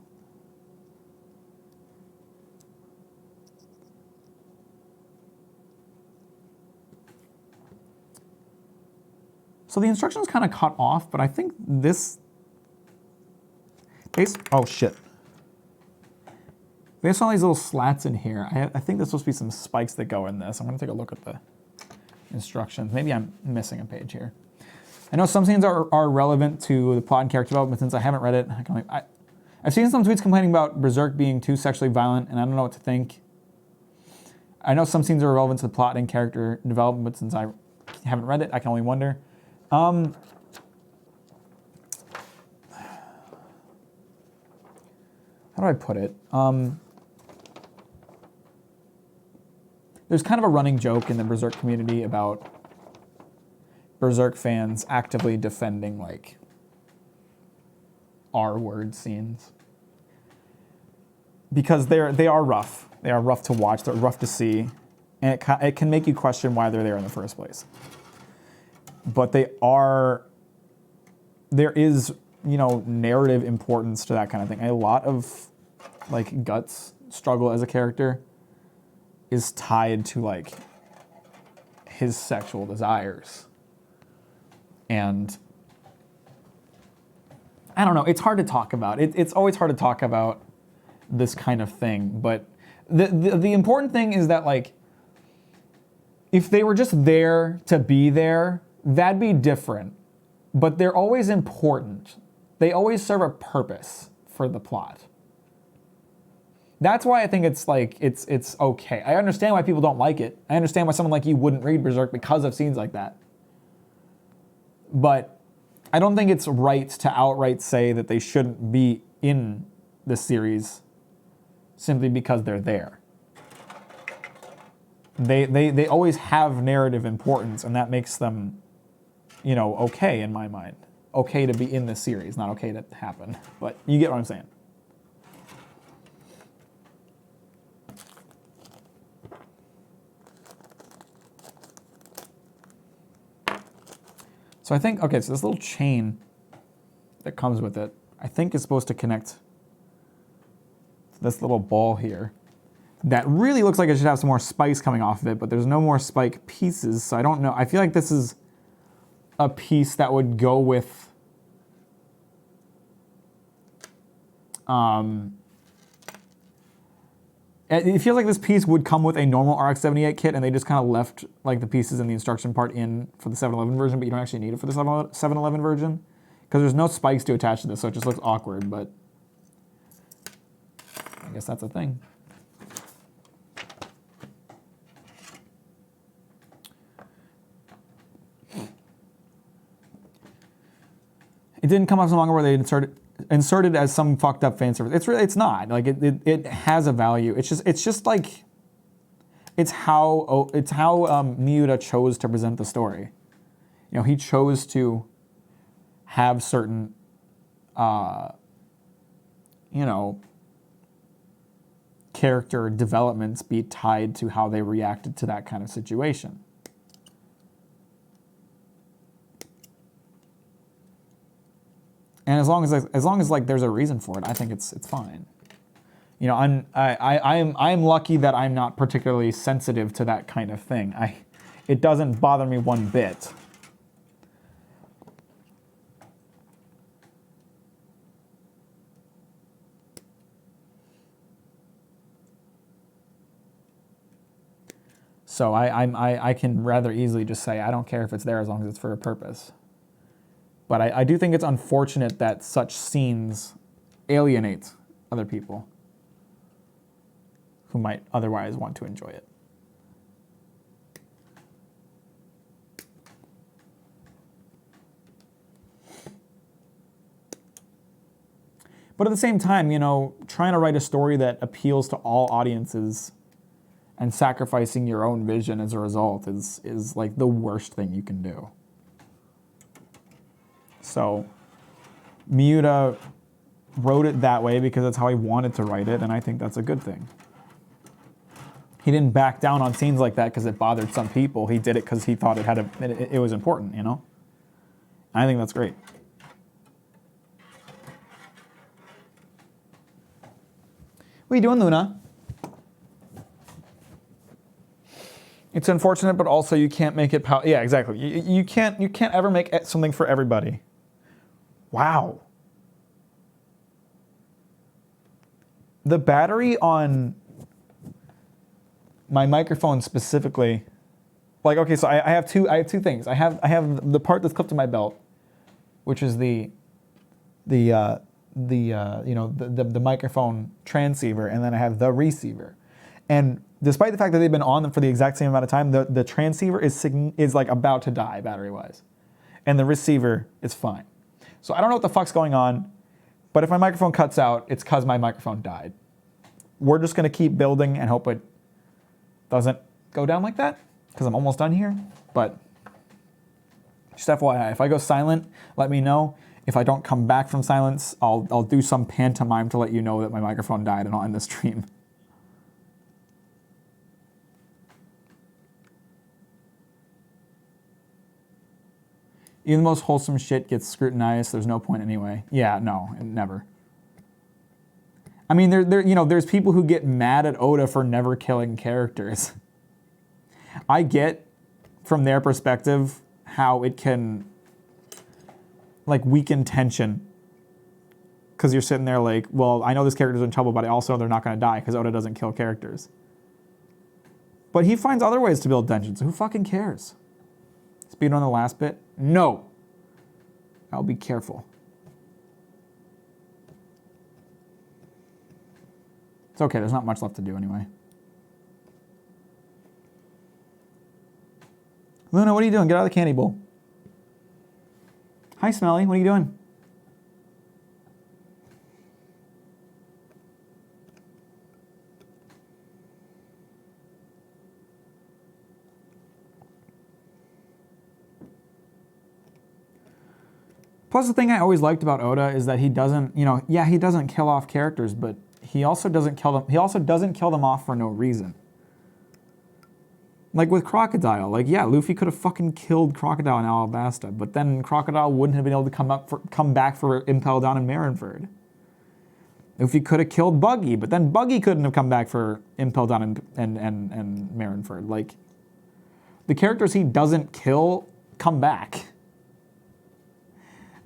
So the instructions kind of cut off, but I think this, oh shit. Based on these little slats in here, I think there's supposed to be some spikes that go in this. I'm gonna take a look at the instructions. Maybe I'm missing a page here. I know some scenes are relevant to the plot and character development. Since I haven't read it, I've seen some tweets complaining about Berserk being too sexually violent, and I don't know what to think. I know some scenes are relevant to the plot and character development, but since I haven't read it, I can only wonder. How do I put it? There's kind of a running joke in the Berserk community about Berserk fans actively defending like R-word scenes because they are rough. They are rough to watch. They're rough to see, and it can make you question why they're there in the first place. But there is, you know, narrative importance to that kind of thing. A lot of like Guts' struggle as a character is tied to like his sexual desires. And I don't know, it's hard to talk about. It's always hard to talk about this kind of thing, but the important thing is that like if they were just there to be there, that'd be different. But they're always important. They always serve a purpose for the plot. That's why I think it's like it's okay. I understand why people don't like it. I understand why someone like you wouldn't read Berserk because of scenes like that. But I don't think it's right to outright say that they shouldn't be in the series simply because they're there. They always have narrative importance, and that makes them, you know, okay in my mind. Okay to be in this series, not okay to happen. But you get what I'm saying. So I think, okay, so this little chain that comes with it, I think is supposed to connect to this little ball here. That really looks like it should have some more spikes coming off of it, but there's no more spike pieces, so I don't know. I feel like this is a piece that would go with it feels like this piece would come with a normal RX-78 kit, and they just kind of left like the pieces in the instruction part in for the 711 version, but you don't actually need it for the 711 version because there's no spikes to attach to this, so it just looks awkward, but I guess that's a thing. It didn't come off so long ago where they inserted as some fucked up fan service. It's not like it has a value. It's just like it's how Miura chose to present the story. You know, he chose to have certain you know, character developments be tied to how they reacted to that kind of situation. And as long as like there's a reason for it, I think it's fine. You know, I'm lucky that I'm not particularly sensitive to that kind of thing. It doesn't bother me one bit. So I can rather easily just say I don't care if it's there as long as it's for a purpose. But I do think it's unfortunate that such scenes alienate other people who might otherwise want to enjoy it. But at the same time, you know, trying to write a story that appeals to all audiences and sacrificing your own vision as a result is like the worst thing you can do. So Miura wrote it that way because that's how he wanted to write it, and I think that's a good thing. He didn't back down on scenes like that because it bothered some people. He did it because he thought it was important, you know? I think that's great. What are you doing, Luna? It's unfortunate, but also you can't make it yeah, exactly. You can't ever make something for everybody. Wow. The battery on my microphone specifically, like, okay, so I have two things. I have the part that's clipped to my belt, which is the microphone transceiver, and then I have the receiver. And despite the fact that they've been on them for the exact same amount of time, the transceiver is like about to die battery-wise, and the receiver is fine. So I don't know what the fuck's going on, but if my microphone cuts out, it's because my microphone died. We're just gonna keep building and hope it doesn't go down like that, because I'm almost done here. But just FYI, if I go silent, let me know. If I don't come back from silence, I'll do some pantomime to let you know that my microphone died and I'll end the stream. Even the most wholesome shit gets scrutinized. There's no point anyway. Yeah, no, never. I mean, there's people who get mad at Oda for never killing characters. I get, from their perspective, how it can, like, weaken tension. Because you're sitting there like, well, I know this character's in trouble, but I also know they're not going to die because Oda doesn't kill characters. But he finds other ways to build tension, so who fucking cares? Speed on the last bit? No. I'll be careful. It's okay, there's not much left to do anyway. Luna, what are you doing? Get out of the candy bowl. Hi, Smelly, what are you doing? Plus, the thing I always liked about Oda is that he doesn't, he doesn't kill off characters, but he also doesn't kill them. He also doesn't kill them off for no reason. Like with Crocodile, like, yeah, Luffy could have fucking killed Crocodile in Alabasta, but then Crocodile wouldn't have been able to come back for Impel Down in Marineford. Luffy could have killed Buggy, but then Buggy couldn't have come back for Impel Down and Marineford. Like, the characters he doesn't kill come back.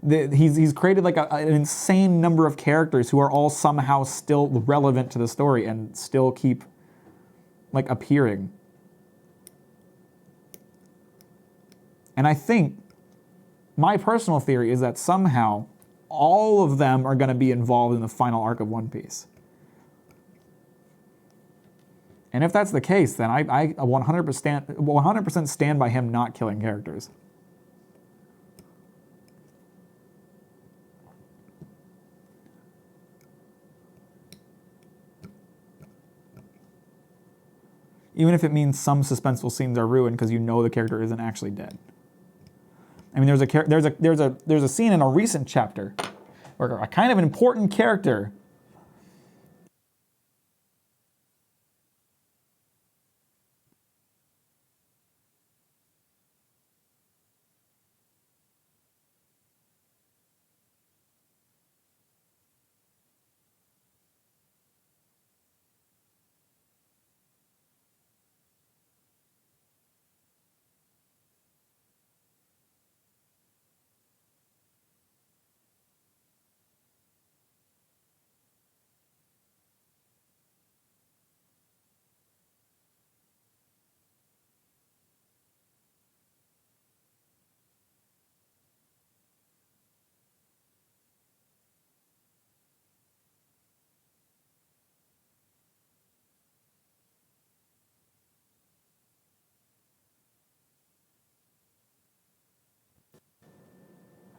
He's created like an insane number of characters who are all somehow still relevant to the story and still keep like appearing. And I think my personal theory is that somehow all of them are going to be involved in the final arc of One Piece. And if that's the case, then I 100% stand by him not killing characters. Even if it means some suspenseful scenes are ruined because you know the character isn't actually dead. I mean, there's a scene in a recent chapter where a kind of important character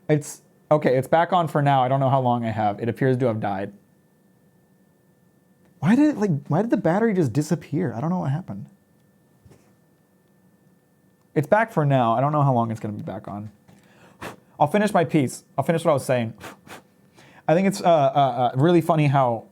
It's back on for now. I don't know how long I have. It appears to have died. Why did the battery just disappear? I don't know what happened. It's back for now. I don't know how long it's going to be back on. I'll finish my piece. I'll finish what I was saying. I think it's really funny how